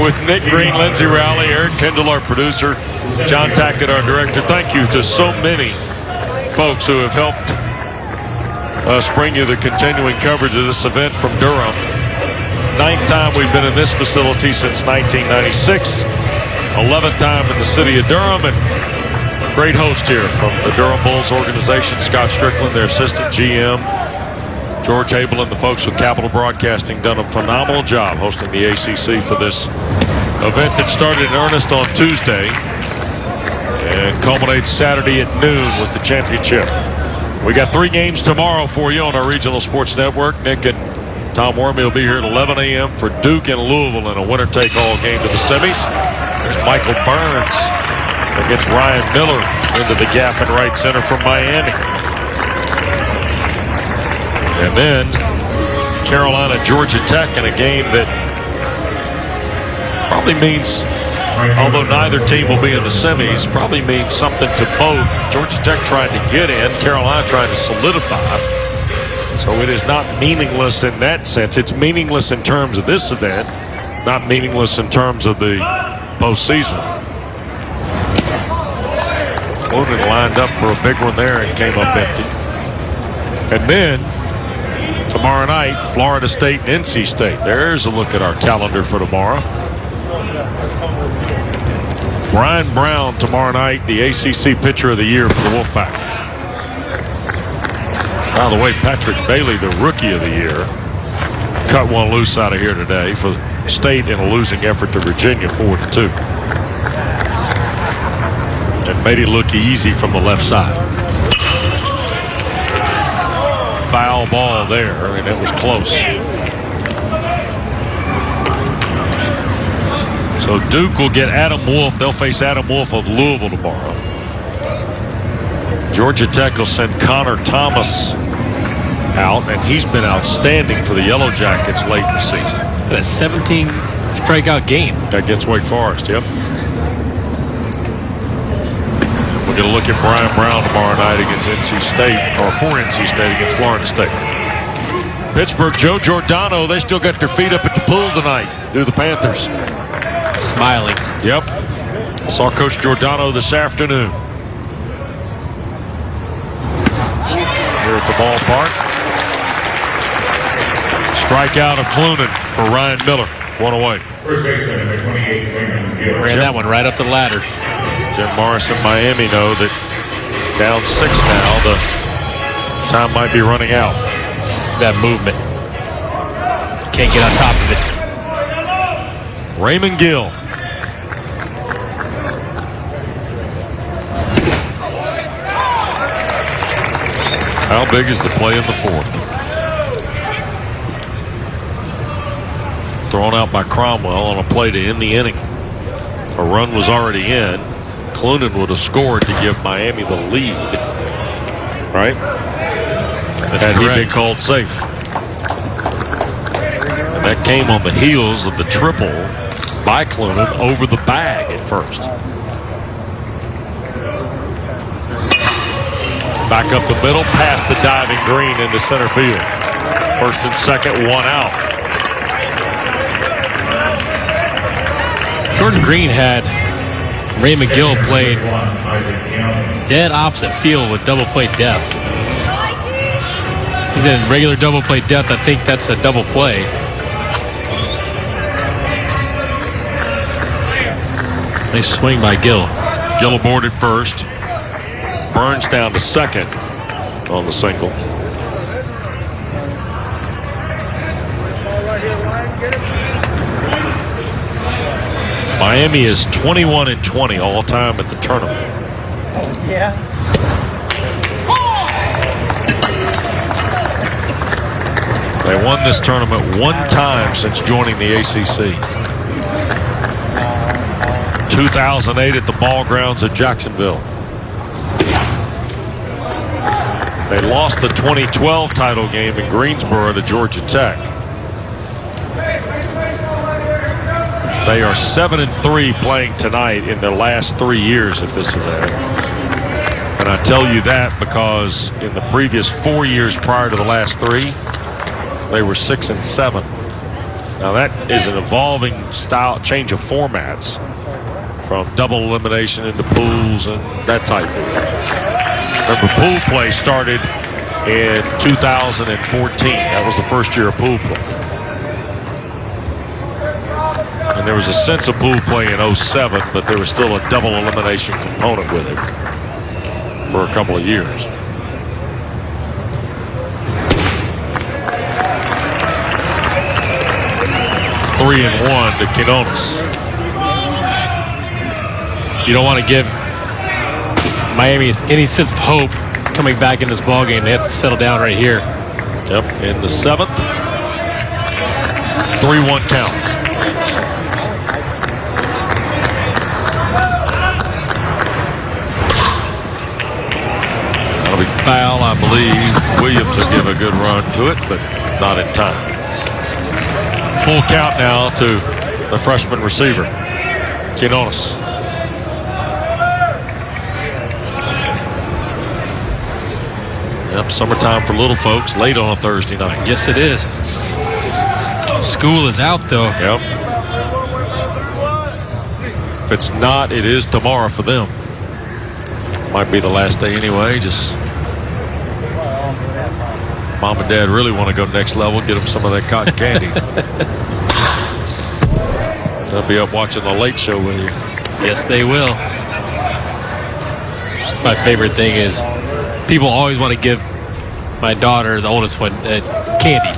with Nick Green, Lindsey Rowley, Aaron Kendall, our producer, John Tackett, our director. Thank you to so many folks who have helped us bring you the continuing coverage of this event from Durham. 9th time we've been in this facility since 1996. 11th time in the city of Durham, and great host here from the Durham Bulls organization, Scott Strickland, their assistant GM. George Abel and the folks with Capital Broadcasting done a phenomenal job hosting the ACC for this event that started in earnest on Tuesday and culminates Saturday at noon with the championship. We got 3 games tomorrow for you on our regional sports network. Nick and Tom Wormy will be here at 11 a.m. for Duke and Louisville in a winner-take-all game to the semis. There's Michael Burns against Ryan Miller into the gap in right center from Miami. And then Carolina, Georgia Tech in a game that probably means, although neither team will be in the semis, probably means something to both. Georgia Tech trying to get in, Carolina trying to solidify. So it is not meaningless in that sense. It's meaningless in terms of this event, not meaningless in terms of the postseason. Clemson lined up for a big one there and came up empty. And then tomorrow night, Florida State and NC State. There's a look at our calendar for tomorrow. Brian Brown tomorrow night, the ACC Pitcher of the Year for the Wolfpack. By the way, Patrick Bailey, the Rookie of the Year, cut one loose out of here today for the State in a losing effort to Virginia 4-2. And made it look easy from the left side. Foul ball there, and it was close. So Duke will get Adam Wolf. They'll face Adam Wolf of Louisville tomorrow. Georgia Tech will send Connor Thomas out, and he's been outstanding for the Yellow Jackets late in the season. And a 17 strikeout game against Wake Forest. Yep. We're going to look at Brian Brown tomorrow night against NC State, or for NC State against Florida State. Pittsburgh, Joe Giordano, they still got their feet up at the pool tonight. Do the Panthers. Smiling. Yep. Saw Coach Giordano this afternoon here at the ballpark. Strikeout of Clemson for Ryan Miller. One away. First baseman, number 28, Raymond Gill. Ran that one right up the ladder. Jim Morris and Miami know that down 6 now. The time might be running out. That movement. Can't get on top of it. Raymond Gill. How big is the play in the 4th? Thrown out by Cromwell on a play to end the inning. A run was already in. Clemson would have scored to give Miami the lead. Right? Had he been called safe. And that came on the heels of the triple by Clemson over the bag at first. Back up the middle, past the diving Green into center field. First and second, one out. Jordan Green had Raymond Gill played dead opposite field with double play depth. He's in regular double play depth. I think that's a double play. Nice swing by Gill. Gill aboard at first. Burns down to second on the single. Miami is 21-20 all time at the tournament. Yeah. They won this tournament one time since joining the ACC. 2008 at the ball grounds of Jacksonville. They lost the 2012 title game in Greensboro to Georgia Tech. They are 7-3 playing tonight in their last 3 years at this event. And I tell you that because in the previous 4 years prior to the last 3, they were 6-7. Now that is an evolving style change of formats from double elimination into pools and that type of thing. Remember, pool play started in 2014. That was the first year of pool play. And there was a sense of pool play in 07, but there was still a double elimination component with it for a couple of years. Three and one to Quinones. You don't want to give Miami any sense of hope coming back in this ballgame. They have to settle down right here. Yep, in the 7th. 3-1 count. That'll be foul, I believe. Williams will give a good run to it, but not in time. Full count now to the freshman receiver, Quinones. Yep, summertime for little folks, late on a Thursday night. Yes, it is. School is out, though. Yep. If it's not, it is tomorrow for them. Might be the last day anyway. Just mom and dad really want to go next level, get them some of that cotton candy. They'll be up watching the Late Show with you. Yes, they will. That's my favorite thing is people always want to give my daughter, the oldest one, candy.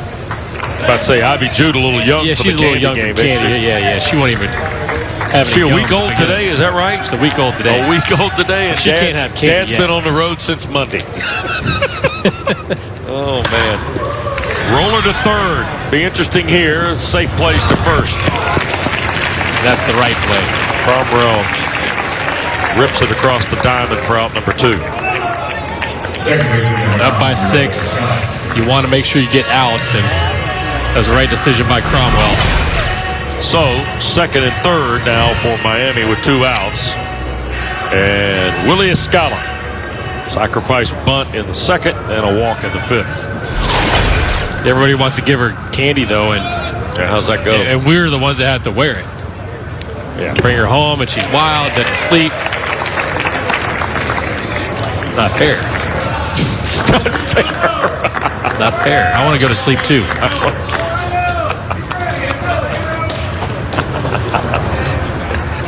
About to say Ivy Jude a little young for she's the a little young game, for candy. Yeah. She won't even have She a week old today, is that right? She's a week old today. A week old today, so and she can't have candy Dad's yet. been on the road since Monday. Oh, man. Roller to third. Be interesting here. Safe place to first. That's the right play. Cromwell rips it across the diamond for out number 2. Up by 6. You want to make sure you get outs, and that's the right decision by Cromwell. So, 2nd and 3rd now for Miami with 2 outs. And Willie Escala. Sacrifice bunt in the 2nd and a walk in the 5th. Everybody wants to give her candy, though, and Yeah, how's that go? and we're the ones that have to wear it. Yeah. Bring her home, and she's wild, doesn't sleep. It's not fair. It's not fair. Not fair. I want to go to sleep, too.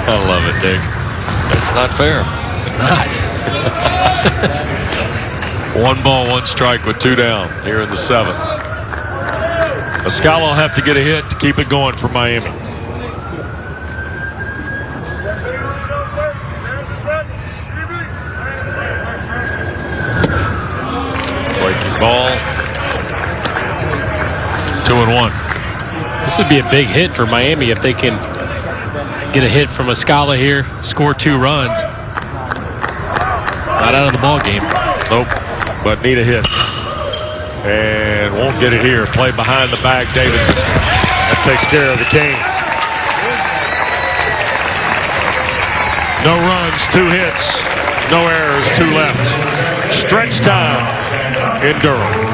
I love it, Dick. It's not fair. It's not. 1 ball, 1 strike with 2 down here in the 7th. Escala will have to get a hit to keep it going for Miami. Breaking ball. 2-1. This would be a big hit for Miami if they can get a hit from Escala here, score 2 runs. Not out of the ball game. Nope, but need a hit. And won't get it here. Play behind the back, Davidson. That takes care of the Canes. No runs, 2 hits. No errors, 2 left. Stretch time in Durham.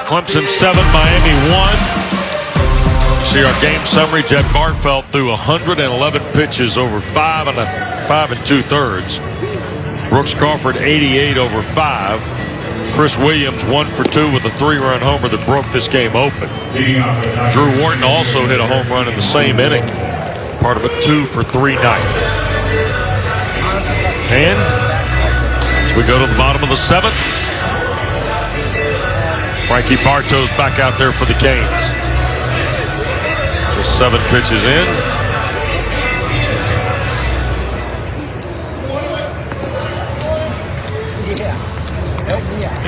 Clemson 7, Miami 1. See our game summary. Jed Bartfeld threw 111 pitches over 5 2/3. Brooks Crawford 88 over 5. Chris Williams 1 for 2 with a 3-run homer that broke this game open. Drew Wharton also hit a home run in the same inning. Part of a 2 for 3 night. And as we go to the bottom of the 7th, Frankie Bartow's back out there for the Canes. Just 7 pitches in.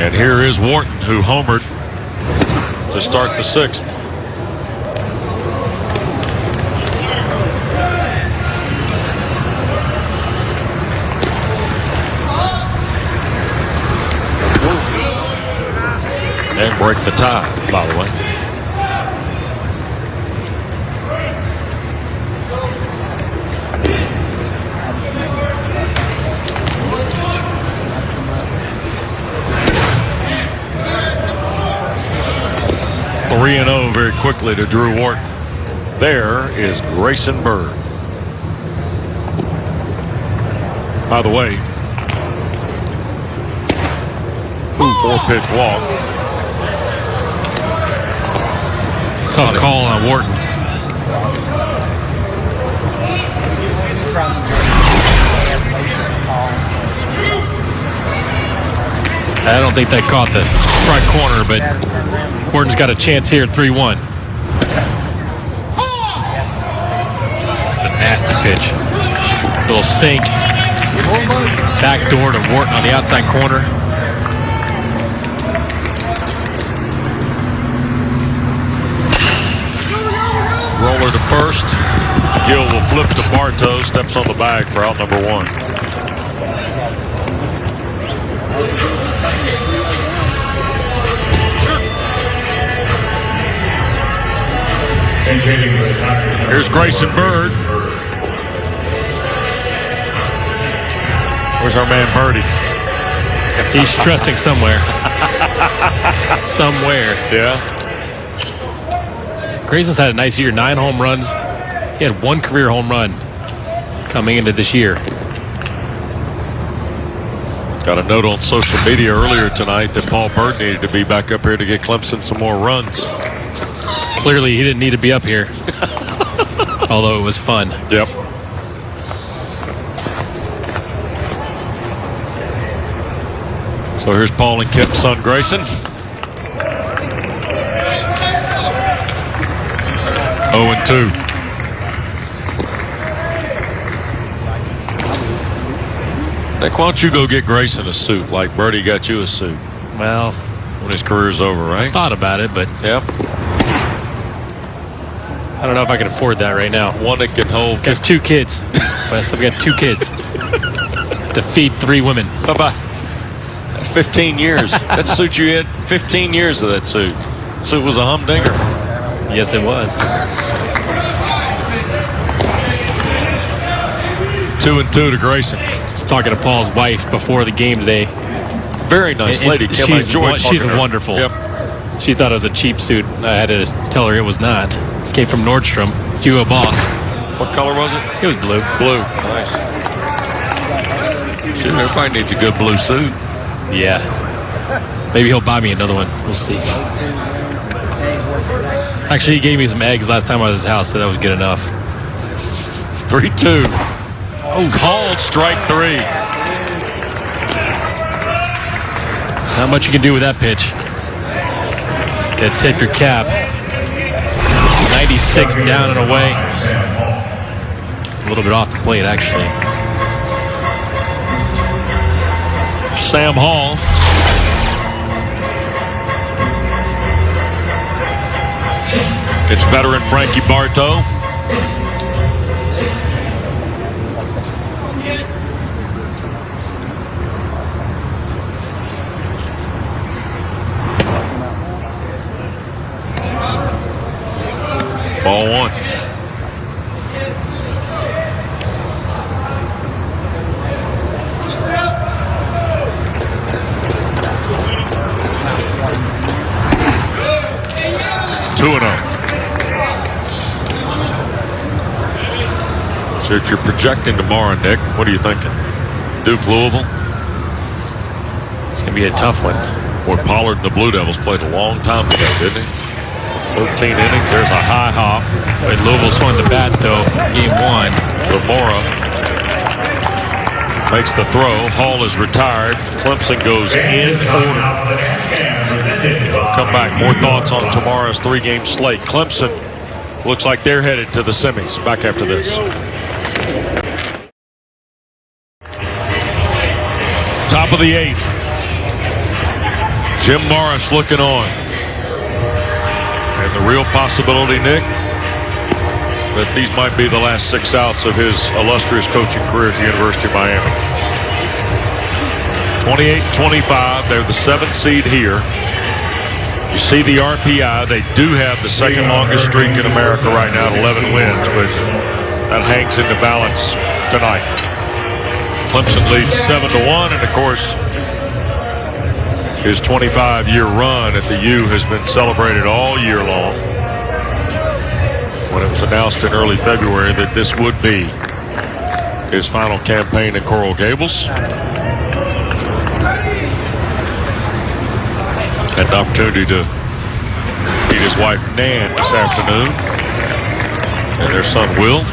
And here is Wharton, who homered to start the 6th. And break the tie, by the way. Three 3-0 very quickly to Drew Wharton. There is Grayson Bird. By the way, 4-pitch walk. Tough call on Wharton. I don't think they caught the front corner, but Wharton's got a chance here at 3-1. It's a nasty pitch. Little sink. Back door to Wharton on the outside corner. Roller to first. Gill will flip to Bartow. Steps on the bag for out number 1. Here's Grayson Bird. Where's our man Birdie? He's stressing somewhere. Somewhere. Yeah. Grayson's had a nice year. 9 home runs. He had 1 career home run coming into this year. Got a note on social media earlier tonight that Paul Bird needed to be back up here to get Clemson some more runs. Clearly, he didn't need to be up here. Although it was fun. Yep. So here's Paul and Kip's son Grayson. 0-2. Nick, why don't you go get Grayson a suit like Birdie got you a suit? Well, when his career's over, right? Thought about it, but yep. I don't know if I can afford that right now. One that can hold. Got 2 kids. Wes, I've got 2 kids to feed 3 women. Bye-bye. 15 years. That suit you had, 15 years of that suit. The suit was a humdinger. Yes, it was. 2-2 to Grayson. I was talking to Paul's wife before the game today. Very nice lady, Kim. She's wonderful. Yep. She thought it was a cheap suit. I had to tell her it was not. Came from Nordstrom. Hugo Boss. What color was it? It was blue. Blue. Nice. Shoot, everybody needs a good blue suit. Yeah. Maybe he'll buy me another one. We'll see. Actually, he gave me some eggs last time I was at his house, so that was good enough. 3-2. Oh, called strike 3. Not much you can do with that pitch. Gotta tip your cap. 96 down and away. A little bit off the plate, actually. Sam Hall. It's veteran Frankie Bartow. Ball 1. So if you're projecting tomorrow, Nick, what are you thinking? Duke, Louisville? It's going to be a tough one. Boy, Pollard and the Blue Devils played a long time ago, didn't he? 13 innings. There's a high hop. But Louisville swung the bat, though, game 1. Zamora makes the throw. Hall is retired. Clemson goes in order. Come back. More thoughts on tomorrow's 3-game slate. Clemson looks like they're headed to the semis. Back after this. Top of the 8th. Jim Morris looking on. And the real possibility, Nick, that these might be the last 6 outs of his illustrious coaching career at the University of Miami. 28-25, they're the 7th seed here. You see the RPI, they do have the second longest streak in America right now at 11 wins, but that hangs in the balance tonight. Clemson leads 7-1, and of course, his 25-year run at the U has been celebrated all year long. when it was announced in early February that this would be his final campaign at Coral Gables. Had an opportunity to meet his wife Nan this afternoon and their son Will.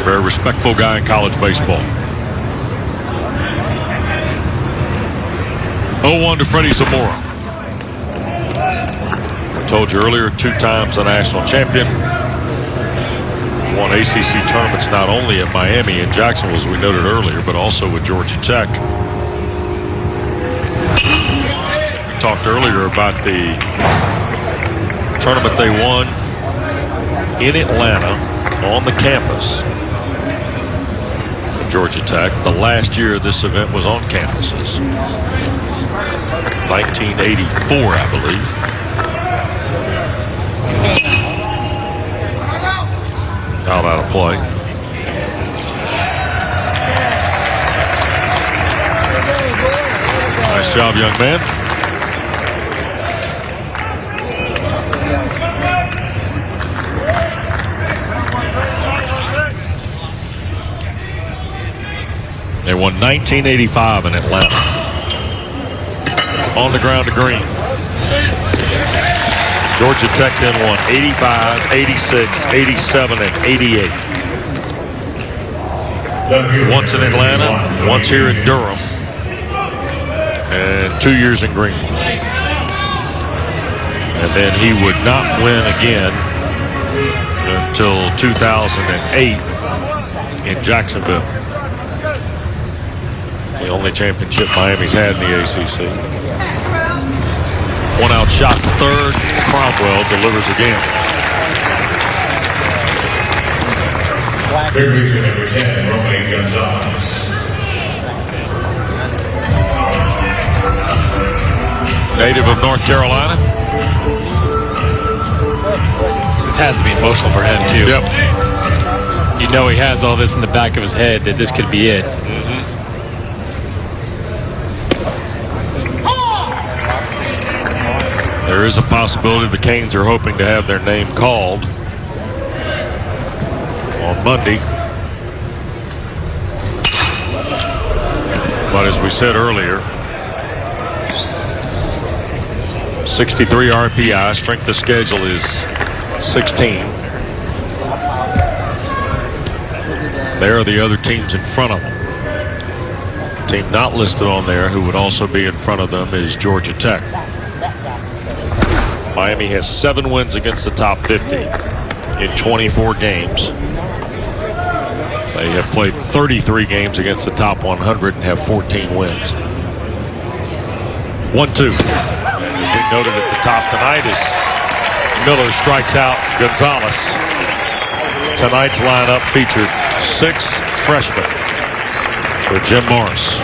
Very respectful guy in college baseball. 0-1 to Freddie Zamora. I told you earlier, 2 times a national champion. Won ACC tournaments not only at Miami and Jacksonville, as we noted earlier, but also with Georgia Tech. We talked earlier about the tournament they won in Atlanta on the campus of Georgia Tech. The last year this event was on campuses. 1984, I believe. Fouled out of play. Nice job, young man. They won 1985 in Atlanta. On the ground to Green. Georgia Tech then won 85, 86, 87, and 88. Once in Atlanta, once here in Durham, and 2 years in Green. And then he would not win again until 2008 in Jacksonville. It's the only championship Miami's had in the ACC. 1 out shot to third. Cromwell delivers again. Third baseman number 10, Romain Gonzalez. Native of North Carolina. This has to be emotional for him, too. Yep. You know he has all this in the back of his head that this could be it. There is a possibility the Canes are hoping to have their name called on Monday. But as we said earlier, 63 RPI, strength of schedule is 16. There are the other teams in front of them. The team not listed on there who would also be in front of them is Georgia Tech. Miami has 7 wins against the top 50 in 24 games. They have played 33 games against the top 100 and have 14 wins. 1-2. As we noted at the top tonight, as Miller strikes out Gonzalez. Tonight's lineup featured 6 freshmen for Jim Morris.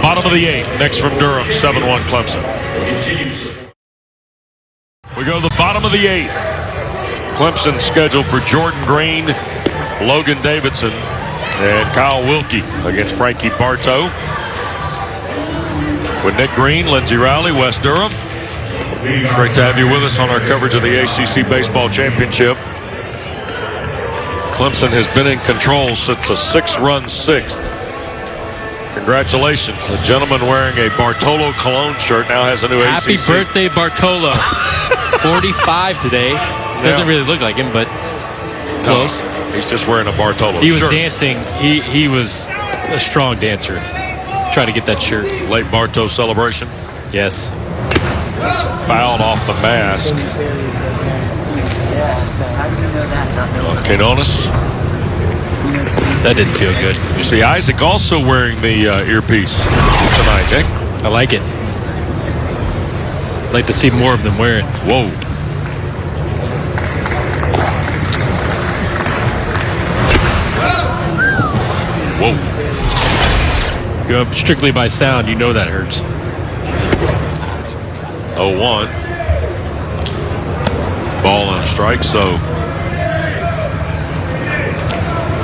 Bottom of the 8th, next from Durham, 7-1 Clemson. We go to the bottom of the 8th. Clemson scheduled for Jordan Green, Logan Davidson, and Kyle Wilkie against Frankie Bartow. With Nick Green, Lindsey Riley, West Durham. Great to have you with us on our coverage of the ACC Baseball Championship. Clemson has been in control since a 6-run 6th. Congratulations. A gentleman wearing a Bartolo Cologne shirt now has a new Happy ACC. Happy birthday, Bartolo. 45 today. Doesn't really look like him, but close. No, he's just wearing a Bartolo shirt. He was dancing. He was a strong dancer. Try to get that shirt. Late Bartow celebration. Yes. Fouled off the mask of Quinones. That didn't feel good. You see Isaac also wearing the earpiece tonight, Nick. I like it. I'd like to see more of them wearing. Whoa. Whoa. Go up strictly by sound, you know that hurts. 0-1. Ball and a strike, so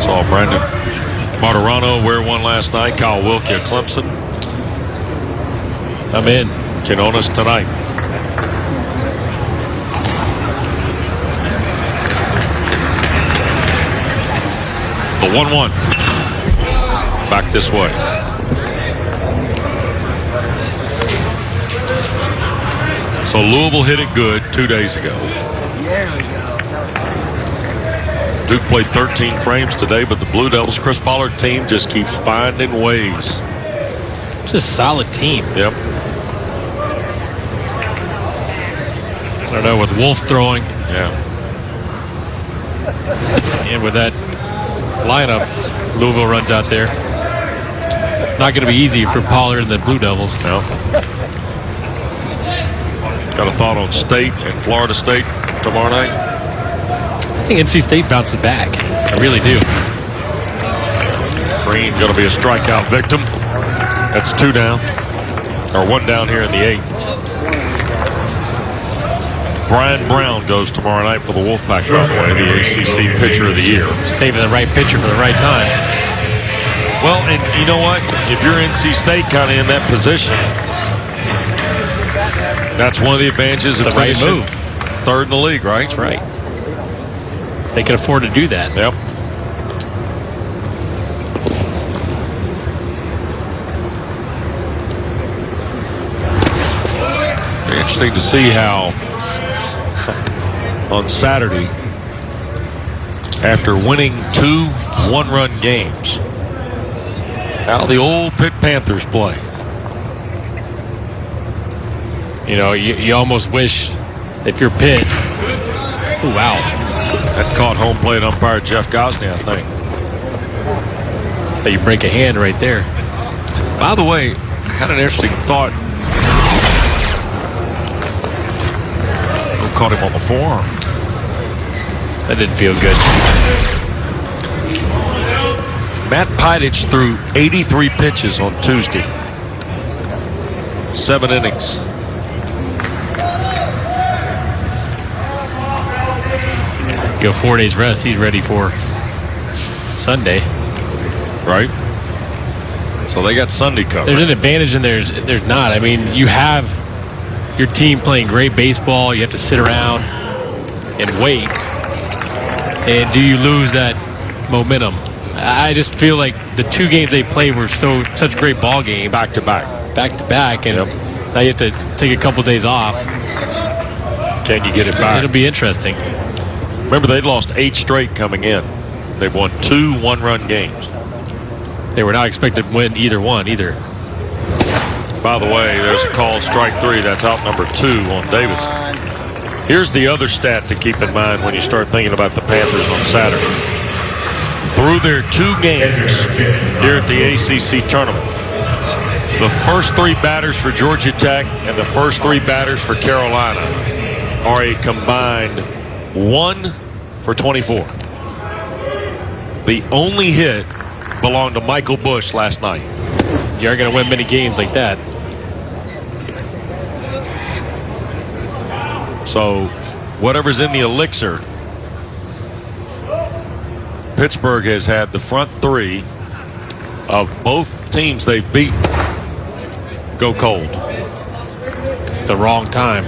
saw Brandon Martirano wear one last night. Kyle Wilkie at Clemson. I'm in. Quinones tonight. The 1-1. Back this way. So Louisville hit it good 2 days ago. Duke played 13 frames today, but the Blue Devils, Chris Pollard team just keeps finding ways. It's a solid team. Yep. I don't know, with Wolf throwing. Yeah. And with that lineup, Louisville runs out there. It's not going to be easy for Pollard and the Blue Devils. No. Got a thought on State and Florida State tomorrow night? I think NC State bounces back. I really do. Green going to be a strikeout victim. That's 2 down. Or 1 down here in the 8th. Brian Brown goes tomorrow night for the Wolfpack, by the way, the ACC Pitcher of the Year. Saving the right pitcher for the right time. Well, and you know what? If you're NC State kind of in that position, that's one of the advantages of the right finishing move. 3rd in the league, right? That's right. They can afford to do that. Yep. Very interesting to see how on Saturday, after winning 2 one-run games, how the old Pitt Panthers play. You know, you almost wish, if you're Pitt, oh, wow. That caught home plate umpire Jeff Gosney, I think. So you break a hand right there. By the way, I had an interesting thought. Caught him on the forearm. That didn't feel good. Matt Pidich threw 83 pitches on Tuesday. 7 innings. You go 4 days rest, he's ready for Sunday. Right? So they got Sunday covered. There's an advantage and there's not. I mean, you have your team playing great baseball. You have to sit around and wait. And do you lose that momentum? I just feel like the 2 games they played were such great ball games. Back to back. And now you have to take a couple days off. Can you get it back? It'll be interesting. Remember, they'd lost 8 straight coming in. They've won 2 one-run games. They were not expected to win either one either. By the way, there's a call, strike 3. That's out number 2 on Davidson. Here's the other stat to keep in mind when you start thinking about the Panthers on Saturday. Through their 2 games here at the ACC tournament, the first 3 batters for Georgia Tech and the first 3 batters for Carolina are a combined 1 for 24. The only hit belonged to Michael Bush last night. You aren't going to win many games like that. So, whatever's in the elixir, Pittsburgh has had the front 3 of both teams they've beaten go cold. The wrong time.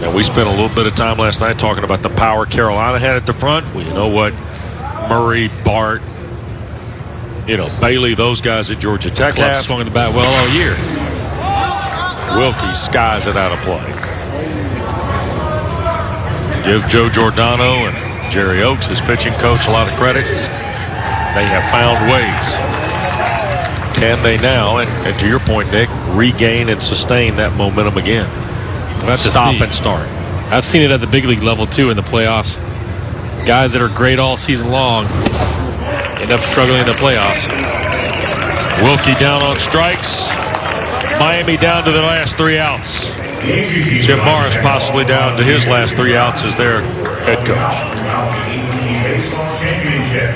And we spent a little bit of time last night talking about the power Carolina had at the front. Well, you know what? Murray, Bart, Bailey, those guys at Georgia Tech Club have. swung the bat well all year. Wilkie skies it out of play. Give Joe Giordano and Jerry Oaks, his pitching coach, a lot of credit. They have found ways. Can they now, and to your point, Nick, regain and sustain that momentum again? We'll Stop and start. I've seen it at the big league level, too, in the playoffs. Guys that are great all season long end up struggling in the playoffs. Wilkie down on strikes. Miami down to their last 3 outs. Jim Morris possibly down to his last 3 outs as their head coach. ACC Baseball Championship.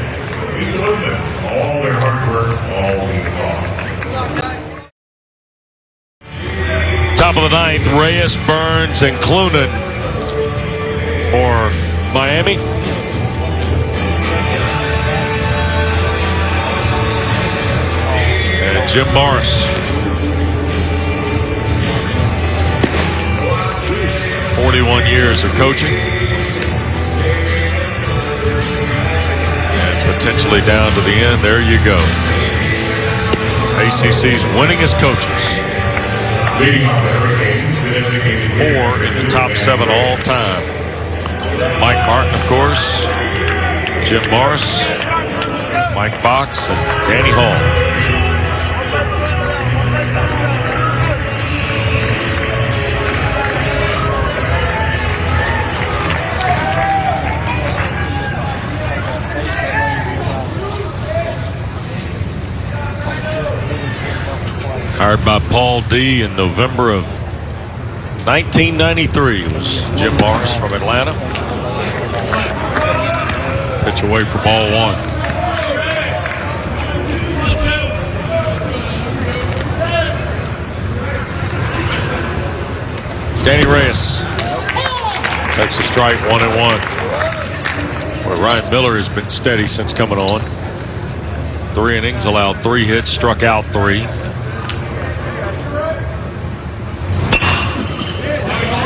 We salute them. All their hard work, all week long. Top of the 9th, Reyes, Burns, and Clunan for Miami. And Jim Morris 41 years of coaching. And potentially down to the end. There you go. ACC's winningest coaches. Leading off the Hurricanes, 4 in the top 7 all time. Mike Martin, of course, Jim Morris, Mike Fox, and Danny Hall. Hired by Paul D. in November of 1993 was Jim Morris from Atlanta. Pitch away from ball 1. Danny Reyes takes a strike, 1-1. Where Ryan Miller has been steady since coming on. 3 innings, allowed 3 hits, struck out 3.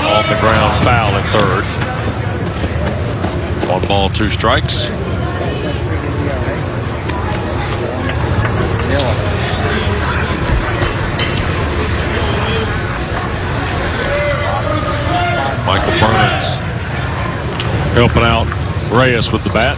Off the ground, foul at 3rd. 1 ball, 2 strikes. Michael Burns helping out Reyes with the bat.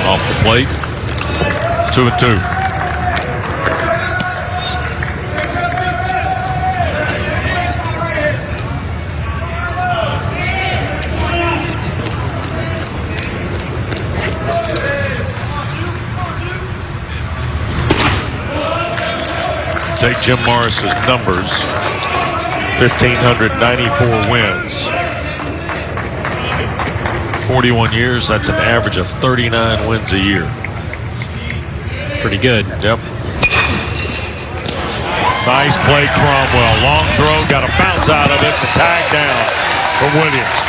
Off the plate, 2-2. Take Jim Morris's numbers, 1,594 wins. 41 years, that's an average of 39 wins a year. Pretty good. Yep. Nice play, Cromwell. Long throw, got a bounce out of it. The tag down for Williams.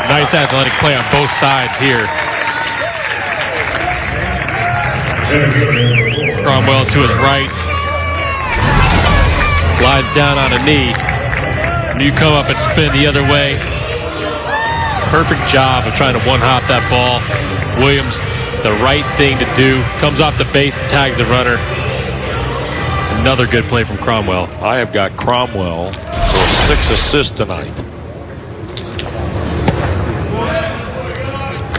Nice athletic play on both sides here. Cromwell to his right. Slides down on a knee. You come up and spin the other way. Perfect job of trying to one-hop that ball. Williams, the right thing to do. Comes off the base and tags the runner. Another good play from Cromwell. I have got Cromwell for 6 assists tonight.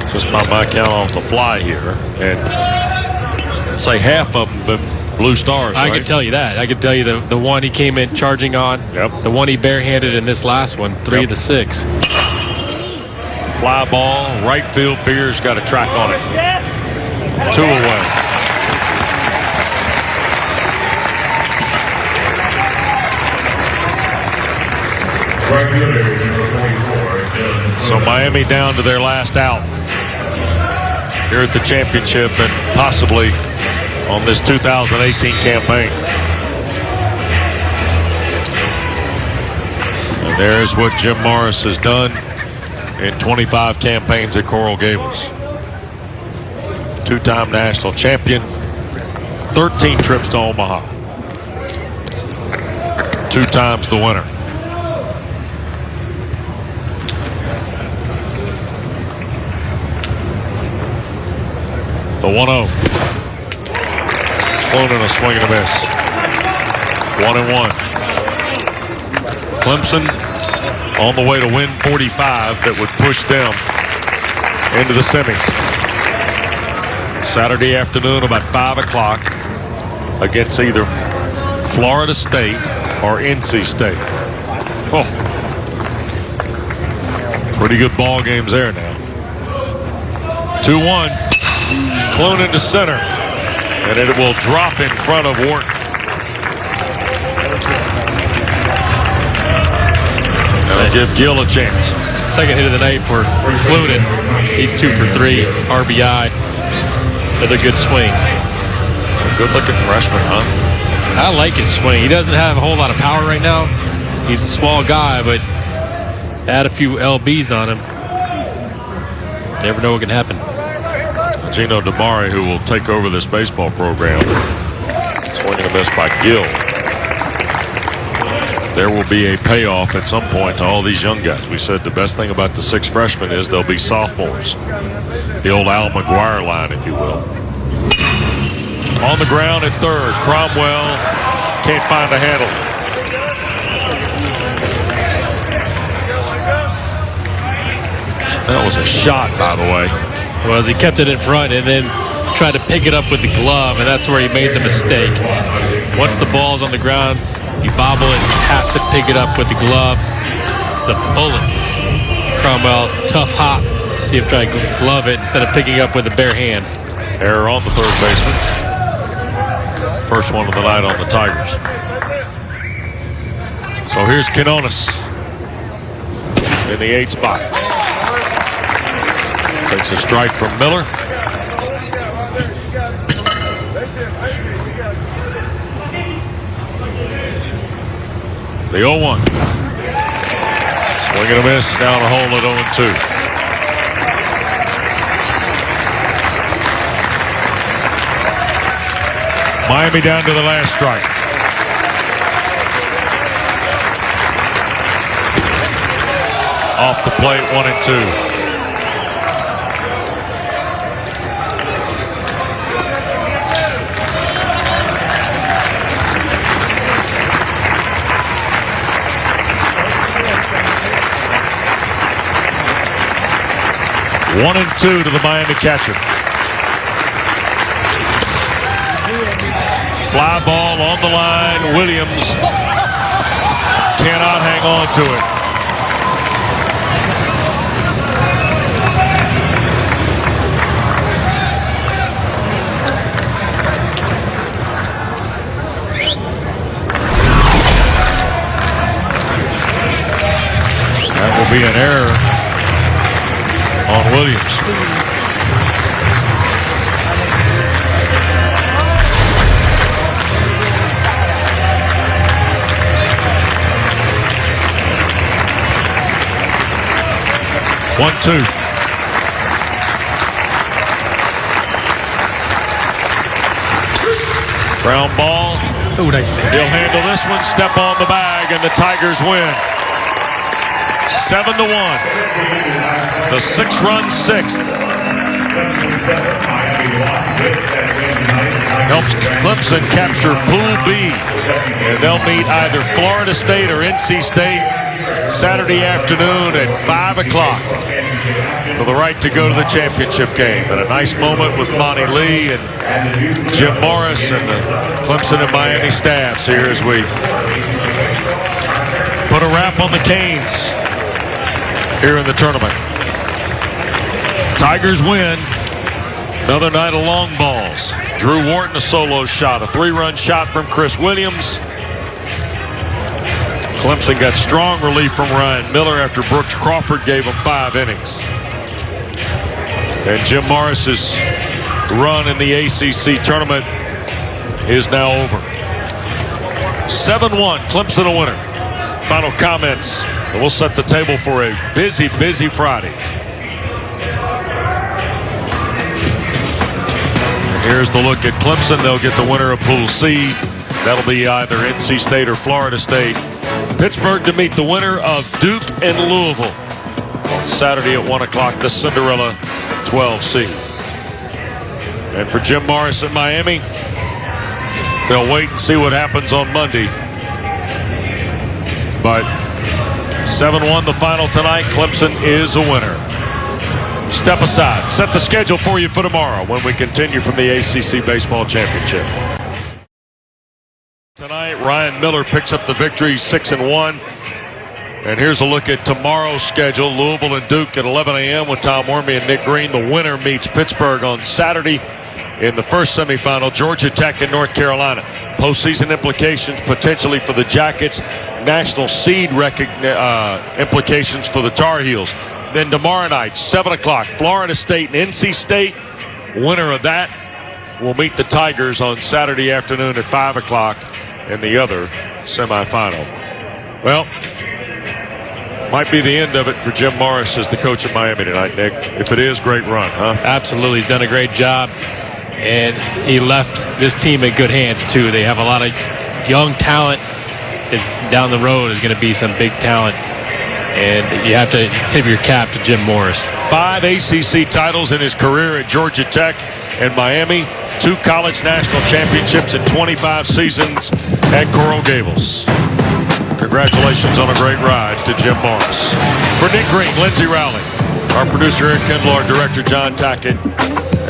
Just by my count off the fly here. And I'd say half of them been Blue Stars, I right? can tell you that. I can tell you the one he came in charging on. Yep. The one he barehanded in this last one, 3 of the 6. Fly ball, right field. Beers got a track on it. 2 away. So Miami down to their last out here at the championship and possibly on this 2018 campaign. And there's what Jim Morris has done in 25 campaigns at Coral Gables. 2-time national champion, 13 trips to Omaha. 2 times the winner. The 1-0. Clonin a swing and a miss. 1-1. Clemson on the way to win 45 that would push them into the semis. Saturday afternoon about 5 o'clock against either Florida State or NC State. Oh, pretty good ball games there now. 2-1. Clonin to center. And it will drop in front of Wharton. That'll give Gill a chance. Second hit of the night for Clonin. He's 2 for 3. RBI. Another good swing. Good looking freshman, huh? I like his swing. He doesn't have a whole lot of power right now. He's a small guy, but add a few LBs on him. Never know what can happen. Gino DeMare, who will take over this baseball program. Swing and a miss by Gill. There will be a payoff at some point to all these young guys. We said the best thing about the 6 freshmen is they'll be sophomores. The old Al McGuire line, if you will. On the ground at third, Cromwell can't find a handle. That was a shot, by the way. Well, as he kept it in front and then tried to pick it up with the glove, and that's where he made the mistake. Once the ball's on the ground, you bobble it, you have to pick it up with the glove. It's a bullet. Cromwell, tough hop. See him try to glove it instead of picking up with a bare hand. Error on the third baseman. First one of the night on the Tigers. So here's Quinones in the 8th spot. Takes a strike from Miller. The 0-1. Swing and a miss down the hole at 0-2. Miami down to the last strike. Off the plate, 1-2. 1-2 to the Miami catcher. Fly ball on the line. Williams cannot hang on to it. That will be an error on Williams. One, two. Ground ball. Oh, nice man. He'll handle this one, step on the bag, and the Tigers win. 7-1. The 6-run 6th. Helps Clemson capture Pool B. And they'll meet either Florida State or NC State Saturday afternoon at 5 o'clock for the right to go to the championship game. And a nice moment with Monty Lee and Jim Morris and the Clemson and Miami staffs here as we put a wrap on the Canes here in the tournament. Tigers win. Another night of long balls. Drew Wharton a solo shot, a 3-run shot from Chris Williams. Clemson got strong relief from Ryan Miller after Brooks Crawford gave him 5 innings. And Jim Morris's run in the ACC tournament is now over. 7-1, Clemson a winner. Final comments, and we'll set the table for a busy, busy Friday. And here's the look at Clemson. They'll get the winner of Pool C. That'll be either NC State or Florida State. Pittsburgh to meet the winner of Duke and Louisville on Saturday at 1 o'clock, the Cinderella 12C. And for Jim Morris in Miami, they'll wait and see what happens on Monday. But 7-1 the final tonight. Clemson is a winner. Step aside. Set the schedule for you for tomorrow when we continue from the ACC Baseball Championship. Tonight, Ryan Miller picks up the victory, 6-1. And here's a look at tomorrow's schedule. Louisville and Duke at 11 a.m. with Tom Wormy and Nick Green. The winner meets Pittsburgh on Saturday in the first semifinal. Georgia Tech and North Carolina. Postseason implications potentially for the Jackets. National seed implications for the Tar Heels. Then tomorrow night, 7 o'clock, Florida State and NC State. Winner of that will meet the Tigers on Saturday afternoon at 5 o'clock in the other semifinal. Well, Might be the end of it for Jim Morris as the coach of Miami tonight, Nick. If it is, great run, huh? Absolutely. He's done a great job. And he left this team in good hands, too. They have a lot of young talent. Down the road is going to be some big talent. And you have to tip your cap to Jim Morris. 5 ACC titles in his career at Georgia Tech and Miami. 2 college national championships in 25 seasons at Coral Gables. Congratulations on a great ride to Jim Morris. For Nick Green, Lindsey Rowley, our producer Eric Kendall, our director John Tackett,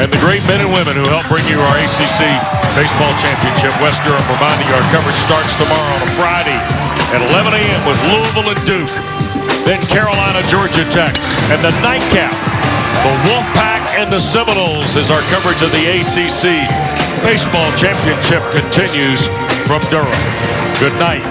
and the great men and women who help bring you our ACC Baseball Championship. West Durham reminding you our coverage starts tomorrow on a Friday at 11 a.m. with Louisville and Duke. Then Carolina, Georgia Tech. And the nightcap, the Wolfpack and the Seminoles, as our coverage of the ACC Baseball Championship continues from Durham. Good night.